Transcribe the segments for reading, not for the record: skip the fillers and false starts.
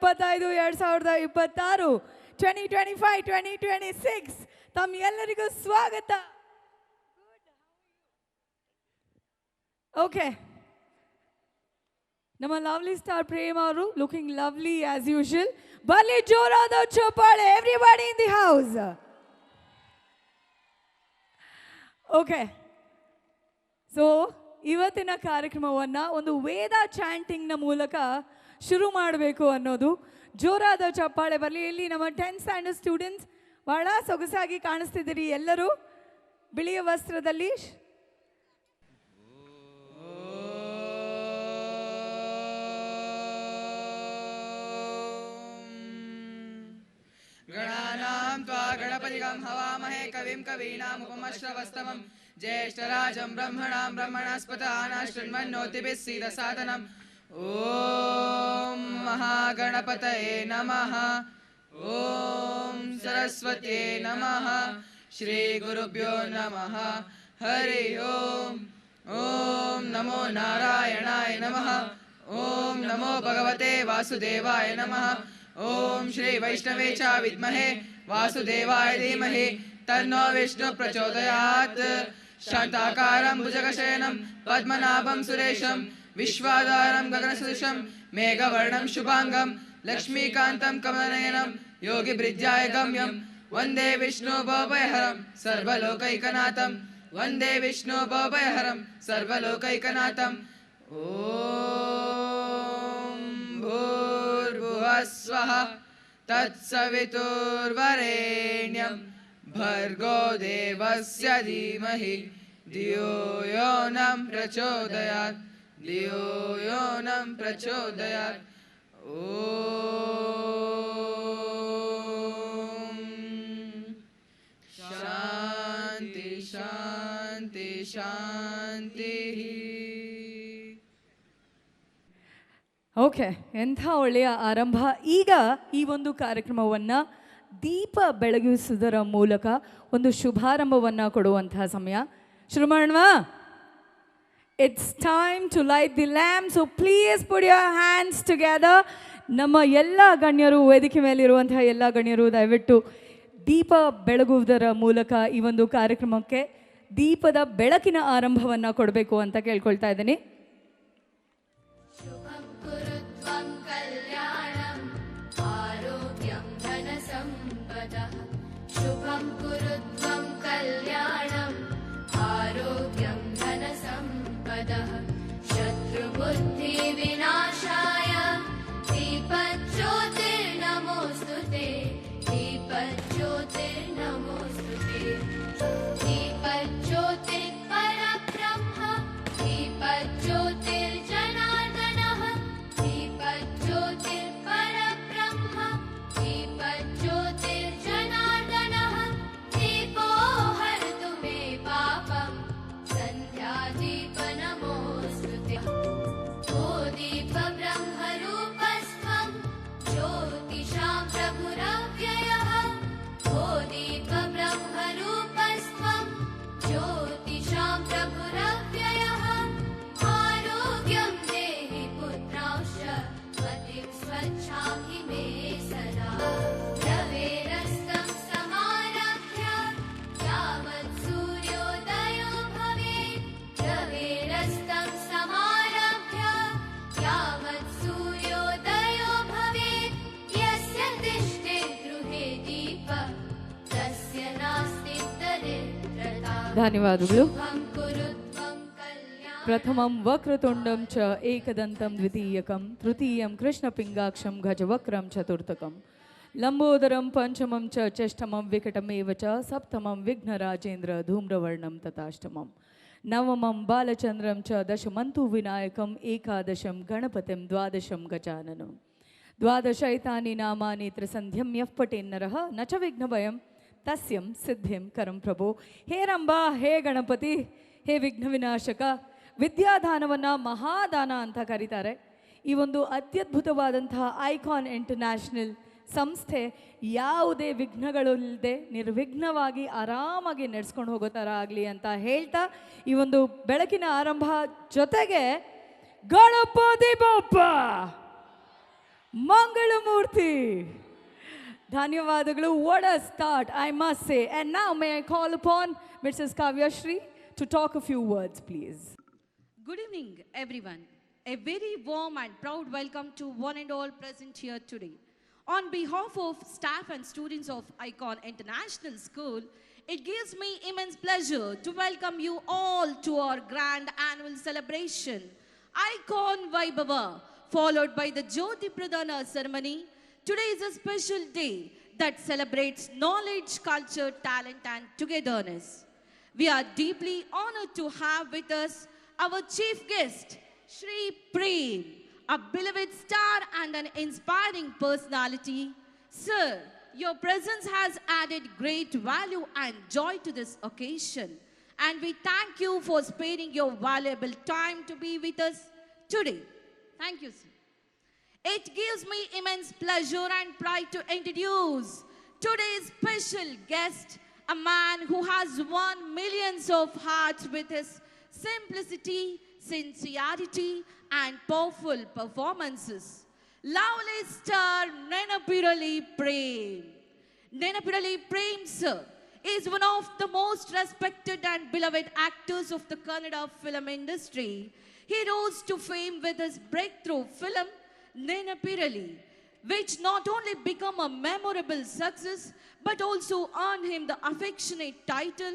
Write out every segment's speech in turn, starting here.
2025-2026 2025-2026 ತಮ್ಮೆಲ್ಲರಿಗೂ ಸ್ವಾಗತ. ಓಕೆ, ನಮ್ಮ ಲವ್ಲಿ ಸ್ಟಾರ್ ಪ್ರೇಮ್ ಅವರು ಲುಕಿಂಗ್ ಲವ್ಲಿ ಆಸ್ ಯೂಶುವಲ್. ಬಲ್ಲಿ ಜೋರಾದ ಚಪ್ಪಾಳೆ everybody in the house. Okay, so ಇವತ್ತಿನ ಕಾರ್ಯಕ್ರಮವನ್ನು ಒಂದು ವೇದ ಚಾಂಟಿಂಗ್ನ ಮೂಲಕ ಶುರು ಮಾಡಬೇಕು ಅನ್ನೋದು. ಜೋರಾದ ಚಪ್ಪಾಳೆ ಬರಲಿ. ಇಲ್ಲಿ ನಮ್ಮ 10th ಸ್ಟ್ಯಾಂಡರ್ಡ್ ಸ್ಟೂಡೆಂಟ್ಸ್ ಬಹಳ ಸೊಗಸಾಗಿ ಕಾಣಿಸ್ತಿದ್ದೀರಿ ಎಲ್ಲರೂ ಬಿಳಿಯ ವಸ್ತ್ರದಲ್ಲಿ. ಗಣಾನಾಂ ತ್ವಾ ಗಣಪತಿಗಂ ಹವಾಮಹೇ ಕವಿಂ ಕವೀನಾಮುಪಮಶ್ರವಸ್ತಮಂ ಜ್ಯೇಷ್ಠರಾಜಂ ಬ್ರಹ್ಮಣಾಂ ಬ್ರಹ್ಮಣಸ್ಪತಾನಃ ಶೃಣ್ವನ್ನೋತಿಭಿಃ ಸೀದಸಾದನಂ. ಓಂ ಮಹಾಗಣಪತಯೇ ನಮಃ. ಓಂ ಸರಸ್ವತ್ಯೇ ನಮಃ. ಶ್ರೀ ಗುರುಭ್ಯೋ ನಮಃ. ಹರಿ ಓಂ. ಓಂ ನಮೋ ನಾರಾಯಣಾಯ ನಮಃ. ಓಂ ನಮೋ ಭಗವತೆ ವಾಸುದೇವಾಯ ನಮಃ. ಓಂ ಶ್ರೀ ವೈಷ್ಣವೇ ಚ ವಿದ್ಮಹೇ ವಾಸುದೇವಾಯ ಧೀಮಹಿ ತನ್ನೋ ವಿಷ್ಣು ಪ್ರಚೋದಯಾತ್. ಶಾಂತಾಕಾರಂ ಭುಜಗಶಯನಂ ಪದ್ಮನಾಭಂ ಸುರೇಶಂ ವಿಶ್ವಾಧಾರಂ ಗಗನಸದೃಶಂ ಮೇಘವರ್ಣಂ ಶುಭಾಂಗಂ ಲಕ್ಷ್ಮೀಕಾಂತಂ ಕಮಲನಯನಂ ಯೋಗಿ ಬೃಜ್ಯಾಯ ಗಮ್ಯಂ ವಂದೇ ವಿಷ್ಣು ಭವಭಯಹರಂ ಸರ್ವಲೋಕೈಕನಾಥಂ. ವಂದೇ ವಿಷ್ಣು ಭವಭಯಹರಂ ಸರ್ವಲೋಕೈಕನಾಥಂ. ಓಂ ಭೂರ್ಭುವಃ ಸ್ವಃ ತತ್ಸವಿತುರ್ವರೆಣ್ಯಂ ಭರ್ಗೋ ದೇವಸ್ಯ ಧೀಮಹಿ ಧಿಯೋ ಯೋ ನಃ ಪ್ರಚೋದಯಾತ್. ಧಿಯೋ ಯೋ ನಃ ಪ್ರಚೋದಯಾತ್. ಓಂ ಶಾಂತಿ ಶಾಂತಿ ಶಾಂತಿ. ಓಕೆ, ಎಂಥ ಒಳ್ಳೆಯ ಆರಂಭ. ಈಗ ಈ ಒಂದು ಕಾರ್ಯಕ್ರಮವನ್ನು ದೀಪ ಬೆಳಗಿಸುವುದರ ಮೂಲಕ ಒಂದು ಶುಭಾರಂಭವನ್ನು ಕೊಡುವಂತಹ ಸಮಯ. ಶುರು ಮಾಡೋಣವಾ? It's time to light the lamp. So please put your hands together. ನಮ್ಮ ಎಲ್ಲ ಗಣ್ಯರು, ವೇದಿಕೆ ಮೇಲಿರುವಂತಹ ಎಲ್ಲ ಗಣ್ಯರು ದಯವಿಟ್ಟು ದೀಪ ಬೆಳಗುವುದರ ಮೂಲಕ ಈ ಒಂದು ಕಾರ್ಯಕ್ರಮಕ್ಕೆ ದೀಪದ ಬೆಳಕಿನ ಆರಂಭವನ್ನು ಕೊಡಬೇಕು ಅಂತ ಕೇಳ್ಕೊಳ್ತಾ ಇದ್ದೀನಿ. शुभं कुरु त्वं कल्याणम् आरोग्यं धनसम्पदः शत्रुबुद्धिविनाशाय दीपज्योतिर्नमोऽस्तु ते. दीपज्योतिर्नमोऽस्तु ते. दीपज्योतिर्परब्रह्म दीपज्योतिर्जनार्दनः दीपज्योतिर्परब्रह्म दीपज्योतिर्जनार्दनः. दीपो हरतु मे पापं सन्ध्यादीपनमोऽस्तु ते. ओ दीपब्रह्मरूपस्त्वं ज्योतिषां प्रभुरव्ययः. ओ दीपब्रह्मरूपस्त्वं ज्योतिषां प्रभुरव्ययः. आरोग्यं देहि पुत्रांश्च मतिं स्वच्छामि मे सदा. रवेरस्तं समारभ्य यावत् सूर्योदयो भवेत्. रवेरस्तं समारभ्य यावत् सूर्योदयो भवेत्. यस्य तिष्ठेत् गृहे दीपः तस्य नास्ति दरिद्रता. ಧನ್ಯವಾದಗಳು. शुभं कुरु त्वं कल्याणम्. ಪ್ರಥಮಂ ವಕ್ರತುಂಡಂ ಚ ಏಕದಂತಂ ದ್ವಿತೀಯಕಂ ತೃತೀಯಂ ಕೃಷ್ಣಪಿಂಗಾಕ್ಷಂ ಗಜವಕ್ರಂ ಚತುರ್ಥಕಂ ಲಂಬೋದರಂ ಪಂಚಮಂ ಚ ಷಷ್ಠಮಂ ವಿಕಟಮೇವ ಚ ಸಪ್ತಮಂ ವಿಘ್ನರಾಜೇಂದ್ರ ಧೂಮ್ರವರ್ಣಂ ತಥಾಷ್ಟಮಂ ನವಮಂ ಬಾಲಚಂದ್ರಂ ಚ ದಶಮಂತು ವಿನಾಯಕಂ ಏಕಾದಶಂ ಗಣಪತಿಂ ದ್ವಾದಶಂ ಗಜಾನನಂ ದ್ವಾದಶೈತಾನಿ ನಾಮಾನಿ ತ್ರಿಸಂಧ್ಯಂ ಯಃ ಪಠೇನ್ನರಃ ನ ಚ ವಿಘ್ನಭಯಂ ತಸ್ಯಂ ಸಿದ್ಧಿಂ ಕರಂ ಪ್ರಭೋ. ಹೇ ರಂಭಾ, ಹೇ ಗಣಪತಿ, ಹೇ ವಿಘ್ನ ವಿನಾಶಕ. ವಿದ್ಯಾದಾನವನ್ನು ಮಹಾದಾನ ಅಂತ ಕರೀತಾರೆ. ಈ ಒಂದು ಅತ್ಯದ್ಭುತವಾದಂತಹ ಐಕಾನ್ ಇಂಟರ್ನ್ಯಾಷನಲ್ ಸಂಸ್ಥೆ ಯಾವುದೇ ವಿಘ್ನಗಳಿಲ್ಲದೆ ನಿರ್ವಿಘ್ನವಾಗಿ ಆರಾಮಾಗಿ ನಡೆಸ್ಕೊಂಡು ಹೋಗೋ ಥರ ಆಗಲಿ ಅಂತ ಹೇಳ್ತಾ ಈ ಒಂದು ಬೆಳಕಿನ ಆರಂಭ ಜೊತೆಗೆ ಗಣಪತಿ ಬಪ್ಪ Mangalamurthy. Dhanyavadalu. What a start, I must say. And now may I call upon Mrs. Kavyashri to talk a few words, please. Good evening, everyone. A very warm and proud welcome to one and all present here today. On behalf of staff and students of Icon International School, it gives me immense pleasure to welcome you all to our grand annual celebration, Icon Vaibhava, followed by the Jyoti Pradhana ceremony. Today is a special day that celebrates knowledge, culture, talent, and togetherness. We are deeply honored to have with us our chief guest, Shri Prem, a beloved star and an inspiring personality. Sir, your presence has added great value and joy to this occasion, and we thank you for sparing your valuable time to be with us today. Thank you, sir. It gives me immense pleasure and pride to introduce today's special guest, a man who has won millions of hearts with his simplicity, sincerity, and powerful performances. Lovely star Nenapirali Prem. Nenapirali Prem, sir, is one of the most respected and beloved actors of the Kannada film industry. He rose to fame with his breakthrough film, Nenapirali, which not only became a memorable success, but also earned him the affectionate title,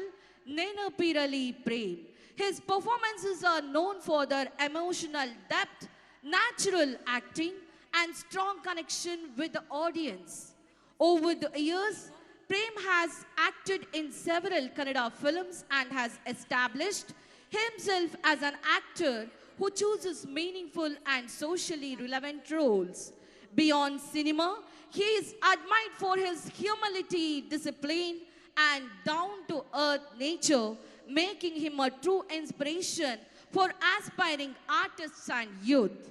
Nenapirali Prem. His performances are known for their emotional depth, natural acting, and strong connection with the audience. Over the years, Prem has acted in several Kannada films and has established himself as an actor who chooses meaningful and socially relevant roles. Beyond cinema, he is admired for his humility, discipline, and down-to-earth nature, making him a true inspiration for aspiring artists and youth.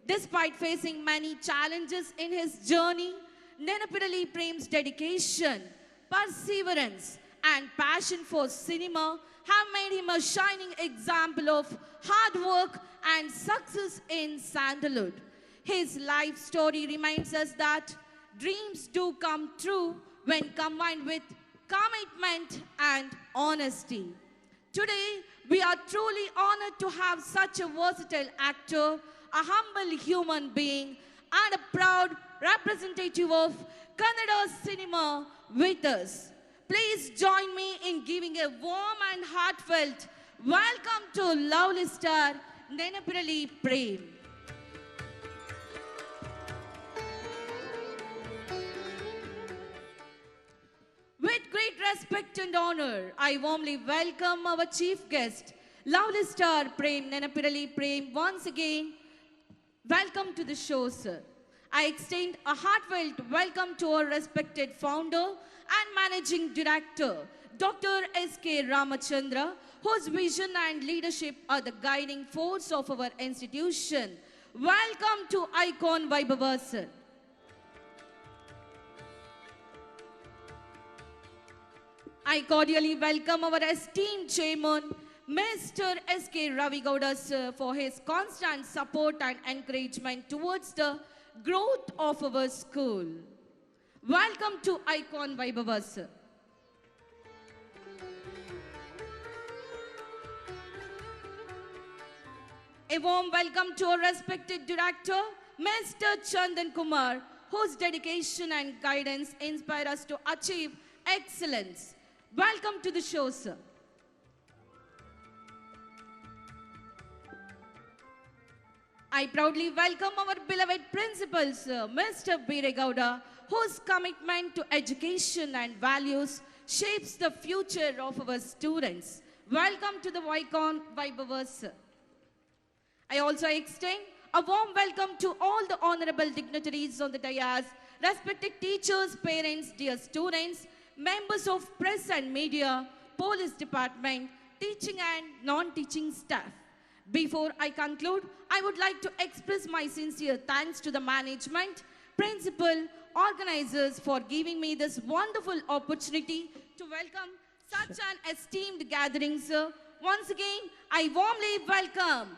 Despite facing many challenges in his journey, Nenapirali Prem's dedication, perseverance, and passion for cinema have made him a shining example of hard work and success in Sandalwood. His life story reminds us that dreams do come true when combined with commitment and honesty. Today, we are truly honored to have such a versatile actor, a humble human being, and a proud representative of Kannada cinema with us. Please join me in giving a warm and heartfelt welcome to lovely star Nenapirali Prem. With great respect and honor, I warmly welcome our chief guest, lovely star Prem Nenapirali Prem. Once again, welcome to the show, sir. I extend a heartfelt welcome to our respected founder and managing director, Dr. S.K. Ramachandra, whose vision and leadership are the guiding force of our institution. Welcome to Icon Vaibhava, sir. I cordially welcome our esteemed chairman, Mr. S.K. Ravi Gowda, sir, for his constant support and encouragement towards the growth of our school. Welcome to Icon Vaibhava, sir. A warm welcome to our respected director, Mr. Chandan Kumar, whose dedication and guidance inspire us to achieve excellence. Welcome to the show, sir. I proudly welcome our beloved principal, sir, Mr. Bire Gowda, whose commitment to education and values shapes the future of our students. Welcome to the Icon Vaibhava, sir. I also extend a warm welcome to all the honorable dignitaries on the dais, respected teachers, parents, dear students, members of press and media, police department, teaching and non-teaching staff. Before I conclude, I would like to express my sincere thanks to the management, principal, organizers for giving me this wonderful opportunity to welcome such an esteemed gathering, sir. Once again, I warmly welcome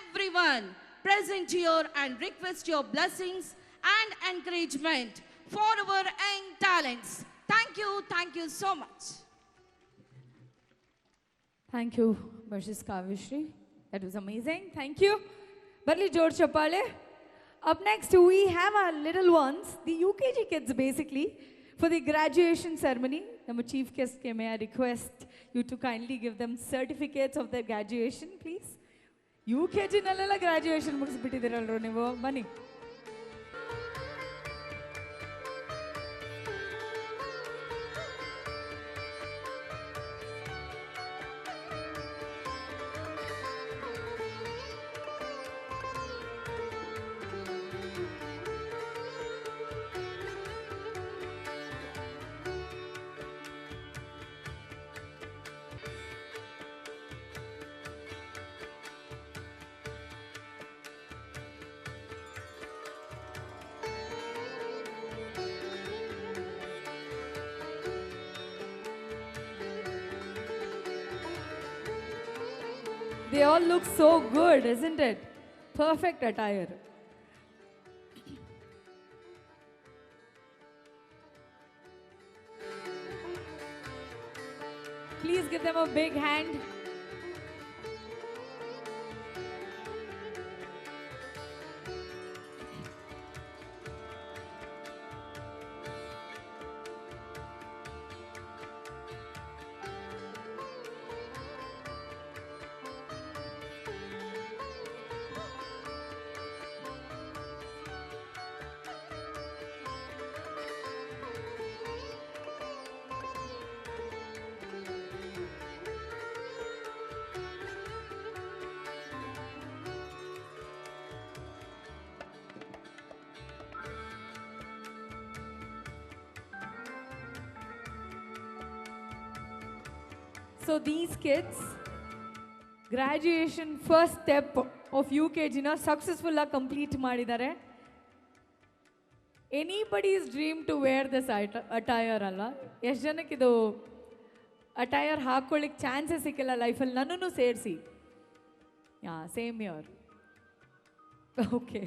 everyone present here and request your blessings and encouragement for our young talents. Thank you so much. Thank you, Mrs. Kavishri. That was amazing. Thank you. Barli Jor Chapale. Up next, we have our little ones, the UKG kids basically, for the graduation ceremony. Our chief guest came. May I request you to kindly give them certificates of their graduation, please? UKG nallela graduation ಮುಗಿಸ್ಬಿಟ್ಟಿದ್ದೀರಲ್ರು ನೀವು ಬನ್ನಿ. They all look so good, isn't it? Perfect attire. Please give them a big hand. So these kids, graduation first step of UKG na successful complete ಮಾಡಿದ್ದಾರೆ. Anybody's dream to wear this attire ಅಲ್ಲ. ಎಷ್ಟು ಜನಕ್ಕೆ ಇದು attire ಹಾಕೊಳ್ಳಿಕ್ಕೆ chances ಸಿಕ್ಕಿಲ್ಲ ಲೈಫಲ್ಲಿ, ನನ್ನನ್ನು ಸೇರಿಸಿ. Same year. Okay.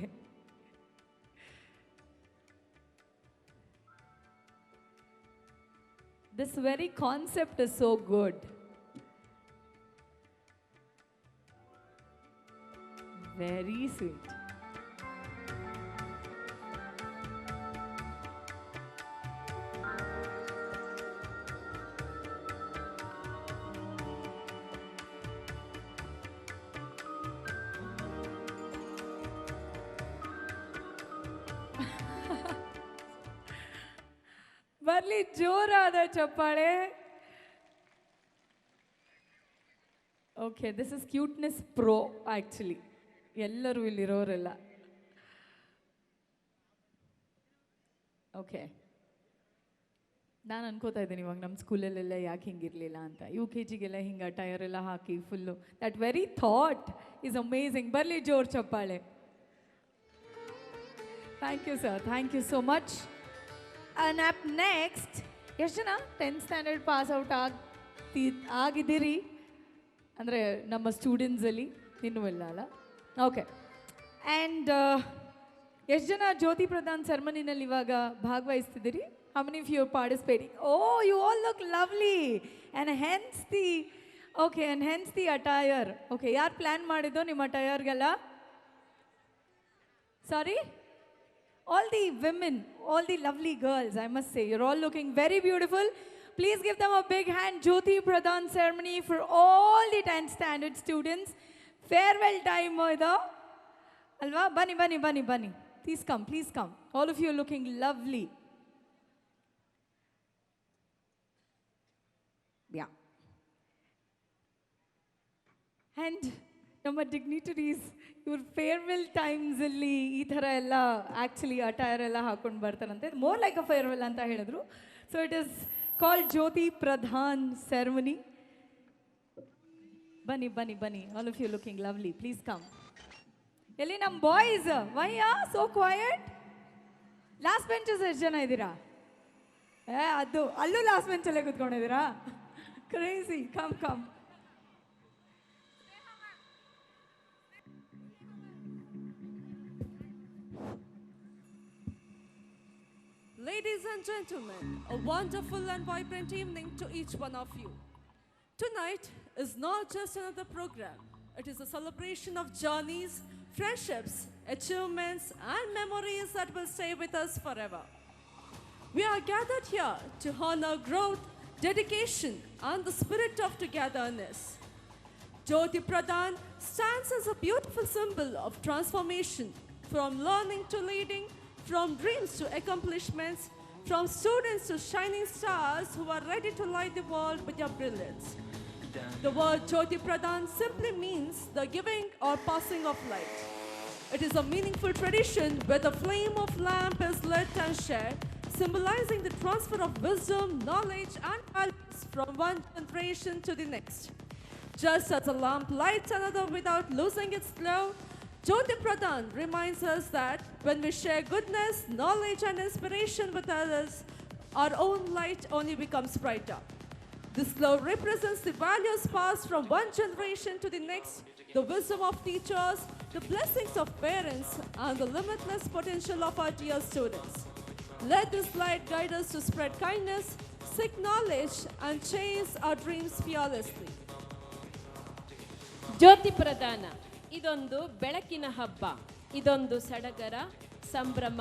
This very concept is so good. Very sweet. ಬರ್ಲಿ ಜೋರಾದ ಚಪ್ಪಾಳೆ. Okay, this is cuteness pro actually. ಎಲ್ಲರೂ ಇಲ್ಲಿರೋರೆಲ್ಲ. ಓಕೆ, ನಾನು ಅನ್ಕೋತಾ ಇದ್ದೀನಿ ಇವಾಗ ನಮ್ಮ ಸ್ಕೂಲಲ್ಲೆಲ್ಲ ಯಾಕೆ ಹಿಂಗಿರಲಿಲ್ಲ ಅಂತ. UKGಗೆಲ್ಲ ಹಿಂಗೆ ಟೈರ್ ಎಲ್ಲ ಹಾಕಿ full that very thought is amazing. ಬರಲಿ ಜೋರ್ ಚಪ್ಪಾಳೆ. Thank you sir, thank you so much. And up next, ಎಷ್ಟು ಜನ 10th ಸ್ಟ್ಯಾಂಡರ್ಡ್ ಪಾಸ್ ಔಟ್ ಆಗಿದ್ದೀರಿ ಅಂದರೆ ನಮ್ಮ ಸ್ಟೂಡೆಂಟ್ಸಲ್ಲಿ? ಇನ್ನೂ ಇಲ್ಲ ಅಲ್ಲ? ಓಕೆ. ಆ್ಯಂಡ್ ಎಷ್ಟು ಜನ ಜ್ಯೋತಿ ಪ್ರದಾನ್ ಸೆರೆಮನಿನಲ್ಲಿ ಇವಾಗ ಭಾಗವಹಿಸ್ತಿದ್ದೀರಿ? How many of you are participating? Oh, you all look lovely and hence the okay and hence the attire. Okay, ಯಾರು ಪ್ಲ್ಯಾನ್ ಮಾಡಿದ್ದು ನಿಮ್ಮ ಅಟೈರ್ಗೆಲ್ಲ? Sorry, all the women, all the lovely girls, I must say, you're all looking very beautiful. Please give them a big hand. Jyoti Pradhan ceremony for all the 10th standard students. Farewell time idu alva. Bunny. Please come. All of you are looking lovely. Yeah. And ನಮ್ಮ dignitaries ಇವ್ರ farewell ಟೈಮ್ಸಲ್ಲಿ ಈ ಥರ ಎಲ್ಲ actually attire ಎಲ್ಲ ಹಾಕೊಂಡು ಬರ್ತಾರಂತೆ. More like a farewell ಅಂತ ಹೇಳಿದ್ರು. So it is called Jyoti Pradhan ceremony. ಬನ್ನಿ, all of you looking lovely. Please come. ಎಲ್ಲಿ ನಮ್ಮ boys? Why so quiet? Last benches ಎಷ್ಟು ಜನ ಇದ್ದೀರಾ? ಅದು ಅಲ್ಲೂ ಲಾಸ್ಟ್ ಬೆಂಚಲ್ಲೇ ಕೂತ್ಕೊಂಡಿದ್ದೀರಾ? Crazy. Come. Ladies and gentlemen, a wonderful and vibrant evening to each one of you. Tonight is not just another program, it is a celebration of journeys, friendships, achievements, and memories that will stay with us forever. We are gathered here to honor growth, dedication, and the spirit of togetherness. Jyoti Pradhan stands as a beautiful symbol of transformation, from learning to leading, from dreams to accomplishments, from students to shining stars who are ready to light the world with their brilliance. The word Jyoti Pradhan simply means the giving or passing of light. It is a meaningful tradition where the flame of lamp is lit and shared, symbolizing the transfer of wisdom, knowledge, and values from one generation to the next. Just as a lamp lights another without losing its glow, Jyoti Pradhan reminds us that when we share goodness, knowledge, and inspiration with others, our own light only becomes brighter. This glow represents the values passed from one generation to the next, the wisdom of teachers, the blessings of parents, and the limitless potential of our dear students. Let this light guide us to spread kindness, seek knowledge, and chase our dreams fearlessly. ಜ್ಯೋತಿ ಪ್ರದಾನ ಇದೊಂದು ಬೆಳಕಿನ ಹಬ್ಬ. ಇದೊಂದು ಸಡಗರ, ಸಂಭ್ರಮ,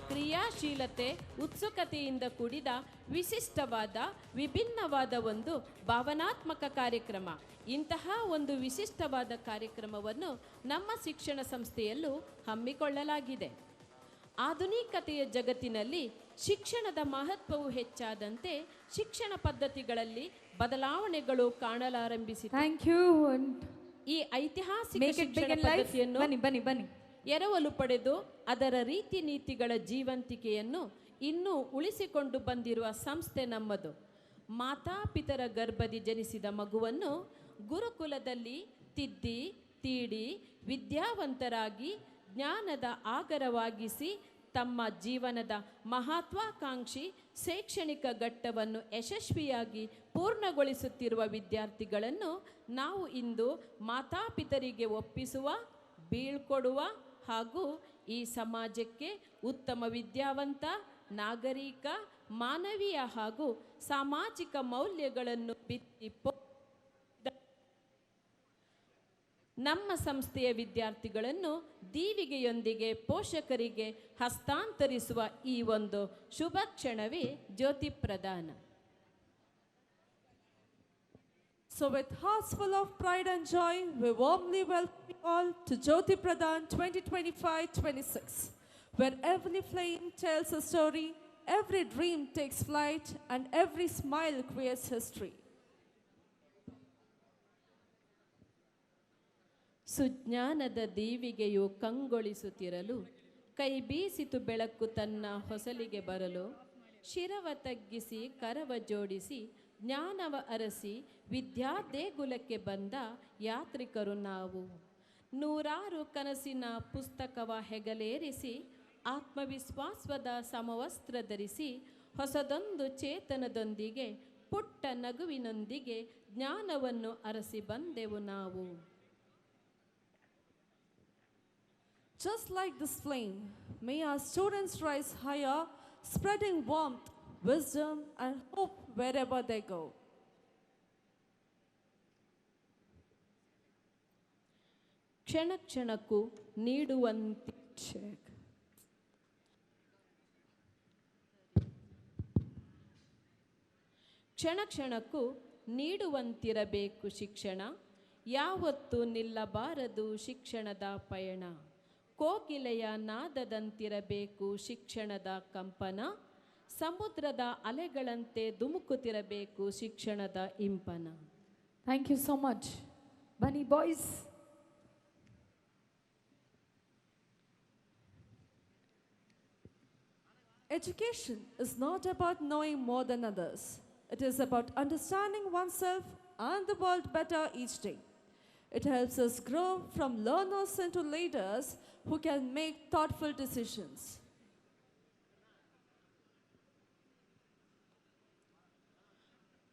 ಕ್ರಿಯಾಶೀಲತೆ, ಉತ್ಸುಕತೆಯಿಂದ ಕೂಡಿದ ವಿಶಿಷ್ಟವಾದ ವಿಭಿನ್ನವಾದ ಒಂದು ಭಾವನಾತ್ಮಕ ಕಾರ್ಯಕ್ರಮ. ಇಂತಹ ಒಂದು ವಿಶಿಷ್ಟವಾದ ಕಾರ್ಯಕ್ರಮವನ್ನು ನಮ್ಮ ಶಿಕ್ಷಣ ಸಂಸ್ಥೆಯಲ್ಲೂ ಹಮ್ಮಿಕೊಳ್ಳಲಾಗಿದೆ. ಆಧುನಿಕತೆಯ ಜಗತ್ತಿನಲ್ಲಿ ಶಿಕ್ಷಣದ ಮಹತ್ವವು ಹೆಚ್ಚಾದಂತೆ ಶಿಕ್ಷಣ ಪದ್ಧತಿಗಳಲ್ಲಿ ಬದಲಾವಣೆಗಳು ಕಾಣಲಾರಂಭಿಸಿವೆ. Thank you. ಈ ಐತಿಹಾಸಿಕ ಶಿಕ್ಷಣ ಪದ್ಧತಿಯನ್ನು ಬನ್ನಿ ಎರವಲು ಪಡೆದು ಅದರ ರೀತಿ ನೀತಿಗಳ ಜೀವಂತಿಕೆಯನ್ನು ಇನ್ನೂ ಉಳಿಸಿಕೊಂಡು ಬಂದಿರುವ ಸಂಸ್ಥೆ ನಮ್ಮದು. ಮಾತಾಪಿತರ ಗರ್ಭದಿ ಜನಿಸಿದ ಮಗುವನ್ನು ಗುರುಕುಲದಲ್ಲಿ ತಿದ್ದಿ ತೀಡಿ ವಿದ್ಯಾವಂತರಾಗಿ ಜ್ಞಾನದ ಆಗರವಾಗಿಸಿ ತಮ್ಮ ಜೀವನದ ಮಹತ್ವಾಕಾಂಕ್ಷಿ ಶೈಕ್ಷಣಿಕ ಘಟ್ಟವನ್ನು ಯಶಸ್ವಿಯಾಗಿ ಪೂರ್ಣಗೊಳಿಸುತ್ತಿರುವ ವಿದ್ಯಾರ್ಥಿಗಳನ್ನು ನಾವು ಇಂದು ಮಾತಾಪಿತರಿಗೆ ಒಪ್ಪಿಸುವ, ಬೀಳ್ಕೊಡುವ ಹಾಗೂ ಈ ಸಮಾಜಕ್ಕೆ ಉತ್ತಮ ವಿದ್ಯಾವಂತ, ನಾಗರಿಕ, ಮಾನವೀಯ ಹಾಗೂ ಸಾಮಾಜಿಕ ಮೌಲ್ಯಗಳನ್ನು ಬಿತ್ತಿ ನಮ್ಮ ಸಂಸ್ಥೆಯ ವಿದ್ಯಾರ್ಥಿಗಳನ್ನು ದೀವಿಗೆಯೊಂದಿಗೆ ಪೋಷಕರಿಗೆ ಹಸ್ತಾಂತರಿಸುವ ಈ ಒಂದು ಶುಭ ಕ್ಷಣವೇ ಜ್ಯೋತಿ ಪ್ರದಾನ. So with hearts full of pride and joy, we warmly welcome you all to Jyoti Pradhan 2025-26, where every flame tells a story, every dream takes flight, and every smile creates history. ಸುಜ್ಞಾನದ ದೀವಿಗೆಯು ಕಂಗೊಳಿಸುತ್ತಿರಲು, ಕೈ ಬೀಸಿತು ಬೆಳಕು ತನ್ನ ಹೊಸಲಿಗೆ ಬರಲು, ಶಿರವ ತಗ್ಗಿಸಿ ಕರವ ಜೋಡಿಸಿ ಜ್ಞಾನವ ಅರಸಿ ವಿದ್ಯಾ ದೇಗುಲಕ್ಕೆ ಬಂದ ಯಾತ್ರಿಕರು ನಾವು. ನೂರಾರು ಕನಸಿನ ಪುಸ್ತಕವ ಹೆಗಲೇರಿಸಿ ಆತ್ಮವಿಶ್ವಾಸದ ಸಮವಸ್ತ್ರ ಧರಿಸಿ ಹೊಸದೊಂದು ಚೇತನದೊಂದಿಗೆ ಪುಟ್ಟ ನಗುವಿನೊಂದಿಗೆ ಜ್ಞಾನವನ್ನು ಅರಸಿ ಬಂದೆವು ನಾವು. Just like this flame, may our students rise higher, spreading warmth, wisdom, and hope wherever they go. ಕ್ಷಣ ಕ್ಷಣಕ್ಕೂ ನೀಡುವಂತೆ ಕ್ಷಣ ಕ್ಷಣಕ್ಕೂ ನೀಡುವಂತಿರಬೇಕು ಶಿಕ್ಷಣ, ಯಾವತ್ತೂ ನಿಲ್ಲಬಾರದು ಶಿಕ್ಷಣದ ಪಯಣ. ಕೋಕಿಲೆಯ ನಾದದಂತಿರಬೇಕು ಶಿಕ್ಷಣದ ಕಂಪನ, ಸಮುದ್ರದ ಅಲೆಗಳಂತೆ ಧುಮುಕುತ್ತಿರಬೇಕು ಶಿಕ್ಷಣದ ಇಂಪನ. Thank you so much. ಬನ್ನಿ boys. Education is not about knowing more than others. It is about understanding oneself and the world better each day. It helps us grow from learners into leaders who can make thoughtful decisions.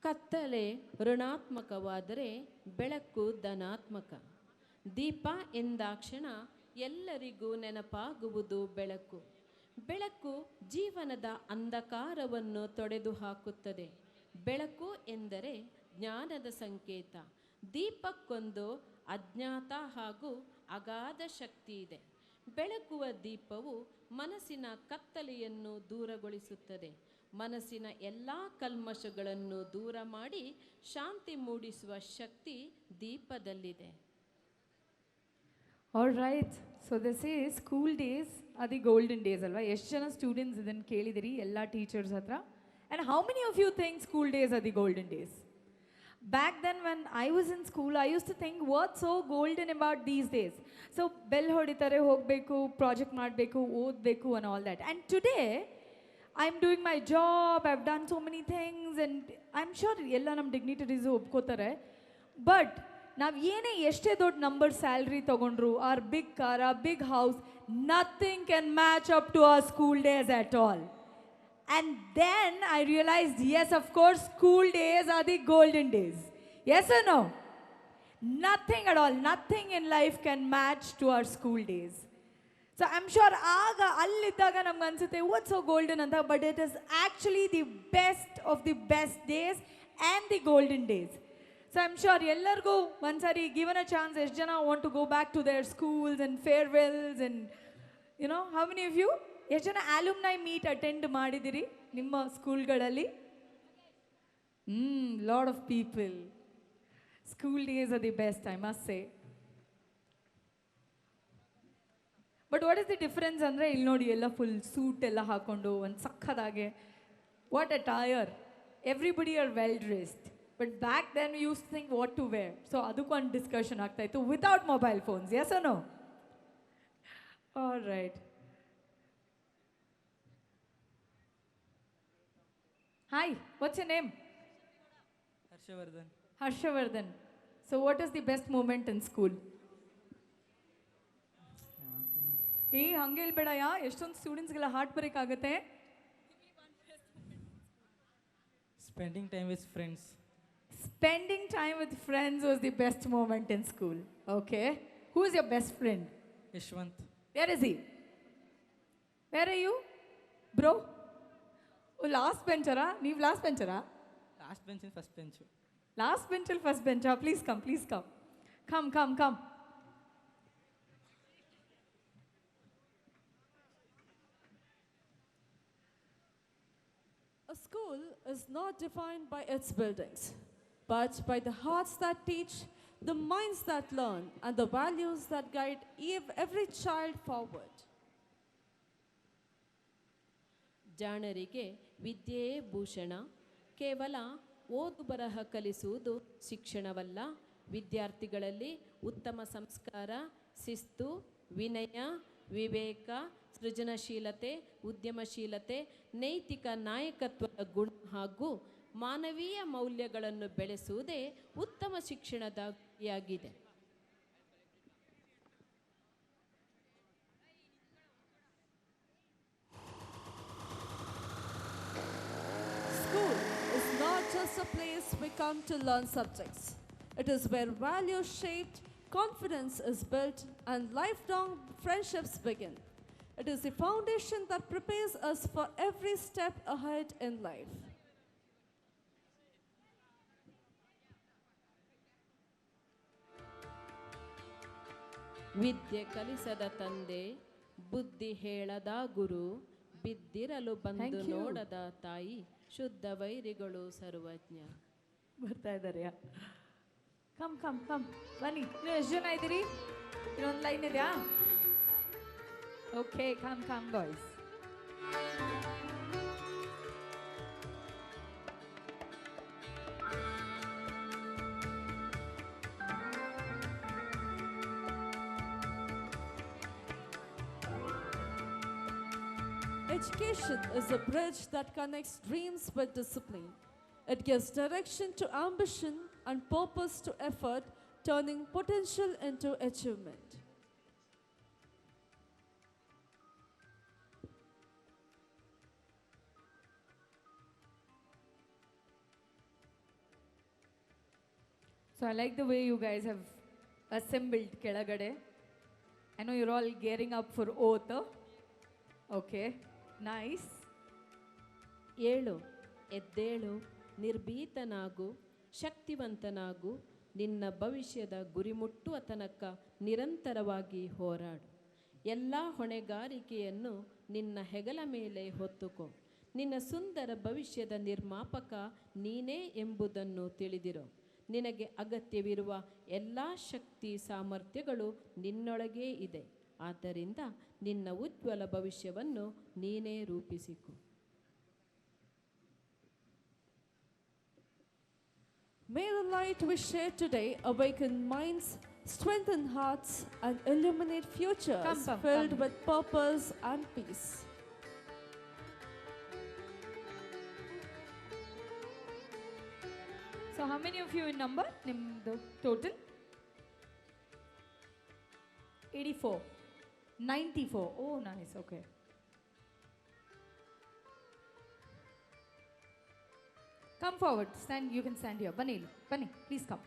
ಕತ್ತಲೆ ಋಣಾತ್ಮಕವಾದರೆ ಬೆಳಕು ಧನಾತ್ಮಕ. ದೀಪ ಎಂದಾಕ್ಷಣ ಎಲ್ಲರಿಗೂ ನೆನಪಾಗುವುದು ಬೆಳಕು. ಬೆಳಕು ಜೀವನದ ಅಂಧಕಾರವನ್ನು ತೊಡೆದು ಹಾಕುತ್ತದೆ. ಬೆಳಕು ಎಂದರೆ ಜ್ಞಾನದ ಸಂಕೇತ. ದೀಪಕ್ಕೊಂದು ಅಜ್ಞಾತ ಹಾಗೂ ಅಗಾಧ ಶಕ್ತಿ ಇದೆ. ಬೆಳಕುವ ದೀಪವು ಮನಸ್ಸಿನ ಕತ್ತಲೆಯನ್ನು ದೂರಗೊಳಿಸುತ್ತದೆ. ಮನಸ್ಸಿನ ಎಲ್ಲ ಕಲ್ಮಶಗಳನ್ನು ದೂರ ಮಾಡಿ ಶಾಂತಿ ಮೂಡಿಸುವ ಶಕ್ತಿ ದೀಪದಲ್ಲಿದೆ. All right, so this is school days are the golden days ಅಲ್ವಾ? ಎಷ್ಟು ಜನ ಸ್ಟೂಡೆಂಟ್ಸ್ ಇದನ್ನು ಕೇಳಿದಿರಿ ಎಲ್ಲ ಟೀಚರ್ಸ್ ಹತ್ರ? And how many of you think school days are the golden days? Back then when I was in school, I used to think what's so golden about these days? So bell hoditare hogbeku, project ಮಾಡಬೇಕು, ಓದಬೇಕು and all that. And today I'm doing my job, I've done so many things and I'm sure ಎಲ್ಲ ನಮ್ಮ dignitaries ಒಪ್ಕೋತಾರೆ. But ನಾವು ಏನೇ ಎಷ್ಟೇ ದೊಡ್ಡ number salary ತಗೊಂಡ್ರು, or big car, or big house, nothing can match up to our school days at all. And then I realized, yes, of course, school days are the golden days. Yes or no? Nothing at all, nothing in life can match to our school days. So I'm sure ಆಗ ಅಲ್ಲಿದ್ದಾಗ ನಮ್ಗೆ ಅನ್ಸುತ್ತೆ what's so golden ಅಂತ, but it is actually the best of the best days and the golden days. So I'm sure ಎಲ್ಲರಿಗೂ ಒಂದ್ಸರಿ given a chance, ಎಷ್ಟು ಜನ want to go back to their schools and farewells and you know, how many of you? ಎಷ್ಟು ಜನ ಆಲ್ಯುಮ್ನೈ meet attend ಮಾಡಿದಿರಿ ನಿಮ್ಮ ಸ್ಕೂಲ್ಗಳಲ್ಲಿ? Lot of people. School days are the best, I must say. But what is the difference ಅಂದರೆ, ಇಲ್ಲಿ ನೋಡಿ ಎಲ್ಲ full suit ಎಲ್ಲ ಹಾಕೊಂಡು ಒಂದು ಸಕ್ಕದಾಗೆ, what attire, everybody are well dressed. But back then we use think what to wear. So ಅದಕ್ಕೂ ಒಂದು ಡಿಸ್ಕಷನ್ ಆಗ್ತಾ ಇತ್ತು without mobile phones. Yes or no? All right. Hi, what's your name? Harshavardhan. Harshavardhan. So what is the best moment in school? ಹಂಗೆ ಹೇಳ್ಬೇಡಯ್ಯ, ಎಷ್ಟೊಂದು ಸ್ಟೂಡೆಂಟ್ಸ್ಗೆಲ್ಲ heart break ಆಗುತ್ತೆ. Spending time with friends. Spending time with friends was the best moment in school. Okay. Who is your best friend? Yashwant. Where is he? Where are you? Bro? Last ಬೆಂಚರಾ? ನೀವು last ಬೆಂಚರಾ? Last bench and first bench. Last ಬೆಂಚಲ್ಲಿ first ಬೆಂಚಾ? Please come, please come. Come come come. A school is not defined by its buildings, but by the hearts that teach, the minds that learn, and the values that guide every child forward. ಜಾಣರಿಗೆ ವಿದ್ಯೆಯೇ ಭೂಷಣ. ಕೇವಲ ಓದು ಬರಹ ಕಲಿಸುವುದು ಶಿಕ್ಷಣವಲ್ಲ. ವಿದ್ಯಾರ್ಥಿಗಳಲ್ಲಿ ಉತ್ತಮ ಸಂಸ್ಕಾರ, ಶಿಸ್ತು, ವಿನಯ, ವಿವೇಕ, ಸೃಜನಶೀಲತೆ, ಉದ್ಯಮಶೀಲತೆ, ನೈತಿಕ ನಾಯಕತ್ವದ ಗುಣ ಹಾಗೂ ಮಾನವೀಯ ಮೌಲ್ಯಗಳನ್ನು ಬೆಳೆಸುವುದೇ ಉತ್ತಮ ಶಿಕ್ಷಣದ ಗುರಿಯಾಗಿದೆ. School is not just a place we come to learn subjects. It is where values shaped, confidence is built, and lifelong friendships begin. It is the foundation that prepares us for every step ahead in life. ವಿದ್ಯೆ ಕಲಿಸದ ತಂದೆ, ಬುದ್ಧಿ ಹೇಳದ ಗುರು, ಬಿದ್ದಿರಲು ಬಂದು Thank you. ನೋಡದ ತಾಯಿ, ಶುದ್ಧ ವೈರಿಗಳು ಸರ್ವಜ್ಞ. ಬರ್ತಾ ಇದ್ದಾರೆ. ಕಮ್ ಕಮ್ ಕಮ್, ಬನ್ನಿ. ನೀವು ಎಷ್ಟು ಜನ ಇದ್ದೀರಿ? ಇನ್ನೊಂದು ಲೈನ್ ಇದೆಯಾ? Okay, come come boys. Education is a bridge that connects dreams with discipline. It gives direction to ambition and purpose to effort, turning potential into achievement. So I like the way you guys have assembled ಕೆಳಗಡೆ. I know you're all gearing up for oath. Okay nice. ಏಳು, ಎದ್ದೇಳು, ನಿರ್ಭೀತನಾಗು, ಶಕ್ತಿವಂತನಾಗು, ನಿನ್ನ ಭವಿಷ್ಯದ ಗುರಿ ಮುಟ್ಟುವ ತನಕ ನಿರಂತರವಾಗಿ ಹೋರಾಡು. ಎಲ್ಲ ಹೊಣೆಗಾರಿಕೆಯನ್ನು ನಿನ್ನ ಹೆಗಲ ಮೇಲೆ ಹೊತ್ತುಕೋ. ನಿನ್ನ ಸುಂದರ ಭವಿಷ್ಯದ ನಿರ್ಮಾಪಕ ನೀನೇ ಎಂಬುದನ್ನು ತಿಳಿದಿರೋ. ನಿನಗೆ ಅಗತ್ಯವಿರುವ ಎಲ್ಲ ಶಕ್ತಿ ಸಾಮರ್ಥ್ಯಗಳು ನಿನ್ನೊಳಗೇ ಇದೆ. ಆದ್ದರಿಂದ ನಿನ್ನ ಉಜ್ವಲ ಭವಿಷ್ಯವನ್ನು ನೀನೇ ರೂಪಿಸಿಕೊ. May the light we share today awaken minds, strengthen hearts, and illuminate futures filled with purpose and peace. So how many of you in number? The total? 84. 94. Oh, nice. Okay. Come forward. Stand. You can stand here. Bunny, please come.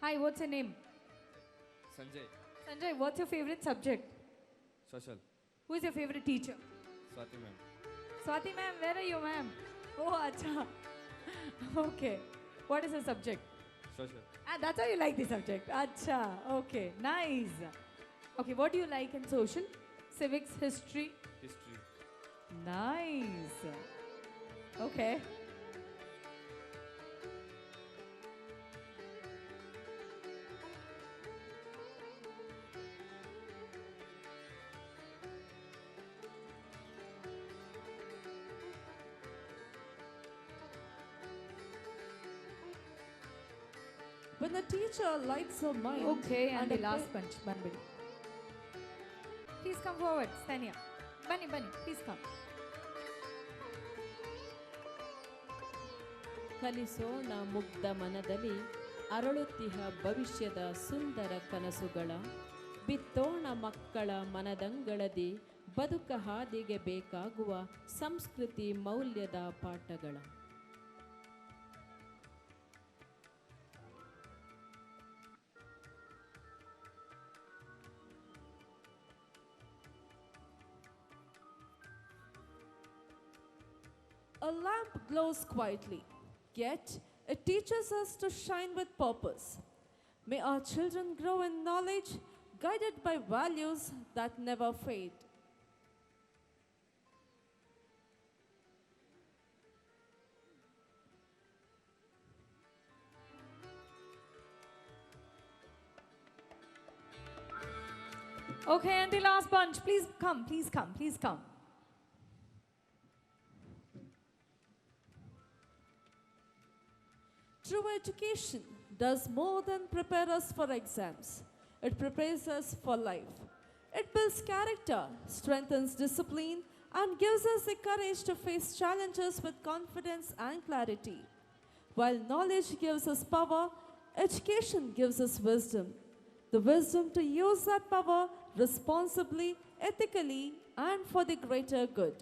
Hi, what's your name? Sanjay, Sanjay, what's your favorite subject? social. Who is your favorite teacher? Swati ma'am, Swati ma'am, where are you, ma'am? Oh, acha. Okay. What is the subject? social. Ah, that's how you like the subject. Acha. Okay. Nice. Okay, what do you like in social? Civics, history? History. Nice. Okay. When a teacher lights her mind, Okay, and the a last bunch, Banbadi. Please come forward, stand here. Bunny, please come. ಕಲಿಸೋಣ ಮುಗ್ಧ ಮನದಲ್ಲಿ ಅರಳುತ್ತಿಹ ಭವಿಷ್ಯದ ಸುಂದರ ಕನಸುಗಳ. ಬಿತ್ತೋಣ ಮಕ್ಕಳ ಮನದಂಗಳದಿ ಬದುಕ ಹಾದಿಗೆ ಬೇಕಾಗುವ ಸಂಸ್ಕೃತಿ ಮೌಲ್ಯದ ಪಾಠಗಳ. A lamp glows quietly, yet it teaches us to shine with purpose. May our children grow in knowledge, guided by values that never fade. Okay, and the last bunch, please come. True education does more than prepare us for exams. It prepares us for life. It builds character, strengthens discipline, and gives us the courage to face challenges with confidence and clarity. While knowledge gives us power, education gives us wisdom. The wisdom to use that power responsibly, ethically, and for the greater good.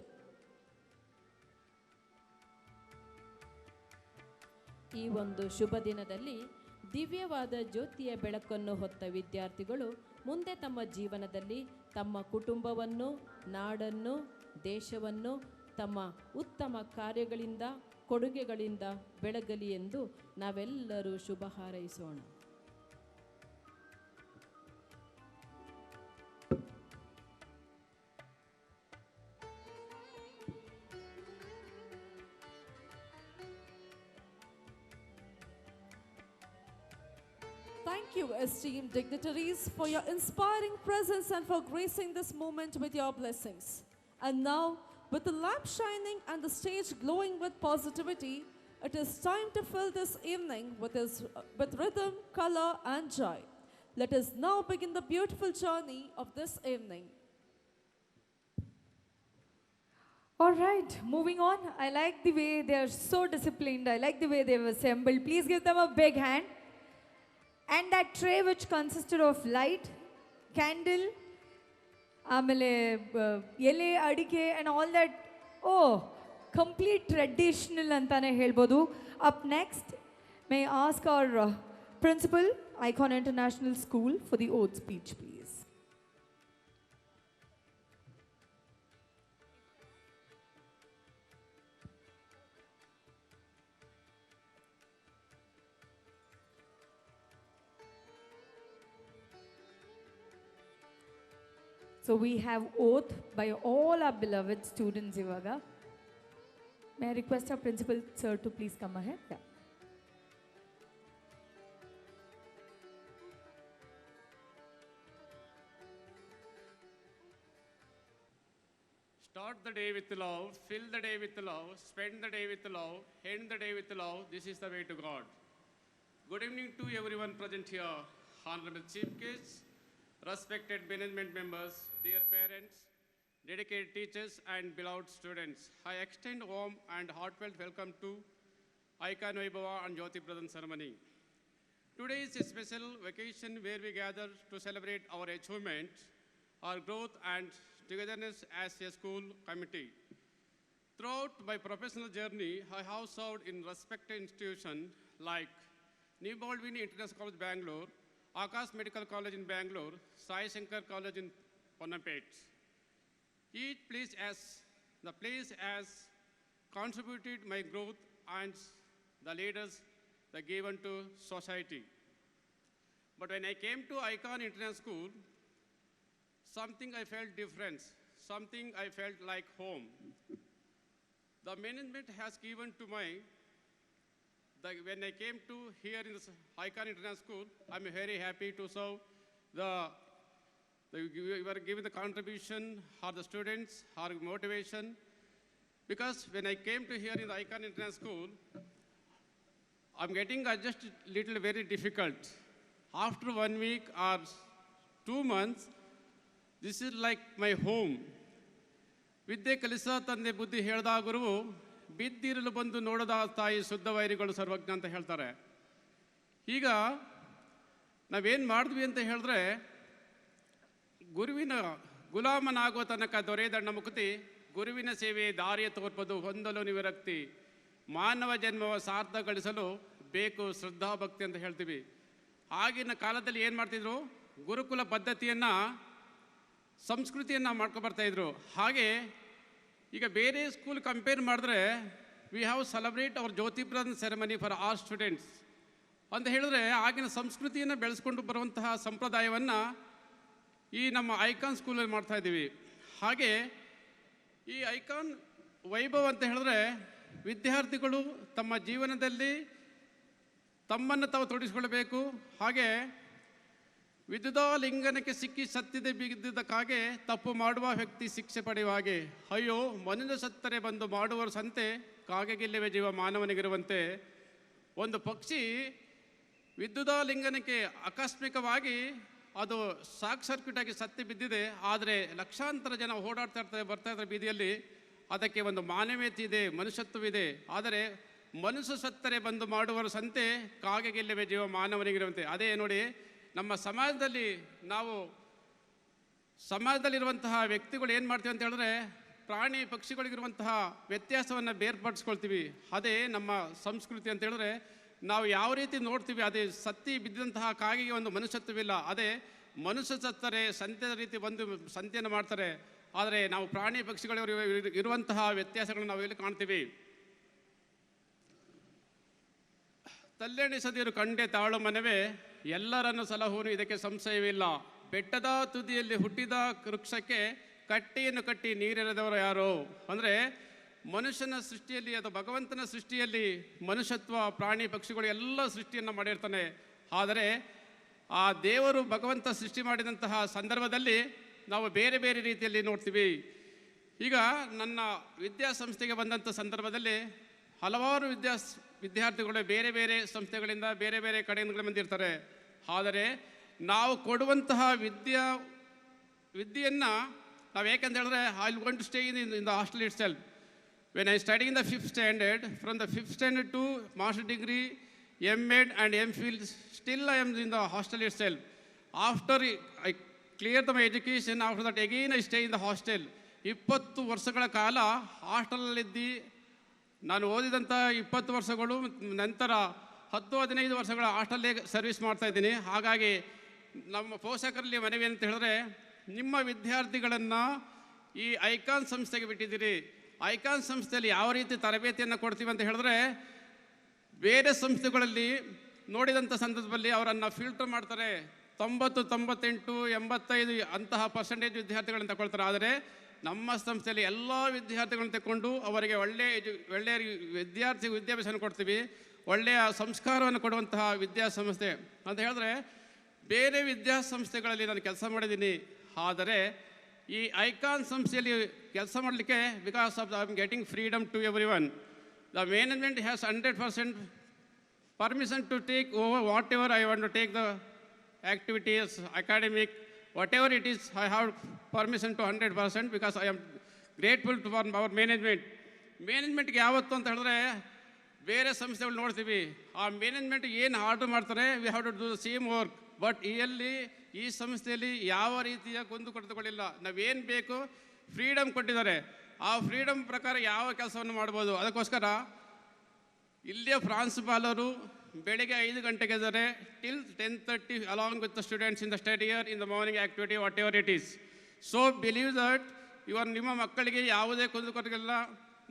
ಈ ಒಂದು ಶುಭ ದಿನದಲ್ಲಿ ದಿವ್ಯವಾದ ಜ್ಯೋತಿಯ ಬೆಳಕನ್ನು ಹೊತ್ತ ವಿದ್ಯಾರ್ಥಿಗಳು ಮುಂದೆ ತಮ್ಮ ಜೀವನದಲ್ಲಿ ತಮ್ಮ ಕುಟುಂಬವನ್ನು, ನಾಡನ್ನು, ದೇಶವನ್ನು ತಮ್ಮ ಉತ್ತಮ ಕಾರ್ಯಗಳಿಂದ, ಕೊಡುಗೆಗಳಿಂದ ಬೆಳಗಲಿ ಎಂದು ನಾವೆಲ್ಲರೂ ಶುಭ ಹಾರೈಸೋಣ. Thank you, esteemed dignitaries, for your inspiring presence and for gracing this moment with your blessings. And now, with the lamp shining and the stage glowing with positivity, it is time to fill this evening with rhythm, color, and joy. Let us now begin the beautiful journey of this evening. All right, moving on. I like the way they are so disciplined. I like the way they have assembled. Please give them a big hand. And that tray which consisted of light, candle, ಆಮೇಲೆ ಎಲೆ ಅಡಿಕೆ and all that, complete traditional ಅಂತಾನೆ ಹೇಳ್ಬೋದು. Up next, may I ask our principal, Icon International School, for the oath speech, please. So we have oath by all our beloved students ivaga. May I request our principal sir to please come ahead? Yeah. Start the day with love, fill the day with love, spend the day with love, end the day with love. This is the way to God. Good evening to everyone present here, honorable chief guests, respected management members, dear parents, dedicated teachers and beloved students. I extend warm and heartfelt welcome to Icon Vaibhava and Jyoti Pradhan ceremony. Today is a special occasion where we gather to celebrate our achievement, our growth and togetherness as a school committee. Throughout my professional journey, I have served in respected institutions like New Baldwin International College, Bangalore, Akash Medical College in Bangalore, Sai Shankar College in Ponnapet. Each place has contributed my growth and the leaders that given to society. But when I came to Icon International School, something I felt different, something I felt like home. The management has given to when I came to here in this Icon International School, I'm very happy to serve you are giving the contribution or the students or motivation. Because when I came to here in the Icon International School, I'm getting just little very difficult. After 1 week or 2 months, this is like my home. ವಿದ್ಯೆ ಕಲಿಸ ತಂದೆ ಬುದ್ಧಿ ಹೇಳ್ದ ಗುರುವು ಬಿದ್ದಿರಲು ಬಂದು ನೋಡದ ತಾಯಿ ಶುದ್ಧ ವೈರಿಗಳು ಸರ್ವಜ್ಞ ಅಂತ ಹೇಳ್ತಾರೆ. ಈಗ ನಾವೇನು ಮಾಡಿದ್ವಿ ಅಂತ ಹೇಳಿದ್ರೆ, ಗುರುವಿನ ಗುಲಾಮನಾಗೋ ತನಕ ದೊರೆಯದಣ್ಣ ಮುಕ್ತಿ, ಗುರುವಿನ ಸೇವೆ ದಾರಿಯ ತೋರ್ಪದು ಹೊಂದಲು ನಿವಿರಕ್ತಿ, ಮಾನವ ಜನ್ಮವ ಸಾರ್ಥಕಗೊಳಿಸಲು ಬೇಕು ಶ್ರದ್ಧಾಭಕ್ತಿ ಅಂತ ಹೇಳ್ತೀವಿ. ಆಗಿನ ಕಾಲದಲ್ಲಿ ಏನು ಮಾಡ್ತಿದ್ರು, ಗುರುಕುಲ ಪದ್ಧತಿಯನ್ನು ಸಂಸ್ಕೃತಿಯನ್ನು ಮಾಡ್ಕೊಬರ್ತಾಯಿದ್ರು. ಹಾಗೆ ಈಗ ಬೇರೆ ಸ್ಕೂಲ್ ಕಂಪೇರ್ ಮಾಡಿದ್ರೆ we have celebrate our Jyoti Pradan ceremony for all students ಅಂತ ಹೇಳಿದ್ರೆ, ಆಗಿನ ಸಂಸ್ಕೃತಿಯನ್ನು ಬೆಳೆಸ್ಕೊಂಡು ಬರುವಂತಹ ಸಂಪ್ರದಾಯವನ್ನು ಈ ನಮ್ಮ ಐಕಾನ್ ಸ್ಕೂಲಲ್ಲಿ ಮಾಡ್ತಾ ಇದ್ದೀವಿ. ಹಾಗೆ ಈ ಐಕಾನ್ ವೈಭವ ಅಂತ ಹೇಳಿದ್ರೆ, ವಿದ್ಯಾರ್ಥಿಗಳು ತಮ್ಮ ಜೀವನದಲ್ಲಿ ತಮ್ಮನ್ನು ತಾವು ತೊಡಗಿಸಿಕೊಳ್ಳಬೇಕು. ಹಾಗೆ ವಿದ್ಯುದಾ ಲಿಂಗನಕ್ಕೆ ಸಿಕ್ಕಿ ಸತ್ತಿದೆ ಬಿದ್ದಿದ್ದಕ್ಕಾಗೆ ತಪ್ಪು ಮಾಡುವ ವ್ಯಕ್ತಿ ಶಿಕ್ಷೆ ಪಡೆಯುವ ಹಾಗೆ, ಅಯ್ಯೋ ಮನುಷ್ಯ ಸತ್ತರೆ ಬಂದು ಮಾಡುವರು ಸಂತೆ, ಕಾಗೆಗಿಲ್ಲವೇ ಜೀವ ಮಾನವನಿಗಿರುವಂತೆ. ಒಂದು ಪಕ್ಷಿ ವಿದ್ಯುದಾ ಲಿಂಗನಕ್ಕೆ ಆಕಸ್ಮಿಕವಾಗಿ ಅದು ಶಾಕ್ ಸರ್ಕ್ಯೂಟ್ ಆಗಿ ಸತ್ತಿ ಬಿದ್ದಿದೆ. ಆದರೆ ಲಕ್ಷಾಂತರ ಜನ ಓಡಾಡ್ತಾ ಬರ್ತಾ ಇರ್ತಾರೆ ಬೀದಿಯಲ್ಲಿ. ಅದಕ್ಕೆ ಒಂದು ಮಾನವೀಯತೆ ಇದೆ, ಮನುಷ್ಯತ್ವವಿದೆ. ಆದರೆ ಮನುಷ್ಯ ಸತ್ತರೆ ಬಂದು ಮಾಡುವರು ಸಂತೆ, ಕಾಗೆಗಿಲ್ಲವೇ ಜೀವ ಮಾನವನಿಗಿರುವಂತೆ. ಅದೇ ನೋಡಿ, ನಮ್ಮ ಸಮಾಜದಲ್ಲಿರುವಂತಹ ವ್ಯಕ್ತಿಗಳು ಏನು ಮಾಡ್ತೀವಿ ಅಂತ ಹೇಳಿದ್ರೆ, ಪ್ರಾಣಿ ಪಕ್ಷಿಗಳಿಗಿರುವಂತಹ ವ್ಯತ್ಯಾಸವನ್ನು ಬೇರ್ಪಡಿಸ್ಕೊಳ್ತೀವಿ. ಅದೇ ನಮ್ಮ ಸಂಸ್ಕೃತಿ ಅಂತ ಹೇಳಿದ್ರೆ, ನಾವು ಯಾವ ರೀತಿ ನೋಡ್ತೀವಿ, ಅದೇ ಸತ್ತಿ ಬಿದ್ದಂತಹ ಕಾಗೆಗೆ ಒಂದು ಮನುಷ್ಯತ್ವವಿಲ್ಲ. ಅದೇ ಮನುಷ್ಯ ಸತ್ತರೆ ಸಂತೆಯ ರೀತಿ ಬಂದು ಸಂತೆಯನ್ನು ಮಾಡ್ತಾರೆ. ಆದರೆ ನಾವು ಪ್ರಾಣಿ ಪಕ್ಷಿಗಳು ಇರುವಂತಹ ವ್ಯತ್ಯಾಸಗಳನ್ನು ನಾವು ಎಲ್ಲಿ ಕಾಣ್ತೀವಿ. ತಲ್ಲೆಣಿಸದಿರು ಕಂಡೆ ತಾಳು ಮನವೇ, ಎಲ್ಲರನ್ನು ಸಲಹುನು ಇದಕ್ಕೆ ಸಂಶಯವಿಲ್ಲ. ಬೆಟ್ಟದ ತುದಿಯಲ್ಲಿ ಹುಟ್ಟಿದ ವೃಕ್ಷಕ್ಕೆ ಕಟ್ಟಿಯನ್ನು ಕಟ್ಟಿ ನೀರೆರೆದವರು ಯಾರು ಅಂದರೆ, ಮನುಷ್ಯನ ಸೃಷ್ಟಿಯಲ್ಲಿ ಅಥವಾ ಭಗವಂತನ ಸೃಷ್ಟಿಯಲ್ಲಿ ಮನುಷ್ಯತ್ವ, ಪ್ರಾಣಿ ಪಕ್ಷಿಗಳು ಎಲ್ಲ ಸೃಷ್ಟಿಯನ್ನು ಮಾಡಿರ್ತಾನೆ. ಆದರೆ ಆ ದೇವರು ಭಗವಂತ ಸೃಷ್ಟಿ ಮಾಡಿದಂತಹ ಸಂದರ್ಭದಲ್ಲಿ ನಾವು ಬೇರೆ ಬೇರೆ ರೀತಿಯಲ್ಲಿ ನೋಡ್ತೀವಿ. ಈಗ ನನ್ನ ವಿದ್ಯಾಸಂಸ್ಥೆಗೆ ಬಂದಂಥ ಸಂದರ್ಭದಲ್ಲಿ ಹಲವಾರು ವಿದ್ಯಾರ್ಥಿಗಳು ಬೇರೆ ಬೇರೆ ಸಂಸ್ಥೆಗಳಿಂದ ಬೇರೆ ಬೇರೆ ಕಡೆಯಿಂದ ಬಂದಿರ್ತಾರೆ. ಆದರೆ ನಾವು ಕೊಡುವಂತಹ ವಿದ್ಯೆಯನ್ನು ನಾವು ಏಕೆಂತ ಹೇಳಿದ್ರೆ, I will going to stay in the hostel itself. When I study in the 5th standard, from the 5th standard to master degree, M.Ed and M.Phil, still I am in the hostel itself. After I cleared my education, after that again I stay in the hostel. 20 ವರ್ಷಗಳ ಕಾಲ ಹಾಸ್ಟೆಲಲ್ಲಿದ್ದು ನಾನು ಓದಿದಂಥ 20 ವರ್ಷಗಳು, ನಂತರ 10-15 ವರ್ಷಗಳ ಹಾಸ್ಟೆಲ್ಲೇ service ಮಾಡ್ತಾಯಿದ್ದೀನಿ. ಹಾಗಾಗಿ ನಮ್ಮ ಪೋಷಕರಲ್ಲಿ ಮನವಿ ಅಂತ ಹೇಳಿದ್ರೆ, ನಿಮ್ಮ ವಿದ್ಯಾರ್ಥಿಗಳನ್ನು ಈ ಐಕಾನ್ ಸಂಸ್ಥೆಗೆ ಬಿಟ್ಟಿದ್ದೀರಿ. ಐಕಾನ್ ಸಂಸ್ಥೆಯಲ್ಲಿ ಯಾವ ರೀತಿ ತರಬೇತಿಯನ್ನು ಕೊಡ್ತೀವಿ ಅಂತ ಹೇಳಿದ್ರೆ, ಬೇರೆ ಸಂಸ್ಥೆಗಳಲ್ಲಿ ನೋಡಿದಂಥ ಸಂದರ್ಭದಲ್ಲಿ ಅವರನ್ನು ಫಿಲ್ಟರ್ ಮಾಡ್ತಾರೆ. 98 85 ಅಂತಹ ಪರ್ಸೆಂಟೇಜ್ ವಿದ್ಯಾರ್ಥಿಗಳನ್ನು ತಗೊಳ್ತಾರೆ. ಆದರೆ ನಮ್ಮ ಸಂಸ್ಥೆಯಲ್ಲಿ ಎಲ್ಲ ವಿದ್ಯಾರ್ಥಿಗಳನ್ನು ತಗೊಂಡು ಅವರಿಗೆ ಒಳ್ಳೆಯ ವಿದ್ಯಾಭ್ಯಾಸವನ್ನು ಕೊಡ್ತೀವಿ. ಒಳ್ಳೆಯ ಸಂಸ್ಕಾರವನ್ನು ಕೊಡುವಂತಹ ವಿದ್ಯಾಸಂಸ್ಥೆ ಅಂತ ಹೇಳಿದ್ರೆ, ಬೇರೆ ವಿದ್ಯಾಸಂಸ್ಥೆಗಳಲ್ಲಿ ನಾನು ಕೆಲಸ ಮಾಡಿದ್ದೀನಿ. ಆದರೆ ಈ ಐಕಾನ್ ಸಂಸ್ಥೆಯಲ್ಲಿ ಕೆಲಸ ಮಾಡಲಿಕ್ಕೆ, because of I am getting freedom to every one, the management has 100% permission to take over whatever I want to take the activities, academic, whatever it is, I have permission to 100% because I am grateful to our management. ಮ್ಯಾನೇಜ್ಮೆಂಟ್ಗೆ ಯಾವತ್ತು ಅಂತ ಹೇಳಿದ್ರೆ, ಬೇರೆ ಸಂಸ್ಥೆಗಳು ನೋಡ್ತೀವಿ, ಆ management ಏನು order ಮಾಡ್ತಾರೆ, we have to do the same work. But ಈ ಸಂಸ್ಥೆಯಲ್ಲಿ ಯಾವ ರೀತಿಯ ಕುಂದುಕೊರತೆಗಳಿಲ್ಲ. ನಾವೇನು ಬೇಕು ಫ್ರೀಡಮ್ ಕೊಟ್ಟಿದ್ದಾರೆ, ಆ ಫ್ರೀಡಮ್ ಪ್ರಕಾರ ಯಾವ ಕೆಲಸವನ್ನು ಮಾಡ್ಬೋದು. ಅದಕ್ಕೋಸ್ಕರ ಇಲ್ಲಿಯ ಪ್ರಾಂಶುಪಾಲರು ಬೆಳಿಗ್ಗೆ 5 ಗಂಟೆಗೆ ಇದ್ದಾರೆ till 10:30 along with the students in the study year, in the morning activity, what ever it is. So believe that ನಿಮ್ಮ ಮಕ್ಕಳಿಗೆ ಯಾವುದೇ ಕುಂದುಕೊರತೆಗಳಿಲ್ಲ.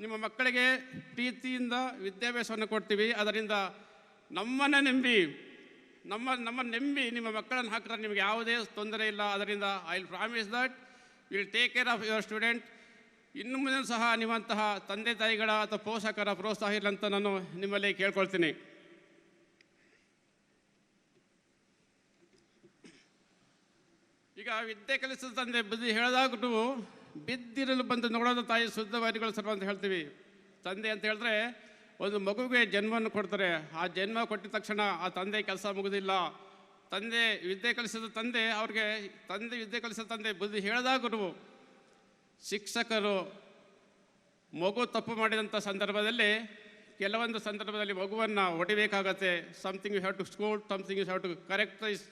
ನಿಮ್ಮ ಮಕ್ಕಳಿಗೆ ಪ್ರೀತಿಯಿಂದ ವಿದ್ಯಾಭ್ಯಾಸವನ್ನು ಕೊಡ್ತೀವಿ. ಅದರಿಂದ ನಮ್ಮನ್ನು ನಂಬಿ ನಿಮ್ಮ ಮಕ್ಕಳನ್ನು ಹಾಕಿದ್ರೆ ನಿಮಗೆ ಯಾವುದೇ ತೊಂದರೆ ಇಲ್ಲ. ಅದರಿಂದ I will promise that will take care of your student. ಇನ್ನು ಮುಂದೆ ಸಹ ನಿಮ್ಮಂತಹ ತಂದೆ ತಾಯಿಗಳ ಅಥವಾ ಪೋಷಕರ ಪ್ರೋತ್ಸಾಹ ಇಲ್ಲ ಅಂತ ನಾನು ನಿಮ್ಮಲ್ಲಿ ಕೇಳ್ಕೊಳ್ತೀನಿ. ಈಗ ವಿದ್ಯೆ ಕಲಿಸಿದ ತಂದೆ ಬುದ್ಧಿ ಹೇಳಿದಾಗೂ ಬಿದ್ದಿರಲು ಬಂದು ನೋಡೋದು ತಾಯಿ ಶುದ್ಧವಾದಿಗಳು ಸರ್ವ ಅಂತ ಹೇಳ್ತೀವಿ. ತಂದೆ ಅಂತ ಹೇಳಿದ್ರೆ ಒಂದು ಮಗುವಿಗೆ ಜನ್ಮವನ್ನು ಕೊಡ್ತಾರೆ. ಆ ಜನ್ಮ ಕೊಟ್ಟಿದ ತಕ್ಷಣ ಆ ತಂದೆ ಕೆಲಸ ಮುಗುದಿಲ್ಲ. ವಿದ್ಯೆ ಕಲಿಸಿದ ತಂದೆ ವಿದ್ಯೆ ಕಲಿಸಿದ ತಂದೆ ಬುದ್ಧಿ ಹೇಳಿದಾಗೂ ಶಿಕ್ಷಕರು ಮಗು ತಪ್ಪು ಮಾಡಿದಂಥ ಸಂದರ್ಭದಲ್ಲಿ ಕೆಲವೊಂದು ಸಂದರ್ಭದಲ್ಲಿ ಮಗುವನ್ನು ಹೊಡಿಬೇಕಾಗತ್ತೆ. Something you have to scold, something you have to correct this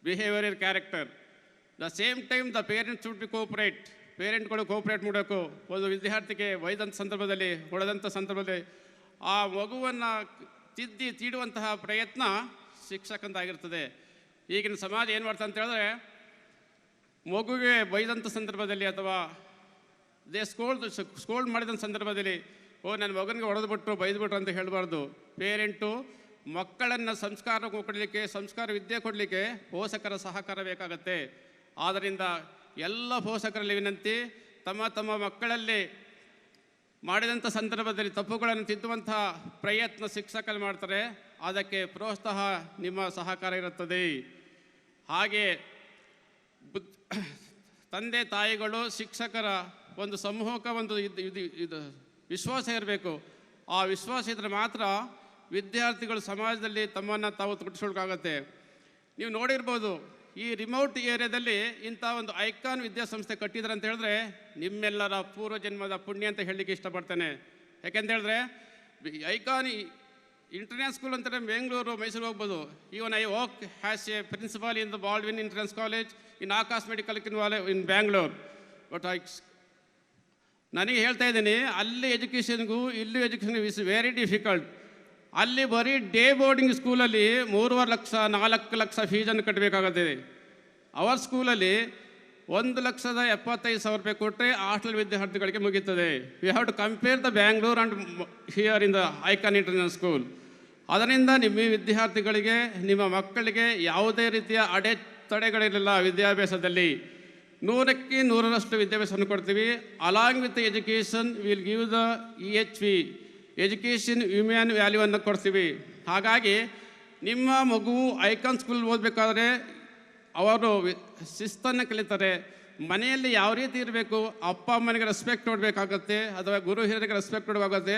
behaviour character. The same time the parents should be cooperate. ಪೇರೆಂಟ್ಗಳು ಕೋಪರೇಟ್ ಮಾಡಬೇಕು. ಒಂದು ವಿದ್ಯಾರ್ಥಿಗೆ ಹೊಡೆದಂಥ ಸಂದರ್ಭದಲ್ಲಿ ಆ ಮಗುವನ್ನು ತೀಡುವಂತಹ ಪ್ರಯತ್ನ ಶಿಕ್ಷಕಂದಾಗಿರ್ತದೆ. ಈಗಿನ ಸಮಾಜ ಏನು ಮಾಡ್ತಾ ಅಂತ ಹೇಳಿದ್ರೆ, ಮಗುವಿಗೆ ಬೈದಂಥ ಸಂದರ್ಭದಲ್ಲಿ ಅಥವಾ ಸ್ಕೋಲ್ಡ್ ಮಾಡಿದಂಥ ಸಂದರ್ಭದಲ್ಲಿ ನನ್ನ ಮಗನಿಗೆ ಹೊಡೆದ್ಬಿಟ್ರು ಬೈದ್ಬಿಟ್ರು ಅಂತ ಹೇಳಬಾರ್ದು. ಪೇರೆಂಟು ಮಕ್ಕಳನ್ನು ಸಂಸ್ಕಾರ ವಿದ್ಯೆ ಕೊಡಲಿಕ್ಕೆ ಪೋಷಕರ ಸಹಕಾರ ಬೇಕಾಗತ್ತೆ. ಆದ್ದರಿಂದ ಎಲ್ಲ ಪೋಷಕರಲ್ಲಿ ವಿನಂತಿ, ತಮ್ಮ ಮಕ್ಕಳಲ್ಲಿ ಮಾಡಿದಂಥ ಸಂದರ್ಭದಲ್ಲಿ ತಪ್ಪುಗಳನ್ನು ತಿದ್ದುವಂತಹ ಪ್ರಯತ್ನ ಶಿಕ್ಷಕರು ಮಾಡ್ತಾರೆ. ಅದಕ್ಕೆ ಪ್ರೋತ್ಸಾಹ ನಿಮ್ಮ ಸಹಕಾರ ಇರುತ್ತದೆ. ಹಾಗೆ ತಂದೆ ತಾಯಿಗಳು ಶಿಕ್ಷಕರ ಒಂದು ಸಮೂಹಕ್ಕೆ ಒಂದು ಇದು ವಿಶ್ವಾಸ ಇರಬೇಕು. ಆ ವಿಶ್ವಾಸ ಇದ್ದರೆ ಮಾತ್ರ ವಿದ್ಯಾರ್ಥಿಗಳು ಸಮಾಜದಲ್ಲಿ ತಮ್ಮನ್ನು ತಾವು ತೊಡಗಿಸ್ಕೊಳ್ಳೋಕ್ಕಾಗತ್ತೆ. ನೀವು ನೋಡಿರ್ಬೋದು, ಈ ರಿಮೋಟ್ ಏರಿಯಾದಲ್ಲಿ ಇಂಥ ಒಂದು ಐಕಾನ್ ವಿದ್ಯಾಸಂಸ್ಥೆ ಕಟ್ಟಿದ್ರೆ ಅಂತ ಹೇಳಿದ್ರೆ ನಿಮ್ಮೆಲ್ಲರ ಪೂರ್ವಜನ್ಮದ ಪುಣ್ಯ ಅಂತ ಹೇಳಲಿಕ್ಕೆ ಇಷ್ಟಪಡ್ತೇನೆ. ಯಾಕೆಂತ ಹೇಳಿದ್ರೆ ಐಕಾನ್ ಇಂಟರ್ನ್ಯಾಷನಲ್ ಸ್ಕೂಲ್ ಅಂತಾರೆ ಬೆಂಗಳೂರು, ಮೈಸೂರು ಹೋಗ್ಬೋದು. Even I work has A principal in the Baldwin international college, in Akash medical in Bangalore. But ನನಗೆ ಹೇಳ್ತಾ ಇದ್ದೀನಿ, ಅಲ್ಲಿ ಎಜುಕೇಷನ್ಗೂ ಇಲ್ಲಿ ಎಜುಕೇಷನ್ ಇಸ್ ವೆರಿ ಡಿಫಿಕಲ್ಟ್. ಅಲ್ಲಿ ಬರೀ ಡೇ ಬೋರ್ಡಿಂಗ್ ಸ್ಕೂಲಲ್ಲಿ 3.5 ಲಕ್ಷ 4 ಲಕ್ಷ ಫೀಸನ್ನು ಕಟ್ಟಬೇಕಾಗುತ್ತದೆ. ಅವರ್ ಸ್ಕೂಲಲ್ಲಿ 1,75,000 ರೂಪಾಯಿ ಕೊಟ್ಟರೆ ಹಾಸ್ಟೆಲ್ ವಿದ್ಯಾರ್ಥಿಗಳಿಗೆ ಮುಗೀತದೆ. We have to compare the Bangalore and here in the Icon International School. ಅದರಿಂದ ನಿಮ್ಮ ವಿದ್ಯಾರ್ಥಿಗಳಿಗೆ, ನಿಮ್ಮ ಮಕ್ಕಳಿಗೆ ಯಾವುದೇ ರೀತಿಯ ಅಡೆತಡೆಗಳಿರಲಿಲ್ಲ. ವಿದ್ಯಾಭ್ಯಾಸದಲ್ಲಿ 100ಕ್ಕೆ 100ರಷ್ಟು ವಿದ್ಯಾಭ್ಯಾಸವನ್ನು ಕೊಡ್ತೀವಿ. Along with education will give the EHV, education human ವ್ಯಾಲ್ಯೂವನ್ನು ಕೊಡ್ತೀವಿ. ಹಾಗಾಗಿ ನಿಮ್ಮ ಮಗು ಐಕಾನ್ ಸ್ಕೂಲ್ ಓದಬೇಕಾದ್ರೆ ಅವರು ಶಿಸ್ತನ್ನು ಕಲಿತಾರೆ. ಮನೆಯಲ್ಲಿ ಯಾವ ರೀತಿ ಇರಬೇಕು, ಅಪ್ಪ ಅಮ್ಮನಿಗೆ ರೆಸ್ಪೆಕ್ಟ್ ಕೊಡಬೇಕಾಗತ್ತೆ, ಅಥವಾ ಗುರು ಹಿರಿಯರಿಗೆ ರೆಸ್ಪೆಕ್ಟ್ ಕೊಡಬೇಕಾಗತ್ತೆ.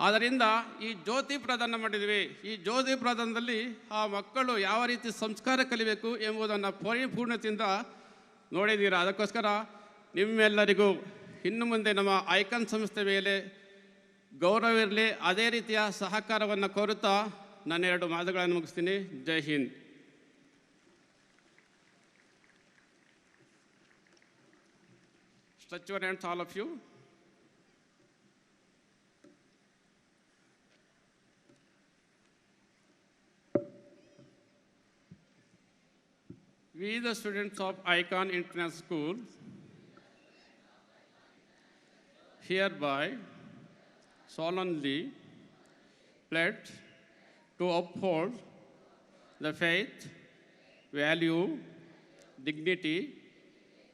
ಆದ್ದರಿಂದ ಈ ಜ್ಯೋತಿ ಪ್ರದಾನ ಮಾಡಿದ್ವಿ. ಈ ಜ್ಯೋತಿ ಪ್ರದಾನದಲ್ಲಿ ಆ ಮಕ್ಕಳು ಯಾವ ರೀತಿ ಸಂಸ್ಕಾರ ಕಲಿಬೇಕು ಎಂಬುದನ್ನು ಪರಿಪೂರ್ಣತೆಯಿಂದ ನೋಡಿದ್ದೀರಾ. ಅದಕ್ಕೋಸ್ಕರ ನಿಮ್ಮೆಲ್ಲರಿಗೂ ಇನ್ನು ಮುಂದೆ ನಮ್ಮ ಐಕಾನ್ ಸಂಸ್ಥೆ ಮೇಲೆ ಗೌರವ ಇರಲಿ. ಅದೇ ರೀತಿಯ ಸಹಕಾರವನ್ನು ಕೋರುತ್ತಾ ನಾನು 2 ಮಾತುಗಳನ್ನು ಮುಗಿಸ್ತೀನಿ. ಜೈ Hind. Stretch your hands, all of you. We, the students of Icon International School, hereby solemnly pledge to uphold the faith, value, dignity,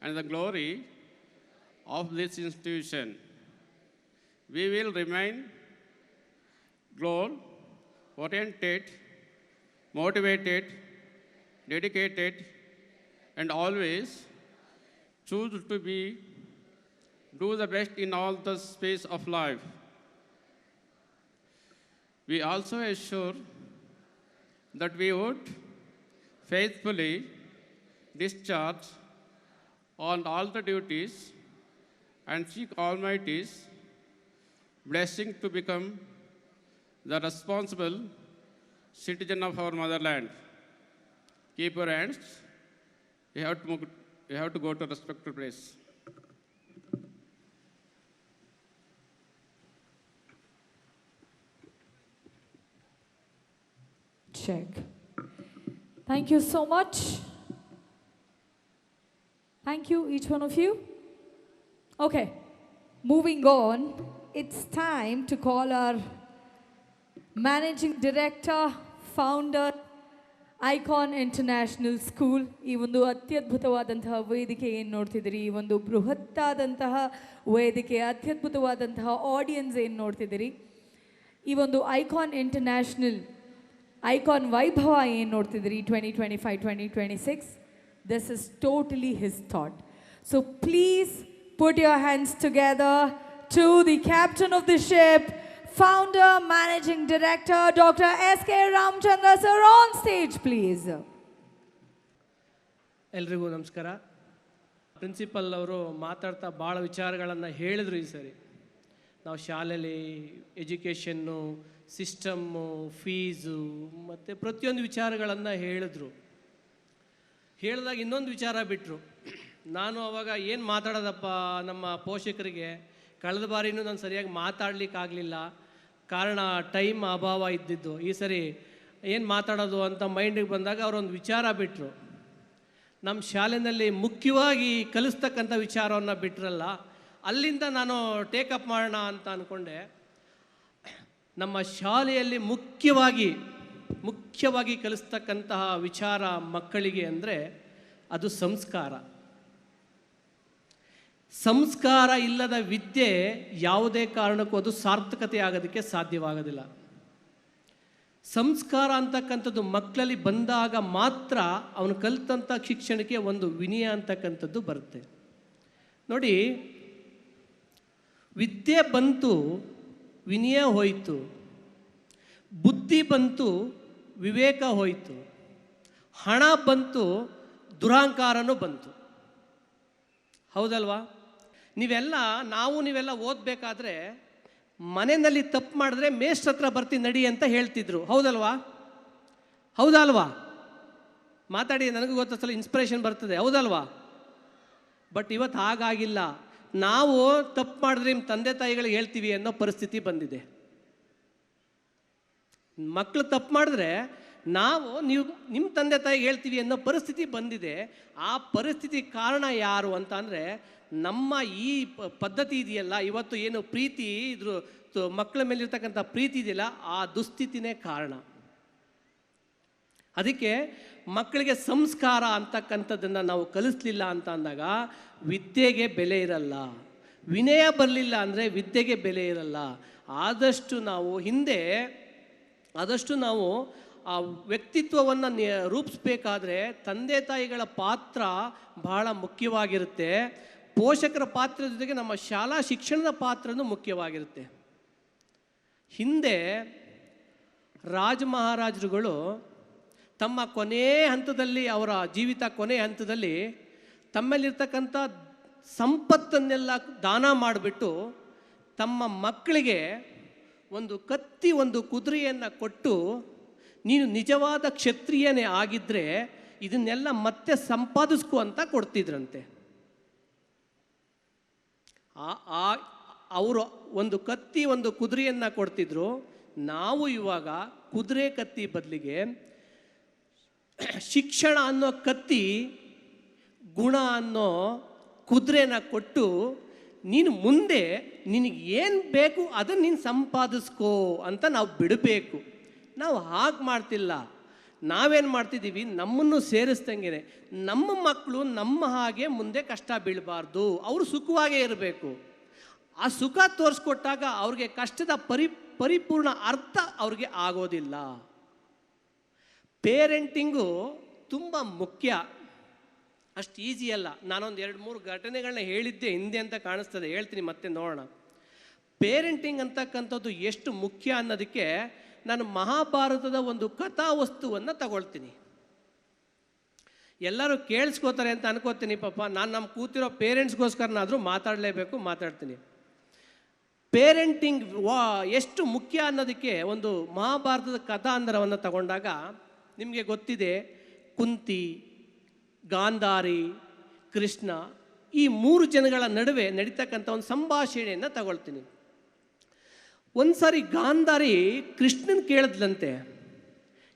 and the glory of this institution. We will remain goal-oriented, motivated, dedicated, and always choose to do the best in all the space of life. We also assure that we would faithfully discharge on all the duties and seek Almighty's blessing to become the responsible citizen of our motherland. Keep your hands. You have to go to respectful place. Check. Thank you so much. Thank you, each one of you. Okay, moving on. It's time to call our Managing Director, Founder, icon International school. ಈ ಒಂದು ಅತ್ಯದ್ಭುತವಾದಂತಹ ವೇದಿಕೆ ಏನು ನೋಡ್ತಿದ್ದೀರಿ, ಈ ಒಂದು ಬೃಹತ್ತಾದಂತಹ ವೇದಿಕೆ, ಅತ್ಯದ್ಭುತವಾದಂತಹ audience ಏನು ನೋಡ್ತಿದ್ದೀರಿ, ಈ ಒಂದು ಐಕಾನ್ ಇಂಟರ್ನ್ಯಾಷನಲ್ ಐಕಾನ್ ವೈಭವ ಏನು ನೋಡ್ತಿದ್ದೀರಿ 2025-2026, this is totally his thought. So please put your hands together to the captain of the ship, Founder, Managing Director, Dr. S.K. Ramchandra sir, on stage please. ಎಲ್ರಿಗೂ ನಮಸ್ಕಾರ. Principal ಅವರು ಮಾತಾಡ್ತಾ ಭಾಳ ವಿಚಾರಗಳನ್ನು ಹೇಳಿದರು. ಈ ಸರಿ ನಾವು ಶಾಲೆಯಲ್ಲಿ ಎಜುಕೇಷನ್ನು, ಸಿಸ್ಟಮ್ಮು, ಫೀಸು ಮತ್ತು ಪ್ರತಿಯೊಂದು ವಿಚಾರಗಳನ್ನು ಹೇಳಿದ್ರು. ಹೇಳಿದಾಗ ಇನ್ನೊಂದು ವಿಚಾರ ಬಿಟ್ಟರು. ನಾನು ಅವಾಗ ಏನು ಮಾತಾಡೋದಪ್ಪ, ನಮ್ಮ ಪೋಷಕರಿಗೆ ಕಳೆದ ಬಾರಿನೂ ನಾನು ಸರಿಯಾಗಿ ಮಾತಾಡಲಿಕ್ಕಾಗಲಿಲ್ಲ, ಕಾರಣ ಟೈಮ್ ಅಭಾವ ಇದ್ದಿದ್ದು. ಈ ಸರಿ ಏನು ಮಾತಾಡೋದು ಅಂತ ಮೈಂಡಿಗೆ ಬಂದಾಗ ಅವರೊಂದು ವಿಚಾರ ಬಿಟ್ಟರು. ನಮ್ಮ ಶಾಲೆಯಲ್ಲಿ ಮುಖ್ಯವಾಗಿ ಕಲಿಸ್ತಕ್ಕಂಥ ವಿಚಾರವನ್ನು ಬಿಟ್ಟರಲ್ಲ, ಅಲ್ಲಿಂದ ನಾನು ಟೇಕಪ್ ಮಾಡೋಣ ಅಂತ ಅಂದ್ಕೊಂಡೆ. ನಮ್ಮ ಶಾಲೆಯಲ್ಲಿ ಮುಖ್ಯವಾಗಿ ಕಲಿಸ್ತಕ್ಕಂತಹ ವಿಚಾರ ಮಕ್ಕಳಿಗೆ ಅಂದರೆ ಅದು ಸಂಸ್ಕಾರ. ಸಂಸ್ಕಾರ ಇಲ್ಲದ ವಿದ್ಯೆ ಯಾವುದೇ ಕಾರಣಕ್ಕೂ ಅದು ಸಾರ್ಥಕತೆ ಆಗೋದಕ್ಕೆ ಸಾಧ್ಯವಾಗೋದಿಲ್ಲ. ಸಂಸ್ಕಾರ ಅಂತಕ್ಕಂಥದ್ದು ಮಕ್ಕಳಲ್ಲಿ ಬಂದಾಗ ಮಾತ್ರ ಅವನು ಕಲಿತಂಥ ಶಿಕ್ಷಣಕ್ಕೆ ಒಂದು ವಿನಯ ಅಂತಕ್ಕಂಥದ್ದು ಬರುತ್ತೆ. ನೋಡಿ, ವಿದ್ಯೆ ಬಂತು, ವಿನಯ ಹೋಯಿತು, ಬುದ್ಧಿ ಬಂತು, ವಿವೇಕ ಹೋಯಿತು, ಹಣ ಬಂತು, ದುರಹಂಕಾರನೂ ಬಂತು. ಹೌದಲ್ವಾ? ನೀವೆಲ್ಲ ಓದಬೇಕಾದ್ರೆ ಮನೆಯಲ್ಲಿ ತಪ್ಪು ಮಾಡಿದ್ರೆ ಮೇಷ್ಟ್ರ ಹತ್ರ ಬರ್ತೀನಿ ನಡಿ ಅಂತ ಹೇಳ್ತಿದ್ರು. ಹೌದಲ್ವಾ? ಮಾತಾಡಿ, ನನಗೂ ಗೊತ್ತಲ್ಲ, ಇನ್ಸ್ಪಿರೇಷನ್ ಬರ್ತದೆ. ಹೌದಲ್ವಾ? ಬಟ್ ಇವತ್ತು ಹಾಗಾಗಿಲ್ಲ. ನಾವು ತಪ್ಪು ಮಾಡಿದ್ರೆ ನಿಮ್ಮ ತಂದೆ ತಾಯಿಗಳಿಗೆ ಹೇಳ್ತೀವಿ ಅನ್ನೋ ಪರಿಸ್ಥಿತಿ ಬಂದಿದೆ. ಮಕ್ಕಳು ತಪ್ಪು ಮಾಡಿದ್ರೆ ನೀವು ನಿಮ್ಮ ತಂದೆ ತಾಯಿಗೆ ಹೇಳ್ತೀವಿ ಅನ್ನೋ ಪರಿಸ್ಥಿತಿ ಬಂದಿದೆ. ಆ ಪರಿಸ್ಥಿತಿ ಕಾರಣ ಯಾರು ಅಂತ ಅಂದರೆ, ನಮ್ಮ ಈ ಪದ್ಧತಿ ಇದೆಯಲ್ಲ, ಇವತ್ತು ಏನು ಪ್ರೀತಿ ಇದ್ರ ಮಕ್ಕಳ ಮೇಲಿರ್ತಕ್ಕಂಥ ಪ್ರೀತಿ ಇದೆಯಲ್ಲ, ಆ ದುಸ್ಥಿತಿನೇ ಕಾರಣ. ಅದಕ್ಕೆ ಮಕ್ಕಳಿಗೆ ಸಂಸ್ಕಾರ ಅಂತಕ್ಕಂಥದ್ದನ್ನು ನಾವು ಕಲಿಸ್ಲಿಲ್ಲ ಅಂತ ಅಂದಾಗ ವಿದ್ಯೆಗೆ ಬೆಲೆ ಇರಲ್ಲ. ವಿನಯ ಬರಲಿಲ್ಲ ಅಂದರೆ ವಿದ್ಯೆಗೆ ಬೆಲೆ ಇರಲ್ಲ. ಆದಷ್ಟು ನಾವು ಆ ವ್ಯಕ್ತಿತ್ವವನ್ನು ರೂಪಿಸ್ಬೇಕಾದ್ರೆ ತಂದೆ ತಾಯಿಗಳ ಪಾತ್ರ ಬಹಳ ಮುಖ್ಯವಾಗಿರುತ್ತೆ. ಪೋಷಕರ ಪಾತ್ರದ ಜೊತೆಗೆ ನಮ್ಮ ಶಾಲಾ ಶಿಕ್ಷಣದ ಪಾತ್ರನೂ ಮುಖ್ಯವಾಗಿರುತ್ತೆ. ಹಿಂದೆ ರಾಜ ಮಹಾರಾಜರುಗಳು ತಮ್ಮ ಅವರ ಜೀವಿತ ಕೊನೆ ಹಂತದಲ್ಲಿ ತಮ್ಮಲ್ಲಿರ್ತಕ್ಕಂಥ ಸಂಪತ್ತನ್ನೆಲ್ಲ ದಾನ ಮಾಡಿಬಿಟ್ಟು ತಮ್ಮ ಮಕ್ಕಳಿಗೆ ಒಂದು ಕತ್ತಿ, ಒಂದು ಕುದುರೆಯನ್ನು ಕೊಟ್ಟು, ನೀನು ನಿಜವಾದ ಕ್ಷತ್ರಿಯನೇ ಆಗಿದ್ದರೆ ಇದನ್ನೆಲ್ಲ ಮತ್ತೆ ಸಂಪಾದಿಸ್ಕೊ ಅಂತ ಕೊಡ್ತಿದ್ರಂತೆ. ಅವರು ಒಂದು ಕತ್ತಿ, ಒಂದು ಕುದುರೆಯನ್ನು ಕೊಡ್ತಿದ್ರು. ನಾವು ಇವಾಗ ಕುದುರೆ ಕತ್ತಿ ಬದಲಿಗೆ ಶಿಕ್ಷಣ ಅನ್ನೋ ಕತ್ತಿ, ಗುಣ ಅನ್ನೋ ಕುದುರೆನ ಕೊಟ್ಟು, ನೀನು ಮುಂದೆ ನಿನಗೆ ಏನು ಬೇಕು ಅದನ್ನು ನೀನು ಸಂಪಾದಿಸ್ಕೋ ಅಂತ ನಾವು ಬಿಡಬೇಕು. ನಾವು ಹಾಗೆ ಮಾಡ್ತಿಲ್ಲ. ನಾವೇನು ಮಾಡ್ತಿದ್ದೀವಿ, ನಮ್ಮನ್ನು ಸೇರಿಸ್ದಂಗೆ ನಮ್ಮ ಮಕ್ಕಳು ನಮ್ಮ ಹಾಗೆ ಮುಂದೆ ಕಷ್ಟ ಬೀಳಬಾರ್ದು, ಅವರು ಸುಖವಾಗೇ ಇರಬೇಕು. ಆ ಸುಖ ತೋರಿಸ್ಕೊಟ್ಟಾಗ ಅವ್ರಿಗೆ ಕಷ್ಟದ ಪರಿಪೂರ್ಣ ಅರ್ಥ ಅವ್ರಿಗೆ ಆಗೋದಿಲ್ಲ. ಪೇರೆಂಟಿಂಗು ತುಂಬ ಮುಖ್ಯ, ಅಷ್ಟು ಈಸಿ ಅಲ್ಲ. ನಾನೊಂದು 2-3 ಘಟನೆಗಳನ್ನ ಹೇಳಿದ್ದೆ ಹಿಂದೆ ಅಂತ ಕಾಣಿಸ್ತದೆ, ಹೇಳ್ತೀನಿ ಮತ್ತೆ ನೋಡೋಣ. ಪೇರೆಂಟಿಂಗ್ ಅಂತಕ್ಕಂಥದ್ದು ಎಷ್ಟು ಮುಖ್ಯ ಅನ್ನೋದಕ್ಕೆ ನಾನು ಮಹಾಭಾರತದ ಒಂದು ಕಥಾವಸ್ತುವನ್ನು ತಗೊಳ್ತೀನಿ. ಎಲ್ಲರೂ ಕೇಳಿಸ್ಕೋತಾರೆ ಅಂತ ಅನ್ಕೋತೀನಿ. ಪಾಪ ನಾನು ನಮ್ಮ ಕೂತಿರೋ ಪೇರೆಂಟ್ಸ್ಗೋಸ್ಕರನಾದರೂ ಮಾತಾಡ್ತೀನಿ. ಪೇರೆಂಟಿಂಗ್ ಎಷ್ಟು ಮುಖ್ಯ ಅನ್ನೋದಕ್ಕೆ ಒಂದು ಮಹಾಭಾರತದ ಕಥಾಂಧರವನ್ನು ತಗೊಂಡಾಗ ನಿಮಗೆ ಗೊತ್ತಿದೆ, ಕುಂತಿ, ಗಾಂಧಾರಿ, ಕೃಷ್ಣ, ಈ 3 ಜನಗಳ ನಡುವೆ ನಡೀತಕ್ಕಂಥ ಒಂದು ಸಂಭಾಷಣೆಯನ್ನು ತಗೊಳ್ತೀನಿ. ಒಂದು ಸಾರಿ ಗಾಂಧಾರಿ ಕೃಷ್ಣನ್ ಕೇಳಿದ್ಲಂತೆ,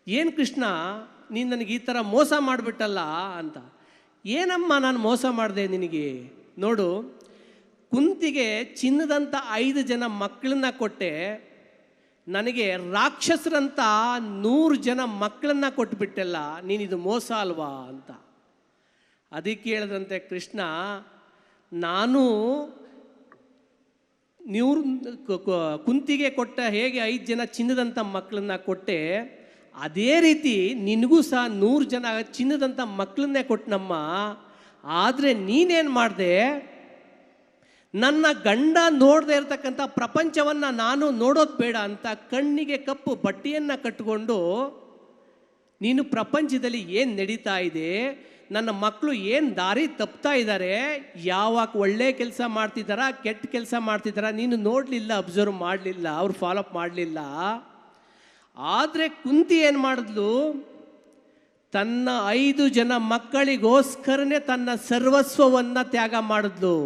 ಏನು ಕೃಷ್ಣ, ನೀನು ನನಗೆ ಈ ಥರ ಮೋಸ ಮಾಡಿಬಿಟ್ಟಲ್ಲ ಅಂತ. ಏನಮ್ಮ ನಾನು ಮೋಸ ಮಾಡಿದೆ ನಿನಗೆ? ನೋಡು, ಕುಂತಿಗೆ ಚಿನ್ನದಂಥ 5 ಜನ ಮಕ್ಕಳನ್ನ ಕೊಟ್ಟೆ, ನನಗೆ ರಾಕ್ಷಸರಂತ 100 ಜನ ಮಕ್ಕಳನ್ನ ಕೊಟ್ಬಿಟ್ಟೆಲ್ಲ, ನೀನಿದು ಮೋಸ ಅಲ್ವಾ ಅಂತ. ಅದಕ್ಕೆ ಹೇಳಿದಂತೆ ಕೃಷ್ಣ, ನಾನು ಕುಂತಿಗೆ ಕೊಟ್ಟ ಹೇಗೆ 5 ಜನ ಚಿನ್ನದಂಥ ಮಕ್ಕಳನ್ನ ಕೊಟ್ಟೆ, ಅದೇ ರೀತಿ ನಿನಗೂ ಸಹ 100 ಜನ ಚಿನ್ನದಂಥ ಮಕ್ಕಳನ್ನೇ ಕೊಟ್ಟನಮ್ಮ. ಆದರೆ ನೀನೇನು ಮಾಡಿದೆ, ನನ್ನ ಗಂಡ ನೋಡದೇ ಇರತಕ್ಕಂಥ ಪ್ರಪಂಚವನ್ನು ನಾನು ನೋಡೋದು ಬೇಡ ಅಂತ ಕಣ್ಣಿಗೆ ಕಪ್ಪು ಬಟ್ಟೆಯನ್ನು ಕಟ್ಟಿಕೊಂಡು ನೀನು ಪ್ರಪಂಚದಲ್ಲಿ ಏನು ನಡೀತಾ ಇದೆ, ನನ್ನ ಮಕ್ಕಳು ಏನು ದಾರಿ ತಪ್ತಾ ಇದ್ದಾರೆ, ಯಾವಾಗ ಒಳ್ಳೆ ಕೆಲಸ ಮಾಡ್ತಿದ್ದಾರಾ ಕೆಟ್ಟ ಕೆಲಸ ಮಾಡ್ತಿದ್ದಾರಾ ನೀನು ನೋಡಲಿಲ್ಲ, ಅಬ್ಸರ್ವ್ ಮಾಡಲಿಲ್ಲ, ಅವ್ರು ಫಾಲೋಅಪ್ ಮಾಡಲಿಲ್ಲ. ಆದರೆ ಕುಂತಿ ಏನು ಮಾಡಿದ್ಲು, ತನ್ನ 5 ಜನ ಮಕ್ಕಳಿಗೋಸ್ಕರನೇ ತನ್ನ ಸರ್ವಸ್ವವನ್ನು ತ್ಯಾಗ ಮಾಡಿದ್ಲು.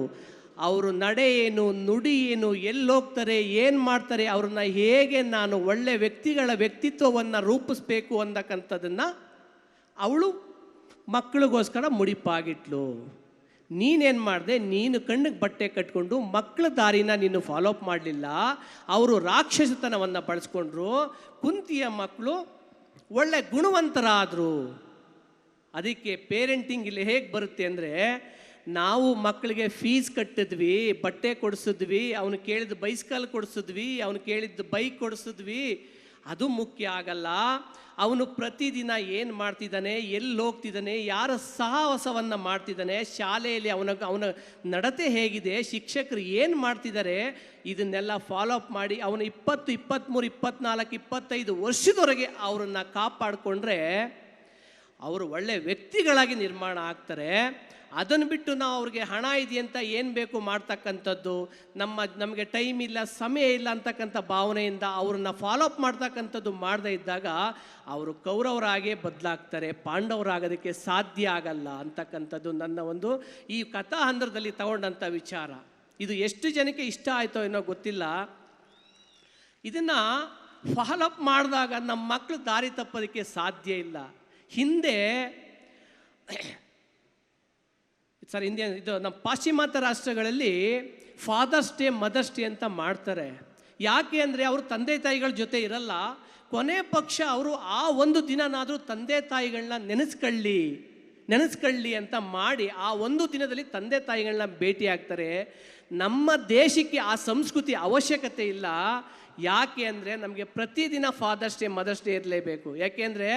ಅವರು ನಡೆ ಏನು, ನುಡಿ ಏನು, ಎಲ್ಲೋಗ್ತಾರೆ, ಏನು ಮಾಡ್ತಾರೆ, ಅವ್ರನ್ನ ಹೇಗೆ ನಾನು ಒಳ್ಳೆ ವ್ಯಕ್ತಿಗಳ ವ್ಯಕ್ತಿತ್ವವನ್ನು ರೂಪಿಸ್ಬೇಕು ಅಂತಕ್ಕಂಥದ್ದನ್ನು ಅವಳು ಮಕ್ಕಳಿಗೋಸ್ಕರ ಮುಡಿಪಾಗಿಟ್ಲು. ನೀನೇನು ಮಾಡಿದೆ, ನೀನು ಕಣ್ಣಿಗೆ ಬಟ್ಟೆ ಕಟ್ಕೊಂಡು ಮಕ್ಕಳ ದಾರಿನ ನೀನು ಫಾಲೋಅಪ್ ಮಾಡಲಿಲ್ಲ. ಅವರು ರಾಕ್ಷಸತನವನ್ನು ಬಳಸ್ಕೊಂಡ್ರು, ಕುಂತಿಯ ಮಕ್ಕಳು ಒಳ್ಳೆ ಗುಣವಂತರಾದರು. ಅದಕ್ಕೆ ಪೇರೆಂಟಿಂಗ್ ಇಲ್ಲಿ ಹೇಗೆ ಬರುತ್ತೆ ಅಂದರೆ, ನಾವು ಮಕ್ಕಳಿಗೆ ಫೀಸ್ ಕಟ್ಟಿದ್ವಿ, ಬಟ್ಟೆ ಕೊಡಿಸಿದ್ವಿ, ಅವನು ಕೇಳಿದ ಬೈಸ್ಕಲ್ ಕೊಡಿಸಿದ್ವಿ, ಅವನು ಕೇಳಿದ್ದು ಬೈಕ್ ಕೊಡಿಸಿದ್ವಿ, ಅದು ಮುಖ್ಯ ಆಗಲ್ಲ. ಅವನು ಪ್ರತಿದಿನ ಏನು ಮಾಡ್ತಿದ್ದಾನೆ, ಎಲ್ಲಿ ಹೋಗ್ತಿದ್ದಾನೆ, ಯಾರ ಸಹವಾಸವನ್ನು ಮಾಡ್ತಿದ್ದಾನೆ, ಶಾಲೆಯಲ್ಲಿ ಅವನ ನಡತೆ ಹೇಗಿದೆ, ಶಿಕ್ಷಕರು ಏನು ಮಾಡ್ತಿದ್ದಾರೆ, ಇದನ್ನೆಲ್ಲ ಫಾಲೋಅಪ್ ಮಾಡಿ ಅವನು 20, 23, 24, 25 ವರ್ಷದವರೆಗೆ ಅವರನ್ನು ಕಾಪಾಡಿಕೊಂಡ್ರೆ ಅವರು ಒಳ್ಳೆ ವ್ಯಕ್ತಿಗಳಾಗಿ ನಿರ್ಮಾಣ ಆಗ್ತಾರೆ. ಅದನ್ನು ಬಿಟ್ಟು ನಾವು ಅವ್ರಿಗೆ ಹಣ ಇದೆಯಂತ ಏನು ಬೇಕು ಮಾಡ್ತಕ್ಕಂಥದ್ದು, ನಮಗೆ ಟೈಮ್ ಇಲ್ಲ, ಸಮಯ ಇಲ್ಲ ಅಂತಕ್ಕಂಥ ಭಾವನೆಯಿಂದ ಅವ್ರನ್ನ ಫಾಲೋಅಪ್ ಮಾಡ್ತಕ್ಕಂಥದ್ದು ಮಾಡದೇ ಇದ್ದಾಗ ಅವರು ಕೌರವರಾಗೇ ಬದಲಾಗ್ತಾರೆ, ಪಾಂಡವರಾಗೋದಕ್ಕೆ ಸಾಧ್ಯ ಆಗಲ್ಲ ಅಂತಕ್ಕಂಥದ್ದು ನನ್ನ ಒಂದು ಈ ಕಥಾ ಹಂದರದಲ್ಲಿ ತಗೊಂಡಂಥ ವಿಚಾರ. ಇದು ಎಷ್ಟು ಜನಕ್ಕೆ ಇಷ್ಟ ಆಯಿತೋ ಏನೋ ಗೊತ್ತಿಲ್ಲ. ಇದನ್ನು ಫಾಲೋಅಪ್ ಮಾಡಿದಾಗ ನಮ್ಮ ಮಕ್ಕಳು ದಾರಿ ತಪ್ಪೋದಕ್ಕೆ ಸಾಧ್ಯ ಇಲ್ಲ. ಹಿಂದೆ ಇದು ನಮ್ಮ ಪಾಶ್ಚಿಮಾತ್ಯ ರಾಷ್ಟ್ರಗಳಲ್ಲಿ ಫಾದರ್ಸ್ ಡೇ, ಮದರ್ಸ್ ಡೇ ಅಂತ ಮಾಡ್ತಾರೆ. ಯಾಕೆ ಅಂದರೆ ಅವರು ತಂದೆ ತಾಯಿಗಳ ಜೊತೆ ಇರಲ್ಲ, ಕೊನೆ ಪಕ್ಷ ಅವರು ಆ ಒಂದು ದಿನನಾದರೂ ತಂದೆ ತಾಯಿಗಳನ್ನ ನೆನೆಸ್ಕೊಳ್ಳಿ ಅಂತ ಮಾಡಿ ಆ ಒಂದು ದಿನದಲ್ಲಿ ತಂದೆ ತಾಯಿಗಳನ್ನ ಭೇಟಿ ಆಗ್ತಾರೆ. ನಮ್ಮ ದೇಶಕ್ಕೆ ಆ ಸಂಸ್ಕೃತಿ ಅವಶ್ಯಕತೆ ಇಲ್ಲ. ಯಾಕೆ ಅಂದರೆ ನಮಗೆ ಪ್ರತಿದಿನ ಫಾದರ್ಸ್ ಡೇ, ಮದರ್ಸ್ ಡೇ ಇರಲೇಬೇಕು. ಯಾಕೆಂದರೆ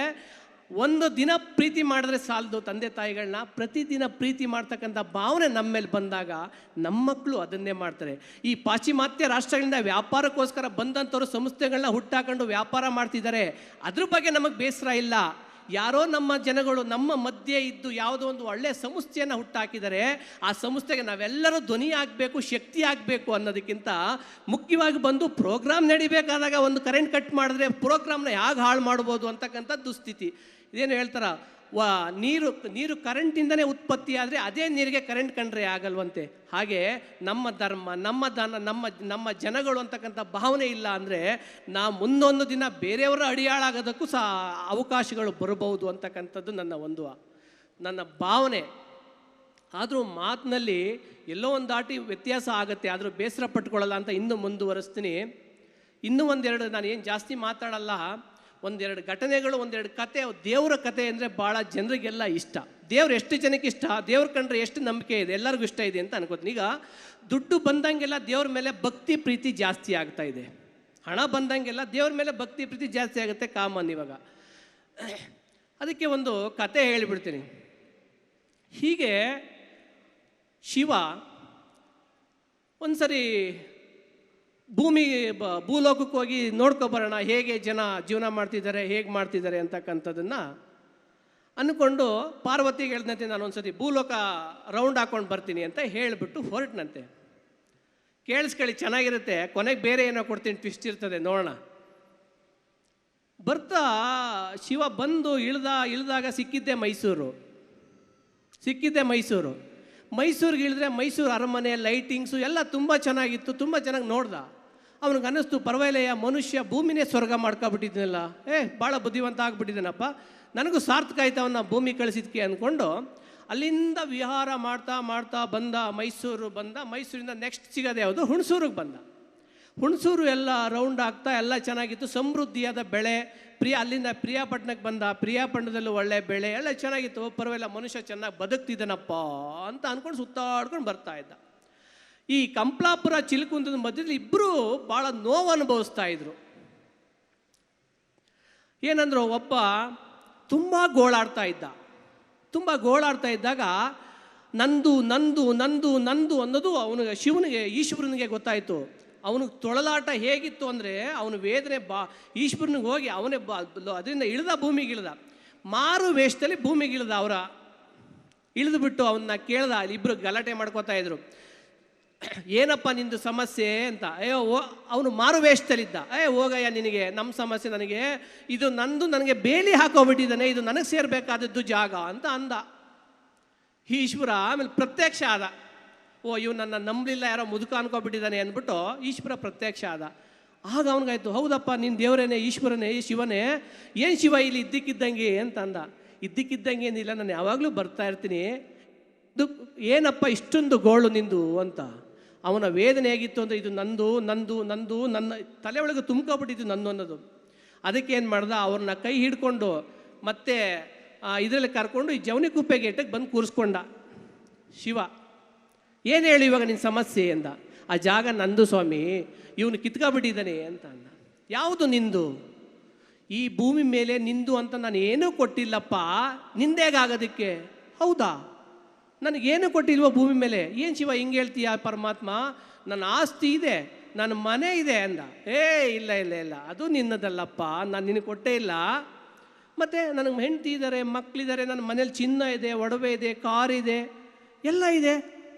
ಒಂದು ದಿನ ಪ್ರೀತಿ ಮಾಡಿದ್ರೆ ಸಾಲದು ತಂದೆ ತಾಯಿಗಳನ್ನ, ಪ್ರತಿದಿನ ಪ್ರೀತಿ ಮಾಡ್ತಕ್ಕಂಥ ಭಾವನೆ ನಮ್ಮ ಮೇಲೆ ಬಂದಾಗ ನಮ್ಮ ಮಕ್ಕಳು ಅದನ್ನೇ ಮಾಡ್ತಾರೆ. ಈ ಪಾಶ್ಚಿಮಾತ್ಯ ರಾಷ್ಟ್ರಗಳಿಂದ ವ್ಯಾಪಾರಕ್ಕೋಸ್ಕರ ಬಂದಂಥವ್ರು ಸಂಸ್ಥೆಗಳನ್ನ ಹುಟ್ಟಾಕೊಂಡು ವ್ಯಾಪಾರ ಮಾಡ್ತಿದ್ದಾರೆ, ಅದ್ರ ಬಗ್ಗೆ ನಮಗೆ ಬೇಸರ ಇಲ್ಲ. ಯಾರೋ ನಮ್ಮ ಜನಗಳು ನಮ್ಮ ಮಧ್ಯೆ ಇದ್ದು ಯಾವುದೋ ಒಂದು ಒಳ್ಳೆಯ ಸಂಸ್ಥೆಯನ್ನು ಹುಟ್ಟಾಕಿದ್ದಾರೆ, ಆ ಸಂಸ್ಥೆಗೆ ನಾವೆಲ್ಲರೂ ಧ್ವನಿ ಆಗಬೇಕು, ಶಕ್ತಿ ಆಗಬೇಕು ಅನ್ನೋದಕ್ಕಿಂತ ಮುಖ್ಯವಾಗಿ ಬಂದು ಪ್ರೋಗ್ರಾಮ್ ನಡಿಬೇಕಾದಾಗ ಒಂದು ಕರೆಂಟ್ ಕಟ್ ಮಾಡಿದ್ರೆ ಪ್ರೋಗ್ರಾಮ್ನ ಹೇಗೆ ಹಾಳು ಮಾಡ್ಬೋದು ಅಂತಕ್ಕಂಥ ದುಸ್ಥಿತಿ. ಇದೇನು ಹೇಳ್ತಾರ, ನೀರು ಕರೆಂಟಿಂದನೇ ಉತ್ಪತ್ತಿ ಆದರೆ ಅದೇ ನೀರಿಗೆ ಕರೆಂಟ್ ಕಂಡ್ರೆ ಆಗಲ್ವಂತೆ. ಹಾಗೆ ನಮ್ಮ ಧರ್ಮ, ನಮ್ಮ ದಾನ, ನಮ್ಮ ಜನಗಳು ಅಂತಕ್ಕಂಥ ಭಾವನೆ ಇಲ್ಲ ಅಂದರೆ ನಾವು ಮುಂದೊಂದು ದಿನ ಬೇರೆಯವರ ಅಡಿಯಾಳಾಗೋದಕ್ಕೂ ಸಹ ಅವಕಾಶಗಳು ಬರಬಹುದು ಅಂತಕ್ಕಂಥದ್ದು ನನ್ನ ಭಾವನೆ. ಆದರೂ ಮಾತಿನಲ್ಲಿ ಎಲ್ಲೋ ಒಂದು ದಾಟಿ ವ್ಯತ್ಯಾಸ ಆಗುತ್ತೆ, ಆದರೂ ಬೇಸರ ಪಟ್ಕೊಳ್ಳಲ್ಲ ಅಂತ ಇನ್ನೂ ಮುಂದುವರಿಸ್ತೀನಿ. ಇನ್ನೂ ಒಂದೆರಡು, ನಾನು ಏನು ಜಾಸ್ತಿ ಮಾತಾಡಲ್ಲ. ಒಂದೆರಡು ಘಟನೆಗಳು, ಒಂದೆರಡು ಕತೆ. ದೇವರ ಕತೆ ಅಂದರೆ ಭಾಳ ಜನರಿಗೆಲ್ಲ ಇಷ್ಟ. ದೇವ್ರು ಎಷ್ಟು ಜನಕ್ಕೆ ಇಷ್ಟ, ದೇವ್ರ ಕಂಡ್ರೆ ಎಷ್ಟು ನಂಬಿಕೆ ಇದೆ, ಎಲ್ಲರಿಗೂ ಇಷ್ಟ ಇದೆ ಅಂತ ಅನ್ಕೋತೀನಿ. ಈಗ ದುಡ್ಡು ಬಂದಂಗೆಲ್ಲ ದೇವ್ರ ಮೇಲೆ ಭಕ್ತಿ ಪ್ರೀತಿ ಜಾಸ್ತಿ ಆಗ್ತಾ ಇದೆ. ಹಣ ಬಂದಂಗೆಲ್ಲ ದೇವ್ರ ಮೇಲೆ ಭಕ್ತಿ ಪ್ರೀತಿ ಜಾಸ್ತಿ ಆಗುತ್ತೆ, ಕಾಮನ್ ಇವಾಗ. ಅದಕ್ಕೆ ಒಂದು ಕತೆ ಹೇಳಿಬಿಡ್ತೀನಿ. ಹೀಗೆ ಶಿವ ಒಂದು ಸರಿ ಭೂಲೋಕಕ್ಕೆ ಹೋಗಿ ನೋಡ್ಕೊಬರೋಣ ಹೇಗೆ ಜನ ಜೀವನ ಮಾಡ್ತಿದ್ದಾರೆ, ಹೇಗೆ ಮಾಡ್ತಿದ್ದಾರೆ ಅಂತಕ್ಕಂಥದ್ದನ್ನು ಅಂದ್ಕೊಂಡು ಪಾರ್ವತಿಗೆ ಹೇಳಿದಂತೆ ನಾನು ಒಂದು ಸತಿ ಭೂಲೋಕ ರೌಂಡ್ ಹಾಕ್ಕೊಂಡು ಬರ್ತೀನಿ ಅಂತ ಹೇಳಿಬಿಟ್ಟು ಹೊರಟನಂತೆ. ಕೇಳಿಸ್ಕೊಳ್ಳಿ, ಚೆನ್ನಾಗಿರುತ್ತೆ. ಕೊನೆಗೆ ಬೇರೆ ಏನೋ ಕೊಡ್ತೀನಿ, ಟ್ವಿಸ್ಟ್ ಇರ್ತದೆ, ನೋಡೋಣ. ಬರ್ತಾ ಶಿವ ಬಂದು ಇಳಿದಾಗ ಸಿಕ್ಕಿದ್ದೆ ಮೈಸೂರು. ಮೈಸೂರಿಗೆ ಇಳಿದ್ರೆ ಮೈಸೂರು ಅರಮನೆ, ಲೈಟಿಂಗ್ಸು ಎಲ್ಲ ತುಂಬ ಚೆನ್ನಾಗಿತ್ತು, ತುಂಬ ಚೆನ್ನಾಗಿ ನೋಡ್ದ. ಅವನಿಗೆ ಅನ್ನಿಸ್ತು, ಪರವಾಗಿಲ್ಲ, ಮನುಷ್ಯ ಭೂಮಿನೇ ಸ್ವರ್ಗ ಮಾಡ್ಕೊಬಿಟ್ಟಿದ್ದೀನಲ್ಲ, ಭಾಳ ಬುದ್ಧಿವಂತ ಆಗ್ಬಿಟ್ಟಿದ್ದೇನಪ್ಪ, ನನಗೂ ಸಾರ್ಥಕ ಆಯ್ತು ಅವನ್ನ ಭೂಮಿ ಕಳಿಸಿದ್ಕೆ ಅಂದ್ಕೊಂಡು ಅಲ್ಲಿಂದ ವಿಹಾರ ಮಾಡ್ತಾ ಬಂದ, ಮೈಸೂರಿಂದ ನೆಕ್ಸ್ಟ್ ಸಿಗೋದು ಯಾವುದು, ಹುಣಸೂರಿಗೆ ಬಂದ. ಹುಣಸೂರು ಎಲ್ಲ ರೌಂಡ್ ಆಗ್ತಾ ಎಲ್ಲ ಚೆನ್ನಾಗಿತ್ತು, ಸಮೃದ್ಧಿಯಾದ ಬೆಳೆ. ಅಲ್ಲಿಂದ ಪ್ರಿಯಾಪಟ್ಟಣಕ್ಕೆ ಬಂದ. ಪ್ರಿಯಾಪಟ್ಟಣದಲ್ಲೂ ಒಳ್ಳೆ ಬೆಳೆ ಎಲ್ಲ ಚೆನ್ನಾಗಿತ್ತು. ಪರವಾಗಿಲ್ಲ, ಮನುಷ್ಯ ಚೆನ್ನಾಗಿ ಬದುಕ್ತಿದ್ದಾನಪ್ಪ ಅಂತ ಅಂದ್ಕೊಂಡು ಸುತ್ತಾಡ್ಕೊಂಡು ಬರ್ತಾ ಇದ್ದ. ಈ ಕಂಪ್ಲಾಪುರ ಚಿಲ್ಕುಂದದ ಮಧ್ಯದಲ್ಲಿ ಇಬ್ಬರು ಭಾಳ ನೋವು ಅನುಭವಿಸ್ತಾ ಇದ್ರು. ಏನಂದ್ರು, ಒಬ್ಬ ತುಂಬ ಗೋಳಾಡ್ತಾ ಇದ್ದಾಗ ನಂದು ಅನ್ನೋದು ಅವನಿಗೆ ಈಶ್ವರನಿಗೆ ಗೊತ್ತಾಯಿತು. ಅವನಿಗೆ ತೊಳಲಾಟ ಹೇಗಿತ್ತು ಅಂದರೆ, ಅವನ ವೇದನೆ ಈಶ್ವರನಿಗೆ ಹೋಗಿ ಅವನೇ ಅದರಿಂದ ಭೂಮಿಗಿಳಿದ, ಮಾರು ವೇಷದಲ್ಲಿ ಭೂಮಿಗಿಳಿದ. ಇಳಿದುಬಿಟ್ಟು ಅವನ್ನ ಕೇಳ್ದ. ಅಲ್ಲಿ ಇಬ್ಬರು ಗಲಾಟೆ ಮಾಡ್ಕೋತಾ ಇದ್ರು. ಏನಪ್ಪ ನಿಂದು ಸಮಸ್ಯೆ ಅಂತ. ಅವನು ಮಾರು ವೇಷದಲ್ಲಿದ್ದ. ಹೋಗಯ್ಯ, ನಿನಗೆ ನಮ್ಮ ಸಮಸ್ಯೆ, ನನಗೆ ಇದು ನಂದು, ನನಗೆ ಬೇಲಿ ಹಾಕೋಬಿಟ್ಟಿದ್ದಾನೆ, ಇದು ನನಗೆ ಸೇರಬೇಕಾದದ್ದು ಜಾಗ ಅಂತ ಅಂದ. ಈಶ್ವರ ಆಮೇಲೆ ಪ್ರತ್ಯಕ್ಷ ಆದ. ಇವ್ ನನ್ನ ನಂಬಲಿಲ್ಲ, ಯಾರೋ ಮುದುಕ ಅನ್ಕೋಬಿಟ್ಟಿದ್ದಾನೆ ಅಂದ್ಬಿಟ್ಟು ಈಶ್ವರ ಪ್ರತ್ಯಕ್ಷ ಆದ. ಆಗ ಅವನಿಗಾಯ್ತು, ಹೌದಪ್ಪ ನಿನ್ನ ದೇವರೇನೆ, ಈಶ್ವರನೇ, ಶಿವನೇ, ಏನು ಶಿವ ಇಲ್ಲಿ ಇದ್ದಕ್ಕಿದ್ದಂಗೆ ಅಂತ ಅಂದ. ಇದ್ದಕ್ಕಿದ್ದಂಗೆ ಏನಿಲ್ಲ, ನಾನು ಯಾವಾಗಲೂ ಬರ್ತಾ ಇರ್ತೀನಿ, ಏನಪ್ಪ ಇಷ್ಟೊಂದು ಗೋಳು ನಿಂದು ಅಂತ. ಅವನ ವೇದನೆ ಹೇಗಿತ್ತು ಅಂದರೆ, ಇದು ನಂದು ನನ್ನ ತಲೆ ಒಳಗೆ ತುಂಬ್ಕೊಬಿಟ್ಟಿದ್ದು ನಂದು ಅನ್ನೋದು. ಅದಕ್ಕೆ ಏನು ಮಾಡ್ದ, ಅವ್ರನ್ನ ಕೈ ಹಿಡ್ಕೊಂಡು ಮತ್ತೆ ಇದರಲ್ಲಿ ಕರ್ಕೊಂಡು ಈ ಜವನಿ ಕುಪ್ಪೆ ಗೇಟಿಗೆ ಬಂದು ಕೂರಿಸ್ಕೊಂಡ ಶಿವ. ಏನು ಹೇಳಿ ಇವಾಗ ನಿನ್ನ ಸಮಸ್ಯೆ ಅಂದ. ಆ ಜಾಗ ನಂದು ಸ್ವಾಮಿ, ಇವನು ಕಿತ್ಕೊಬಿಟ್ಟಿದ್ದಾನೆ ಅಂತ ಅಂದ. ಯಾವುದು ನಿಂದು? ಈ ಭೂಮಿ ಮೇಲೆ ನಿಂದು ಅಂತ ನಾನು ಏನೂ ಕೊಟ್ಟಿಲ್ಲಪ್ಪ, ನಿಂದೇಗಾಗೋದಕ್ಕೆ? ಹೌದಾ, ನನಗೇನು ಕೊಟ್ಟಿಲ್ವ ಭೂಮಿ ಮೇಲೆ? ಏನು ಶಿವ ಹಿಂಗೆ ಹೇಳ್ತೀಯ ಪರಮಾತ್ಮ, ನನ್ನ ಆಸ್ತಿ ಇದೆ, ನನ್ನ ಮನೆ ಇದೆ ಅಂದ. ಇಲ್ಲ ಅದು ನಿನ್ನದಲ್ಲಪ್ಪ, ನಾನು ನಿನಗೆ ಕೊಟ್ಟೇ ಇಲ್ಲ. ಮತ್ತು ನನಗೆ ಹೆಂಡತಿ ಇದ್ದಾರೆ, ಮಕ್ಕಳಿದ್ದಾರೆ, ನನ್ನ ಮನೇಲಿ ಚಿನ್ನ ಇದೆ, ಒಡವೆ ಇದೆ, ಕಾರ್ ಇದೆ, ಎಲ್ಲ ಇದೆ.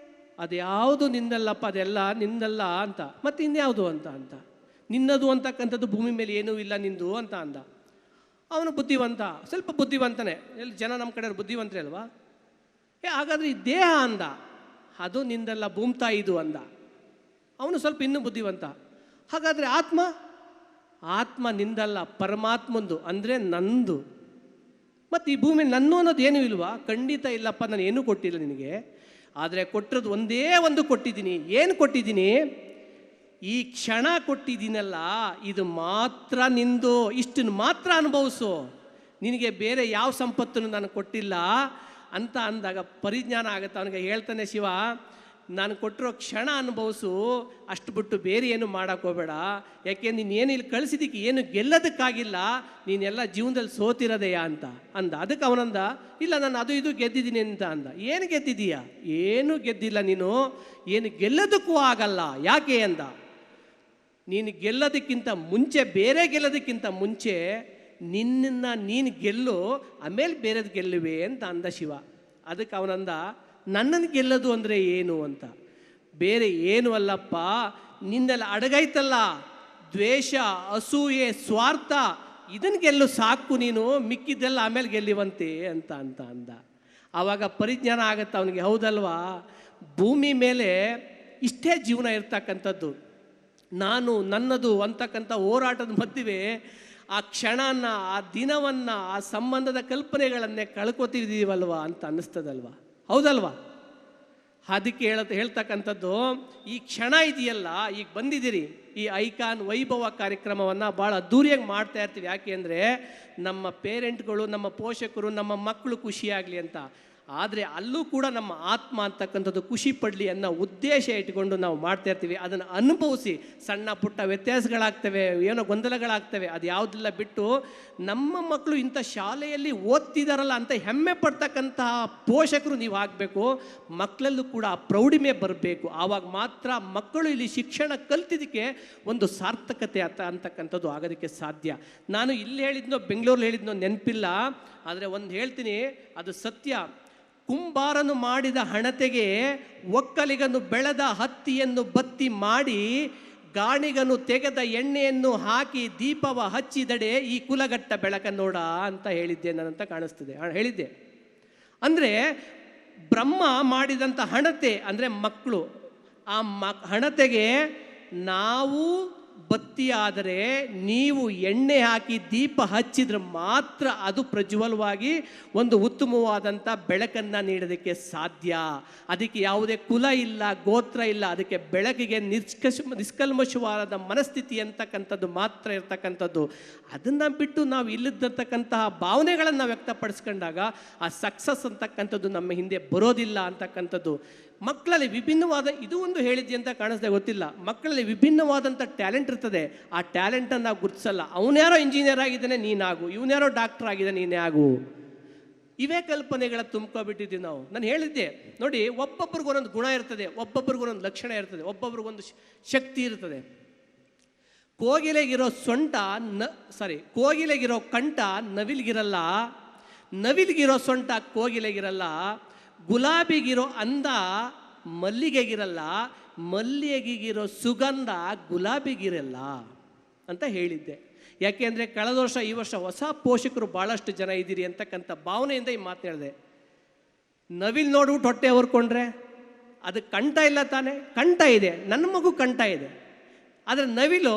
ಅದ್ಯಾವುದು ನಿಂದಲ್ಲಪ್ಪ, ಅದೆಲ್ಲ ನಿಂದಲ್ಲ ಅಂತ. ಮತ್ತೆ ಇನ್ಯಾವುದು ಅಂತ ನಿನ್ನದು ಅಂತಕ್ಕಂಥದ್ದು ಭೂಮಿ ಮೇಲೆ ಏನೂ ಇಲ್ಲ ನಿಂದು ಅಂತ ಅಂದ. ಅವನು ಬುದ್ಧಿವಂತ, ಸ್ವಲ್ಪ ಬುದ್ಧಿವಂತನೇ. ಎಲ್ಲಿ ಜನ ನಮ್ಮ ಕಡೆ ಬುದ್ಧಿವಂತರೇ ಅಲ್ವಾ? ಹಾಗಾದ್ರೆ ಈ ದೇಹ ಅಂದ, ಅದು ನಿಂದಲ್ಲ, ಭೂಮ್ತಾಯಿದು ಅಂದ. ಅವನು ಸ್ವಲ್ಪ ಇನ್ನೂ ಬುದ್ಧಿವಂತ. ಹಾಗಾದರೆ ಆತ್ಮ ನಿಂದಲ್ಲ, ಪರಮಾತ್ಮಂದು, ಅಂದರೆ ನಂದು. ಮತ್ತು ಈ ಭೂಮಿ ನನ್ನು ಅನ್ನೋದು ಏನೂ ಇಲ್ವಾ? ಖಂಡಿತ ಇಲ್ಲಪ್ಪ, ನಾನು ಏನೂ ಕೊಟ್ಟಿಲ್ಲ ನಿನಗೆ. ಆದರೆ ಕೊಟ್ಟಿರೋದು ಒಂದೇ ಒಂದು ಕೊಟ್ಟಿದ್ದೀನಿ. ಏನು ಕೊಟ್ಟಿದ್ದೀನಿ? ಈ ಕ್ಷಣ ಕೊಟ್ಟಿದ್ದೀನಲ್ಲ, ಇದು ಮಾತ್ರ ನಿಂದು, ಇಷ್ಟನ್ನು ಮಾತ್ರ ಅನುಭವಿಸು, ನಿನಗೆ ಬೇರೆ ಯಾವ ಸಂಪತ್ತನ್ನು ನಾನು ಕೊಟ್ಟಿಲ್ಲ ಅಂತ ಅಂದಾಗ ಪರಿಜ್ಞಾನ ಆಗುತ್ತೆ. ಅವನಿಗೆ ಹೇಳ್ತಾನೆ ಶಿವ, ನಾನು ಕೊಟ್ಟಿರೋ ಕ್ಷಣ ಅನುಭವಿಸು, ಅಷ್ಟು ಬಿಟ್ಟು ಬೇರೆ ಏನು ಮಾಡೋಕ್ಕೆ ಹೋಗಬೇಡ. ಯಾಕೆ ನೀನೇನು ಇಲ್ಲಿ ಕಳಿಸಿದ್ದಕ್ಕೆ ಏನು ಗೆಲ್ಲೋದಕ್ಕಾಗಿಲ್ಲ, ನೀನೆಲ್ಲ ಜೀವನದಲ್ಲಿ ಸೋತಿರೋದೆಯಾ ಅಂತ ಅಂದ. ಅದಕ್ಕೆ ಅವನಂದ, ಇಲ್ಲ ನಾನು ಅದು ಇದು ಗೆದ್ದಿದ್ದೀನಿ ಅಂತ ಅಂದ. ಏನು ಗೆದ್ದಿದ್ದೀಯಾ? ಏನು ಗೆದ್ದಿಲ್ಲ ನೀನು, ಏನು ಗೆಲ್ಲೋದಕ್ಕೂ ಆಗಲ್ಲ. ಯಾಕೆ ಅಂದ, ನೀನು ಗೆಲ್ಲೋದಕ್ಕಿಂತ ಮುಂಚೆ, ಬೇರೆ ಗೆಲ್ಲೋದಕ್ಕಿಂತ ಮುಂಚೆ ನಿನ್ನನ್ನು ನೀನು ಗೆಲ್ಲು, ಆಮೇಲೆ ಬೇರೆದು ಗೆಲ್ಲುವೆ ಅಂತ ಅಂದ ಶಿವ. ಅದಕ್ಕೆ ಅವನಂದ, ನನ್ನನ್ನು ಗೆಲ್ಲೋದು ಅಂದರೆ ಏನು ಅಂತ. ಬೇರೆ ಏನು ಅಲ್ಲಪ್ಪ, ನಿನ್ನೆಲ್ಲ ಅಡಗೈತಲ್ಲ, ದ್ವೇಷ, ಅಸೂಯೆ, ಸ್ವಾರ್ಥ, ಇದನ್ನು ಗೆಲ್ಲು ಸಾಕು, ನೀನು ಮಿಕ್ಕಿದ್ದೆಲ್ಲ ಆಮೇಲೆ ಗೆಲ್ಲಿವಂತೆ ಅಂತ ಅಂದ. ಆವಾಗ ಪರಿಜ್ಞಾನ ಆಗತ್ತೆ ಅವನಿಗೆ, ಹೌದಲ್ವಾ, ಭೂಮಿ ಮೇಲೆ ಇಷ್ಟೇ ಜೀವನ ಇರ್ತಕ್ಕಂಥದ್ದು. ನಾನು ನನ್ನದು ಅಂತಕ್ಕಂಥ ಹೋರಾಟದ ಮಧ್ಯೆ ಆ ಕ್ಷಣನ, ಆ ದಿನವನ್ನು, ಆ ಸಂಬಂಧದ ಕಲ್ಪನೆಗಳನ್ನೇ ಕಳ್ಕೊತಿದ್ದೀವಲ್ವ ಅಂತ ಅನ್ನಿಸ್ತದಲ್ವ? ಹೌದಲ್ವಾ? ಅದಕ್ಕೆ ಹೇಳ್ತಕ್ಕಂಥದ್ದು, ಈ ಕ್ಷಣ ಇದೆಯಲ್ಲ, ಈಗ ಬಂದಿದ್ದೀರಿ, ಈ ಐಕಾನ್ ವೈಭವ ಕಾರ್ಯಕ್ರಮವನ್ನು ಭಾಳ ಅದ್ದೂರಿಯಾಗಿ ಮಾಡ್ತಾ ಇರ್ತೀವಿ. ಯಾಕೆ ಅಂದರೆ ನಮ್ಮ ಪೇರೆಂಟ್ಗಳು, ನಮ್ಮ ಪೋಷಕರು, ನಮ್ಮ ಮಕ್ಕಳು ಖುಷಿಯಾಗಲಿ ಅಂತ. ಆದರೆ ಅಲ್ಲೂ ಕೂಡ ನಮ್ಮ ಆತ್ಮ ಅಂತಕ್ಕಂಥದ್ದು ಖುಷಿ ಪಡಲಿ ಅನ್ನೋ ಉದ್ದೇಶ ಇಟ್ಕೊಂಡು ನಾವು ಮಾಡ್ತಾ ಇರ್ತೀವಿ. ಅದನ್ನು ಅನುಭವಿಸಿ ಸಣ್ಣ ಪುಟ್ಟ ವ್ಯತ್ಯಾಸಗಳಾಗ್ತವೆ, ಏನೋ ಗೊಂದಲಗಳಾಗ್ತವೆ, ಅದು ಯಾವುದೆಲ್ಲ ಬಿಟ್ಟು ನಮ್ಮ ಮಕ್ಕಳು ಇಂಥ ಶಾಲೆಯಲ್ಲಿ ಓದ್ತಿದಾರಲ್ಲ ಅಂತ ಹೆಮ್ಮೆ ಪಡ್ತಕ್ಕಂತಹ ಪೋಷಕರು ನೀವು ಆಗಬೇಕು. ಮಕ್ಕಳಲ್ಲೂ ಕೂಡ ಆ ಪ್ರೌಢಿಮೆ ಬರಬೇಕು. ಆವಾಗ ಮಾತ್ರ ಮಕ್ಕಳು ಇಲ್ಲಿ ಶಿಕ್ಷಣ ಕಲ್ತಿದ್ದಕ್ಕೆ ಒಂದು ಸಾರ್ಥಕತೆ ಅಂತಕ್ಕಂಥದ್ದು ಆಗೋದಕ್ಕೆ ಸಾಧ್ಯ. ನಾನು ಇಲ್ಲಿ ಹೇಳಿದ್ನೋ ಬೆಂಗಳೂರಲ್ಲಿ ಹೇಳಿದ್ನೋ ನೆನಪಿಲ್ಲ, ಆದರೆ ಒಂದು ಹೇಳ್ತೀನಿ, ಅದು ಸತ್ಯ. ಕುಂಬಾರನು ಮಾಡಿದ ಹಣತೆಗೆ ಒಕ್ಕಲಿಗನು ಬೆಳೆದ ಹತ್ತಿಯನ್ನು ಬತ್ತಿ ಮಾಡಿ ಗಾಣಿಗನು ತೆಗೆದ ಎಣ್ಣೆಯನ್ನು ಹಾಕಿ ದೀಪವ ಹಚ್ಚಿದಡೆ ಈ ಕುಲಗಟ್ಟ ಬೆಳಕ ನೋಡ ಅಂತ ಹೇಳಿದ್ದೆ ನಾನಂತ ಕಾಣಿಸ್ತದೆ, ಹೇಳಿದ್ದೆ. ಅಂದರೆ ಬ್ರಹ್ಮ ಮಾಡಿದಂಥ ಹಣತೆ ಅಂದರೆ ಮಕ್ಕಳು. ಆ ಹಣತೆಗೆ ನಾವು ಬತ್ತಿ ಆದರೆ, ನೀವು ಎಣ್ಣೆ ಹಾಕಿ ದೀಪ ಹಚ್ಚಿದ್ರೆ ಮಾತ್ರ ಅದು ಪ್ರಜ್ವಲವಾಗಿ ಒಂದು ಉತ್ತಮವಾದಂಥ ಬೆಳಕನ್ನು ನೀಡೋದಕ್ಕೆ ಸಾಧ್ಯ. ಅದಕ್ಕೆ ಯಾವುದೇ ಕುಲ ಇಲ್ಲ, ಗೋತ್ರ ಇಲ್ಲ. ಅದಕ್ಕೆ ಬೆಳಕಿಗೆ ನಿಷ್ಕಲ್ಮಶವಾದ ಮನಸ್ಥಿತಿ ಅಂತಕ್ಕಂಥದ್ದು ಮಾತ್ರ ಇರ್ತಕ್ಕಂಥದ್ದು. ಅದನ್ನು ಬಿಟ್ಟು ನಾವು ಇಲ್ಲದಂತಕ್ಕಂತಹ ಭಾವನೆಗಳನ್ನು ವ್ಯಕ್ತಪಡಿಸ್ಕೊಂಡಾಗ ಆ ಸಕ್ಸಸ್ ಅಂತಕ್ಕಂಥದ್ದು ನಮ್ಮ ಹಿಂದೆ ಬರೋದಿಲ್ಲ ಅಂತಕ್ಕಂಥದ್ದು. ಮಕ್ಕಳಲ್ಲಿ ವಿಭಿನ್ನವಾದ, ಇದು ಒಂದು ಹೇಳಿದ್ದೆ ಅಂತ ಕಾಣಿಸ್ದೆ ಗೊತ್ತಿಲ್ಲ, ಮಕ್ಕಳಲ್ಲಿ ವಿಭಿನ್ನವಾದಂಥ ಟ್ಯಾಲೆಂಟ್ ಇರ್ತದೆ. ಆ ಟ್ಯಾಲೆಂಟನ್ನು ನಾವು ಗುರುತಿಸಲ್ಲ. ಅವನ್ಯಾರೋ ಇಂಜಿನಿಯರ್ ಆಗಿದ್ದಾನೆ ನೀನಾಗು, ಇವನ್ಯಾರೋ ಡಾಕ್ಟರ್ ಆಗಿದ್ದಾನೆ ನೀನೇ ಆಗು, ಇವೇ ಕಲ್ಪನೆಗಳ ತುಂಬ್ಕೊಬಿಟ್ಟಿದ್ದೀವಿ ನಾವು. ನಾನು ಹೇಳಿದ್ದೆ ನೋಡಿ, ಒಬ್ಬೊಬ್ರಿಗೂ ಒಂದೊಂದು ಗುಣ ಇರ್ತದೆ, ಒಬ್ಬೊಬ್ರಿಗೂ ಒಂದೊಂದು ಲಕ್ಷಣ ಇರ್ತದೆ, ಒಬ್ಬೊಬ್ರಿಗೊಂದು ಶಕ್ತಿ ಇರ್ತದೆ. ಕೋಗಿಲೆಗಿರೋ ಕೋಗಿಲೆಗಿರೋ ಕಂಠ ನವಿಲಿಗಿರಲ್ಲ, ನವಿಲಿಗಿರೋ ಸೊಂಟ ಕೋಗಿಲೆಗಿರಲ್ಲ, ಗುಲಾಬಿಗಿರೋ ಅಂದ ಮಲ್ಲಿಗೆಗಿರಲ್ಲ, ಮಲ್ಲಿಗೆಗಿರೋ ಸುಗಂಧ ಗುಲಾಬಿಗಿರಲ್ಲ ಅಂತ ಹೇಳಿದ್ದೆ. ಯಾಕೆಂದರೆ ಕಳೆದ ವರ್ಷ ಈ ವರ್ಷ ಹೊಸ ಪೋಷಕರು ಭಾಳಷ್ಟು ಜನ ಇದ್ದೀರಿ ಅಂತಕ್ಕಂಥ ಭಾವನೆಯಿಂದ ಈ ಮಾತು ಹೇಳಿದೆ. ನವಿಲ್ ನೋಡ್ಬಿಟ್ಟು ಹೊಟ್ಟೆ ಹೊರ್ಕೊಂಡ್ರೆ ಅದಕ್ಕೆ ಕಂಠ ಇಲ್ಲ ತಾನೆ? ಕಂಠ ಇದೆ, ನನ್ನ ಮಗು ಕಂಠ ಇದೆ. ಆದರೆ ನವಿಲು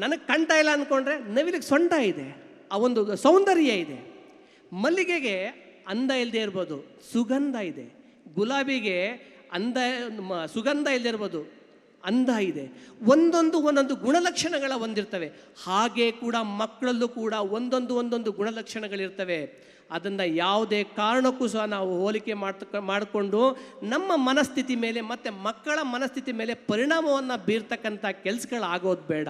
ನನಗೆ ಕಂಠ ಇಲ್ಲ ಅಂದ್ಕೊಂಡ್ರೆ ನವಿಲಿಗೆ ಸೊಂಟ ಇದೆ, ಆ ಒಂದು ಸೌಂದರ್ಯ ಇದೆ. ಮಲ್ಲಿಗೆಗೆ ಅಂದ ಇಲ್ಲದೆ ಇರ್ಬೋದು, ಸುಗಂಧ ಇದೆ. ಗುಲಾಬಿಗೆ ಸುಗಂಧ ಇಲ್ಲದೆ ಇರ್ಬೋದು, ಅಂದ ಇದೆ. ಒಂದೊಂದು ಗುಣಲಕ್ಷಣಗಳ ಹೊಂದಿರ್ತವೆ. ಹಾಗೆ ಕೂಡ ಮಕ್ಕಳಲ್ಲೂ ಕೂಡ ಒಂದೊಂದು ಗುಣಲಕ್ಷಣಗಳಿರ್ತವೆ. ಅದನ್ನು ಯಾವುದೇ ಕಾರಣಕ್ಕೂ ಸಹ ನಾವು ಹೋಲಿಕೆ ಮಾಡಿಕೊಂಡು ನಮ್ಮ ಮನಸ್ಥಿತಿ ಮೇಲೆ ಮತ್ತು ಮಕ್ಕಳ ಮನಸ್ಥಿತಿ ಮೇಲೆ ಪರಿಣಾಮವನ್ನು ಬೀರ್ತಕ್ಕಂಥ ಕೆಲಸಗಳಾಗೋದು ಬೇಡ.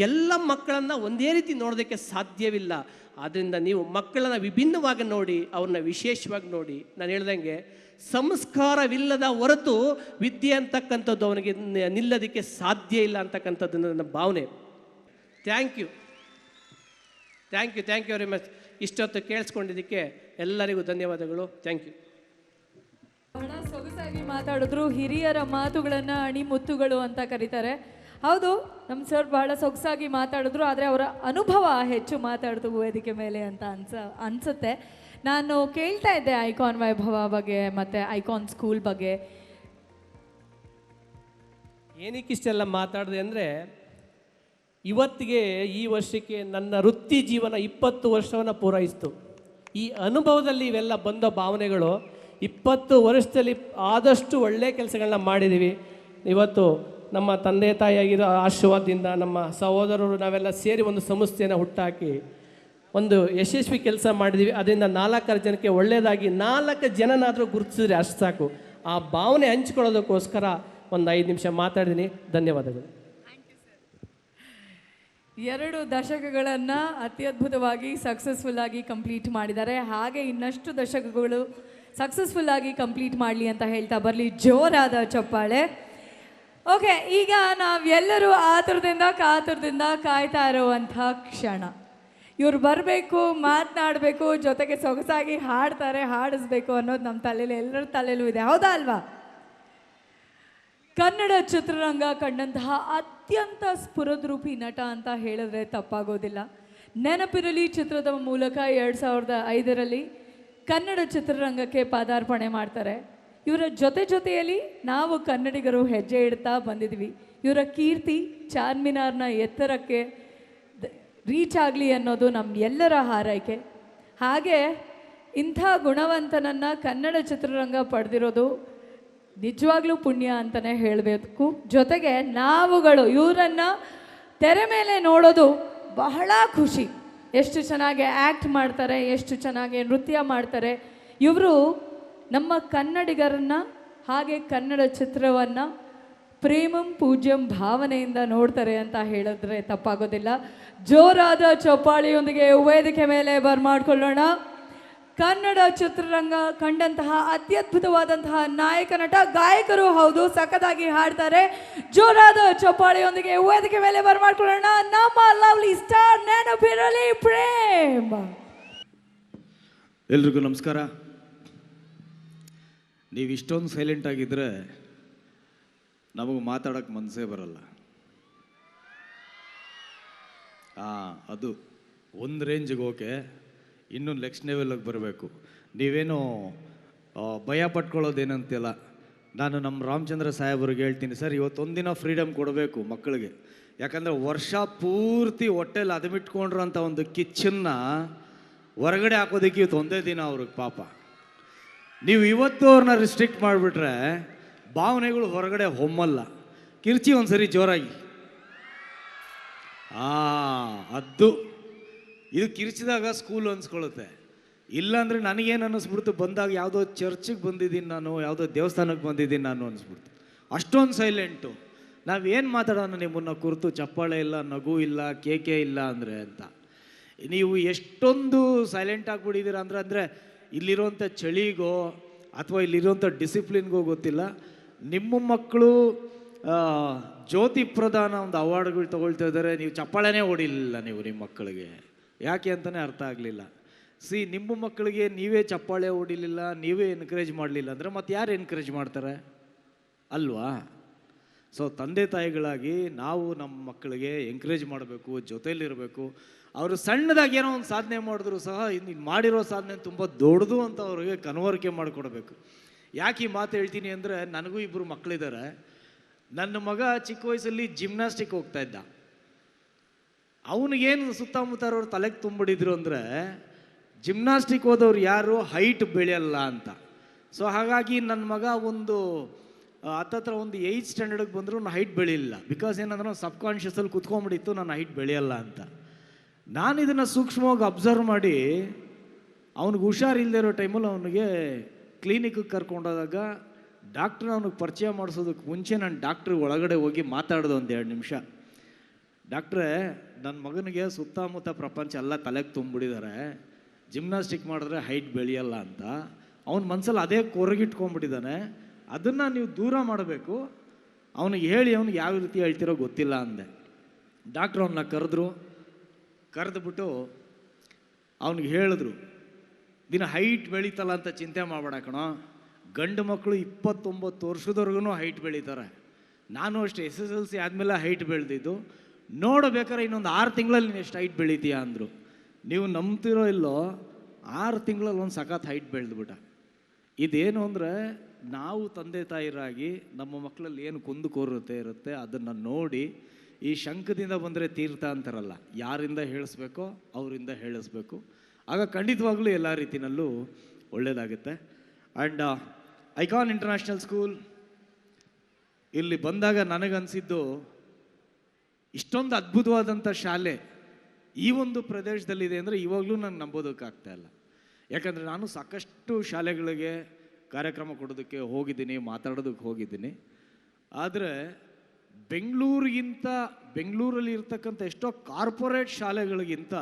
ಎಲ್ಲ ಮಕ್ಕಳನ್ನು ಒಂದೇ ರೀತಿ ನೋಡೋದಕ್ಕೆ ಸಾಧ್ಯವಿಲ್ಲ. ಆದ್ದರಿಂದ ನೀವು ಮಕ್ಕಳನ್ನು ವಿಭಿನ್ನವಾಗಿ ನೋಡಿ, ಅವ್ರನ್ನ ವಿಶೇಷವಾಗಿ ನೋಡಿ. ನಾನು ಹೇಳ್ದಂಗೆ ಸಂಸ್ಕಾರವಿಲ್ಲದ ಹೊರತು ವಿದ್ಯೆ ಅಂತಕ್ಕಂಥದ್ದು ಅವನಿಗೆ ನಿಲ್ಲೋದಕ್ಕೆ ಸಾಧ್ಯ ಇಲ್ಲ ಅಂತಕ್ಕಂಥದ್ದು ನನ್ನ ಭಾವನೆ. Thank you very much. ಇಷ್ಟೊತ್ತು ಕೇಳಿಸ್ಕೊಂಡಿದ್ದಕ್ಕೆ ಎಲ್ಲರಿಗೂ ಧನ್ಯವಾದಗಳು. Thank you. ಬಹಳ ಸೊಗಸಾಗಿ ಮಾತಾಡಿದ್ರು. ಹಿರಿಯರ ಮಾತುಗಳನ್ನು ಅಣಿಮುತ್ತುಗಳು ಅಂತ ಕರೀತಾರೆ. ಹೌದು, ನಮ್ಮ ಸರ್ ಬಹಳ ಸೊಗಸಾಗಿ ಮಾತಾಡಿದ್ರು, ಆದರೆ ಅವರ ಅನುಭವ ಹೆಚ್ಚು ಮಾತಾಡ್ತು ವೇದಿಕೆ ಮೇಲೆ ಅಂತ ಅನಿಸುತ್ತೆ. ನಾನು ಕೇಳ್ತಾ ಇದ್ದೆ ಐಕಾನ್ ವೈಭವ ಬಗ್ಗೆ ಮತ್ತು ಐಕಾನ್ ಸ್ಕೂಲ್ ಬಗ್ಗೆ. ಏನಕ್ಕೆ ಇಷ್ಟೆಲ್ಲ ಮಾತಾಡಿದೆ ಅಂದರೆ, ಇವತ್ತಿಗೆ ಈ ವರ್ಷಕ್ಕೆ ನನ್ನ ವೃತ್ತಿ ಜೀವನ 20 ವರ್ಷವನ್ನು ಪೂರೈಸಿತು. ಈ ಅನುಭವದಲ್ಲಿ ಇವೆಲ್ಲ ಬಂದ ಭಾವನೆಗಳು 20 ವರ್ಷದಲ್ಲಿ ಆದಷ್ಟು ಒಳ್ಳೆಯ ಕೆಲಸಗಳನ್ನ ಮಾಡಿದ್ದೀವಿ. ಇವತ್ತು ನಮ್ಮ ತಂದೆ ತಾಯಿಯಾಗಿರೋ ಆಶೀರ್ವಾದದಿಂದ ನಮ್ಮ ಸಹೋದರರು ನಾವೆಲ್ಲ ಸೇರಿ ಒಂದು ಸಂಸ್ಥೆಯನ್ನು ಹುಟ್ಟಾಕಿ ಒಂದು ಯಶಸ್ವಿ ಕೆಲಸ ಮಾಡಿದ್ದೀವಿ. ಅದರಿಂದ 4 ಜನಕ್ಕೆ ಒಳ್ಳೆಯದಾಗಿ 4 ಜನನಾದರೂ ಗುರುತಿಸಿದ್ರೆ ಅಷ್ಟು ಸಾಕು. ಆ ಭಾವನೆ ಹಂಚ್ಕೊಳ್ಳೋದಕ್ಕೋಸ್ಕರ ಒಂದು 5 ನಿಮಿಷ ಮಾತಾಡಿದ್ದೀನಿ. ಧನ್ಯವಾದಗಳು. 2 ದಶಕಗಳನ್ನು ಅತ್ಯದ್ಭುತವಾಗಿ ಸಕ್ಸಸ್ಫುಲ್ಲಾಗಿ ಕಂಪ್ಲೀಟ್ ಮಾಡಿದ್ದಾರೆ. ಹಾಗೆ ಇನ್ನಷ್ಟು ದಶಕಗಳು ಸಕ್ಸಸ್ಫುಲ್ಲಾಗಿ ಕಂಪ್ಲೀಟ್ ಮಾಡಲಿ ಅಂತ ಹೇಳ್ತಾ ಬರಲಿ ಜೋರಾದ ಚಪ್ಪಾಳೆ. ಓಕೆ, ಈಗ ನಾವೆಲ್ಲರೂ ಕಾತುರದಿಂದ ಕಾಯ್ತಾ ಇರುವಂಥ ಕ್ಷಣ. ಇವ್ರು ಬರಬೇಕು, ಮಾತನಾಡಬೇಕು, ಜೊತೆಗೆ ಸೊಗಸಾಗಿ ಹಾಡಿಸ್ಬೇಕು ಅನ್ನೋದು ನಮ್ಮ ತಲೆಯಲ್ಲಿ, ಎಲ್ಲರ ತಲೆಯಲ್ಲೂ ಇದೆ. ಹೌದಾ ಅಲ್ವಾ? ಕನ್ನಡ ಚಿತ್ರರಂಗ ಕಂಡಂತಹ ಅತ್ಯಂತ ಸ್ಫುರದ್ರೂಪಿ ನಟ ಅಂತ ಹೇಳಿದ್ರೆ ತಪ್ಪಾಗೋದಿಲ್ಲ. ನೆನಪಿರಲಿ ಚಿತ್ರದ ಮೂಲಕ 2005ರಲ್ಲಿ ಕನ್ನಡ ಚಿತ್ರರಂಗಕ್ಕೆ ಪಾದಾರ್ಪಣೆ ಮಾಡ್ತಾರೆ. ಇವರ ಜೊತೆಯಲ್ಲಿ ನಾವು ಕನ್ನಡಿಗರು ಹೆಜ್ಜೆ ಇಡ್ತಾ ಬಂದಿದ್ವಿ. ಇವರ ಕೀರ್ತಿ ಚಾರ್ಮಿನಾರ್ನ ಎತ್ತರಕ್ಕೆ ರೀಚ್ ಆಗಲಿ ಅನ್ನೋದು ನಮ್ಮ ಎಲ್ಲರ ಹಾರೈಕೆ. ಹಾಗೆ ಇಂಥ ಗುಣವಂತನನ್ನು ಕನ್ನಡ ಚಿತ್ರರಂಗ ಪಡೆದಿರೋದು ನಿಜವಾಗ್ಲೂ ಪುಣ್ಯ ಅಂತಲೇ ಹೇಳಬೇಕು. ಜೊತೆಗೆ ನಾವುಗಳು ಇವರನ್ನು ತೆರೆ ಮೇಲೆ ನೋಡೋದು ಬಹಳ ಖುಷಿ. ಎಷ್ಟು ಚೆನ್ನಾಗಿ ಆ್ಯಕ್ಟ್ ಮಾಡ್ತಾರೆ, ಎಷ್ಟು ಚೆನ್ನಾಗಿ ನೃತ್ಯ ಮಾಡ್ತಾರೆ. ಇವರು ನಮ್ಮ ಕನ್ನಡಿಗರನ್ನು ಹಾಗೆ ಕನ್ನಡ ಚಿತ್ರವನ್ನು ಪ್ರೇಮಂ ಪೂಜ್ಯಂ ಭಾವನೆಯಿಂದ ನೋಡ್ತಾರೆ ಅಂತ ಹೇಳಿದ್ರೆ ತಪ್ಪಾಗೋದಿಲ್ಲ. ಜೋರಾದ ಚಪ್ಪಾಳಿಯೊಂದಿಗೆ ವೇದಿಕೆ ಮೇಲೆ ಬರ್ಮಾಡ್ಕೊಳ್ಳೋಣ. ಕನ್ನಡ ಚಿತ್ರರಂಗ ಕಂಡಂತಹ ಅತ್ಯದ್ಭುತವಾದಂತಹ ನಾಯಕ ನಟ, ಗಾಯಕರು ಹೌದು, ಸಖತ್ತಾಗಿ ಹಾಡ್ತಾರೆ. ಜೋರಾದ ಚಪ್ಪಾಳಿಯೊಂದಿಗೆ ವೇದಿಕೆ ಮೇಲೆ ಬರ್ಮಾಡ್ಕೊಳ್ಳೋಣ ನಮ್ಮ ಲವ್ಲಿ ಸ್ಟಾರ್ ನೆನಪಿರಲಿ ಪ್ರೇಮ್. ಎಲ್ರಿಗೂ ನಮಸ್ಕಾರ. ನೀವು ಇಷ್ಟೊಂದು ಸೈಲೆಂಟ್ ಆಗಿದ್ದರೆ ನಮಗೆ ಮಾತಾಡೋಕ್ಕೆ ಮನಸ್ಸೇ ಬರಲ್ಲ. ಅದು ಒಂದು ರೇಂಜಿಗೆ ಓಕೆ, ಇನ್ನೂ ನೆಕ್ಸ್ಟ್ ಲೆವೆಲ್ಗೆ ಬರಬೇಕು. ನೀವೇನು ಭಯ ಪಟ್ಕೊಳ್ಳೋದೇನಂತಿಲ್ಲ. ನಾನು ನಮ್ಮ ರಾಮಚಂದ್ರ ಸಾಹೇಬ್ರಿಗೆ ಹೇಳ್ತೀನಿ, ಸರ್ ಇವತ್ತೊಂದಿನ ಫ್ರೀಡಮ್ ಕೊಡಬೇಕು ಮಕ್ಕಳಿಗೆ. ಯಾಕಂದರೆ ವರ್ಷ ಪೂರ್ತಿ ಹೊಟ್ಟೆಲಿ ಅದಮಿಟ್ಕೊಂಡ್ರು ಅಂತ ಒಂದು ಕಿಚ್ಚನ್ನು ಹೊರಗಡೆ ಹಾಕೋದಕ್ಕೆ ಇವತ್ತು ಒಂದೇ ದಿನ ಅವ್ರಿಗೆ ಪಾಪ. ನೀವು ಇವತ್ತು ಅವ್ರನ್ನ ರಿಸ್ಟ್ರಿಕ್ಟ್ ಮಾಡಿಬಿಟ್ರೆ ಭಾವನೆಗಳು ಹೊರಗಡೆ ಹೊಮ್ಮಲ್ಲ. ಕಿರ್ಚಿ ಒಂದ್ಸರಿ ಜೋರಾಗಿ. ಅದು ಇದು ಕಿರ್ಚಿದಾಗ ಸ್ಕೂಲ್ ಅನ್ಸ್ಕೊಳ್ಳುತ್ತೆ. ಇಲ್ಲಾಂದರೆ ನನಗೇನು ಅನ್ನಿಸ್ಬಿಡ್ತು, ಬಂದಾಗ ಯಾವುದೋ ಚರ್ಚಿಗೆ ಬಂದಿದ್ದೀನಿ ನಾನು, ಯಾವುದೋ ದೇವಸ್ಥಾನಕ್ಕೆ ಬಂದಿದ್ದೀನಿ ನಾನು ಅನ್ನಿಸ್ಬಿಡ್ತು. ಅಷ್ಟೊಂದು ಸೈಲೆಂಟು. ನಾವೇನು ಮಾತಾಡೋಣ ನಿಮ್ಮನ್ನು ಕುರಿತು? ಚಪ್ಪಾಳೆ ಇಲ್ಲ, ನಗು ಇಲ್ಲ, ಕೇಕೆ ಇಲ್ಲ ಅಂದರೆ ಅಂತ. ನೀವು ಎಷ್ಟೊಂದು ಸೈಲೆಂಟ್ ಆಗಿಬಿಟ್ಟಿದ್ದೀರ ಅಂದರೆ ಇಲ್ಲಿರೋಂಥ ಚಳಿಗೋ ಅಥವಾ ಇಲ್ಲಿರೋಂಥ ಡಿಸಿಪ್ಲಿನ್ಗೋ ಗೊತ್ತಿಲ್ಲ. ನಿಮ್ಮ ಮಕ್ಕಳು ಜ್ಯೋತಿ ಪ್ರಧಾನ ಒಂದು ಅವಾರ್ಡ್ಗಳು ತೊಗೊಳ್ತಾ ಇದ್ದಾರೆ, ನೀವು ಚಪ್ಪಾಳೆನೇ ಹೊಡಿಲಿಲ್ಲ ನೀವು ನಿಮ್ಮ ಮಕ್ಕಳಿಗೆ. ಯಾಕೆ ಅಂತಲೇ ಅರ್ಥ ಆಗಲಿಲ್ಲ. ನಿಮ್ಮ ಮಕ್ಕಳಿಗೆ ನೀವೇ ಚಪ್ಪಾಳೆ ಹೊಡಿಲಿಲ್ಲ, ನೀವೇ ಎನ್ಕರೇಜ್ ಮಾಡಲಿಲ್ಲ ಅಂದರೆ ಮತ್ತೆ ಯಾರು ಎನ್ಕರೇಜ್ ಮಾಡ್ತಾರೆ ಅಲ್ವಾ? ಸೊ ತಂದೆ ತಾಯಿಗಳಾಗಿ ನಾವು ನಮ್ಮ ಮಕ್ಕಳಿಗೆ ಎಂಕರೇಜ್ ಮಾಡಬೇಕು, ಜೊತೆಯಲ್ಲಿರಬೇಕು. ಅವರು ಸಣ್ಣದಾಗಿ ಏನೋ ಒಂದು ಸಾಧನೆ ಮಾಡಿದ್ರು ಸಹ ಇನ್ನು ಮಾಡಿರೋ ಸಾಧನೆ ತುಂಬ ದೊಡ್ಡದು ಅಂತ ಅವ್ರಿಗೆ ಕನವರಿಕೆ ಮಾಡಿಕೊಡ್ಬೇಕು. ಯಾಕೆ ಈ ಮಾತು ಹೇಳ್ತೀನಿ ಅಂದರೆ, ನನಗೂ ಇಬ್ಬರು ಮಕ್ಕಳಿದ್ದಾರೆ. ನನ್ನ ಮಗ ಚಿಕ್ಕ ವಯಸ್ಸಲ್ಲಿ ಜಿಮ್ನಾಸ್ಟಿಕ್ ಹೋಗ್ತಾ ಇದ್ದ. ಅವನಿಗೇನು ಸುತ್ತಮುತ್ತ ಅವ್ರು ತಲೆಗೆ ತುಂಬಿಡಿದ್ರು ಅಂದರೆ, ಜಿಮ್ನಾಸ್ಟಿಕ್ ಹೋದವ್ರು ಯಾರು ಹೈಟ್ ಬೆಳೆಯಲ್ಲ ಅಂತ. ಸೊ ಹಾಗಾಗಿ ನನ್ನ ಮಗ ಒಂದು ಹತ್ತತ್ರ ಒಂದು 8th ಸ್ಟ್ಯಾಂಡರ್ಡ್ಗೆ ಬಂದರೂ ನಾನು ಹೈಟ್ ಬೆಳೆಯಲಿಲ್ಲ. ಬಿಕಾಸ್ ಏನಂದ್ರೆ ಸಬ್ ಕಾನ್ಷಿಯಸಲ್ಲಿ ಕುತ್ಕೊಂಡ್ಬಿಟ್ಟಿತ್ತು ನಾನು ಹೈಟ್ ಬೆಳೆಯಲ್ಲ ಅಂತ. ನಾನು ಇದನ್ನು ಸೂಕ್ಷ್ಮವಾಗಿ ಅಬ್ಸರ್ವ್ ಮಾಡಿ ಅವ್ನಿಗೆ ಹುಷಾರಿಲ್ಲದೆ ಇರೋ ಟೈಮಲ್ಲಿ ಅವನಿಗೆ ಕ್ಲಿನಿಕ್ಗೆ ಕರ್ಕೊಂಡೋದಾಗ ಡಾಕ್ಟ್ರ್ ಅವ್ನಿಗೆ ಪರಿಚಯ ಮಾಡಿಸೋದಕ್ಕೆ ಮುಂಚೆ ನಾನು ಡಾಕ್ಟ್ರ್ ಒಳಗಡೆ ಹೋಗಿ ಮಾತಾಡ್ದೆ ಒಂದು 2 ನಿಮಿಷ. ಡಾಕ್ಟ್ರೇ, ನನ್ನ ಮಗನಿಗೆ ಸುತ್ತಮುತ್ತ ಪ್ರಪಂಚ ಎಲ್ಲ ತಲೆಗೆ ತುಂಬಿಬಿಟ್ಟಿದ್ದಾರೆ, ಜಿಮ್ನಾಸ್ಟಿಕ್ ಮಾಡಿದ್ರೆ ಹೈಟ್ ಬೆಳೆಯಲ್ಲ ಅಂತ. ಅವ್ನ ಮನಸ್ಸಲ್ಲಿ ಅದೇ ಕೊರಗಿಟ್ಕೊಂಡ್ಬಿಟ್ಟಿದ್ದಾನೆ, ಅದನ್ನು ನೀವು ದೂರ ಮಾಡಬೇಕು. ಅವನಿಗೆ ಹೇಳಿ, ಅವ್ನಿಗೆ ಯಾವ ರೀತಿ ಹೇಳ್ತಿರೋ ಗೊತ್ತಿಲ್ಲ ಅಂದೆ. ಡಾಕ್ಟ್ರು ಅವನ್ನ ಕರೆದ್ಬಿಟ್ಟು ಅವನಿಗೆ ಹೇಳಿದ್ರು, ದಿನ ಹೈಟ್ ಬೆಳೀತಲ್ಲ ಅಂತ ಚಿಂತೆ ಮಾಡಬೇಡ ಕಣೋ, ಗಂಡು ಮಕ್ಕಳು 29 ವರ್ಷದವರೆಗೂ ಹೈಟ್ ಬೆಳೀತಾರೆ. ನಾನು ಅಷ್ಟೇ SSLC ಆದಮೇಲೆ ಹೈಟ್ ಬೆಳೆದಿದ್ದು. ನೋಡಬೇಕಾದ್ರೆ ಇನ್ನೊಂದು 6 ತಿಂಗಳಲ್ಲಿ ನೀನು ಎಷ್ಟು ಹೈಟ್ ಬೆಳೀತೀಯಾ ಅಂದರು. ನೀವು ನಂಬ್ತಿರೋ ಇಲ್ಲೋ, 6 ತಿಂಗಳಲ್ಲಿ ಒಂದು ಸಖತ್ ಹೈಟ್ ಬೆಳೆದ್ಬಿಟ್ಟ. ಇದೇನು ಅಂದರೆ, ನಾವು ತಂದೆ ತಾಯಿರಾಗಿ ನಮ್ಮ ಮಕ್ಕಳಲ್ಲಿ ಏನು ಕುಂದುಕೊರತೆ ಇರುತ್ತೆ ಅದನ್ನು ನೋಡಿ, ಈ ಶಂಖದಿಂದ ಬಂದರೆ ತೀರ್ಥ ಅಂತಾರಲ್ಲ, ಯಾರಿಂದ ಹೇಳಿಸ್ಬೇಕೋ ಅವರಿಂದ ಹೇಳಿಸ್ಬೇಕು. ಆಗ ಖಂಡಿತವಾಗ್ಲೂ ಎಲ್ಲ ರೀತಿಯಲ್ಲೂ ಒಳ್ಳೆಯದಾಗುತ್ತೆ. ಆ್ಯಂಡ್ ಐಕಾನ್ ಇಂಟರ್ನ್ಯಾಷನಲ್ ಸ್ಕೂಲ್ ಇಲ್ಲಿ ಬಂದಾಗ ನನಗನ್ಸಿದ್ದು, ಇಷ್ಟೊಂದು ಅದ್ಭುತವಾದಂಥ ಶಾಲೆ ಈ ಒಂದು ಪ್ರದೇಶದಲ್ಲಿದೆ ಅಂದರೆ ಇವಾಗಲೂ ನಾನು ನಂಬೋದಕ್ಕಾಗ್ತಾ ಇಲ್ಲ. ಯಾಕಂದರೆ ನಾನು ಸಾಕಷ್ಟು ಶಾಲೆಗಳಿಗೆ ಕಾರ್ಯಕ್ರಮ ಕೊಡೋದಕ್ಕೆ ಹೋಗಿದ್ದೀನಿ, ಮಾತಾಡೋದಕ್ಕೆ ಹೋಗಿದ್ದೀನಿ. ಆದರೆ ಬೆಂಗಳೂರಲ್ಲಿ ಇರ್ತಕ್ಕಂಥ ಎಷ್ಟೋ ಕಾರ್ಪೊರೇಟ್ ಶಾಲೆಗಳಿಗಿಂತ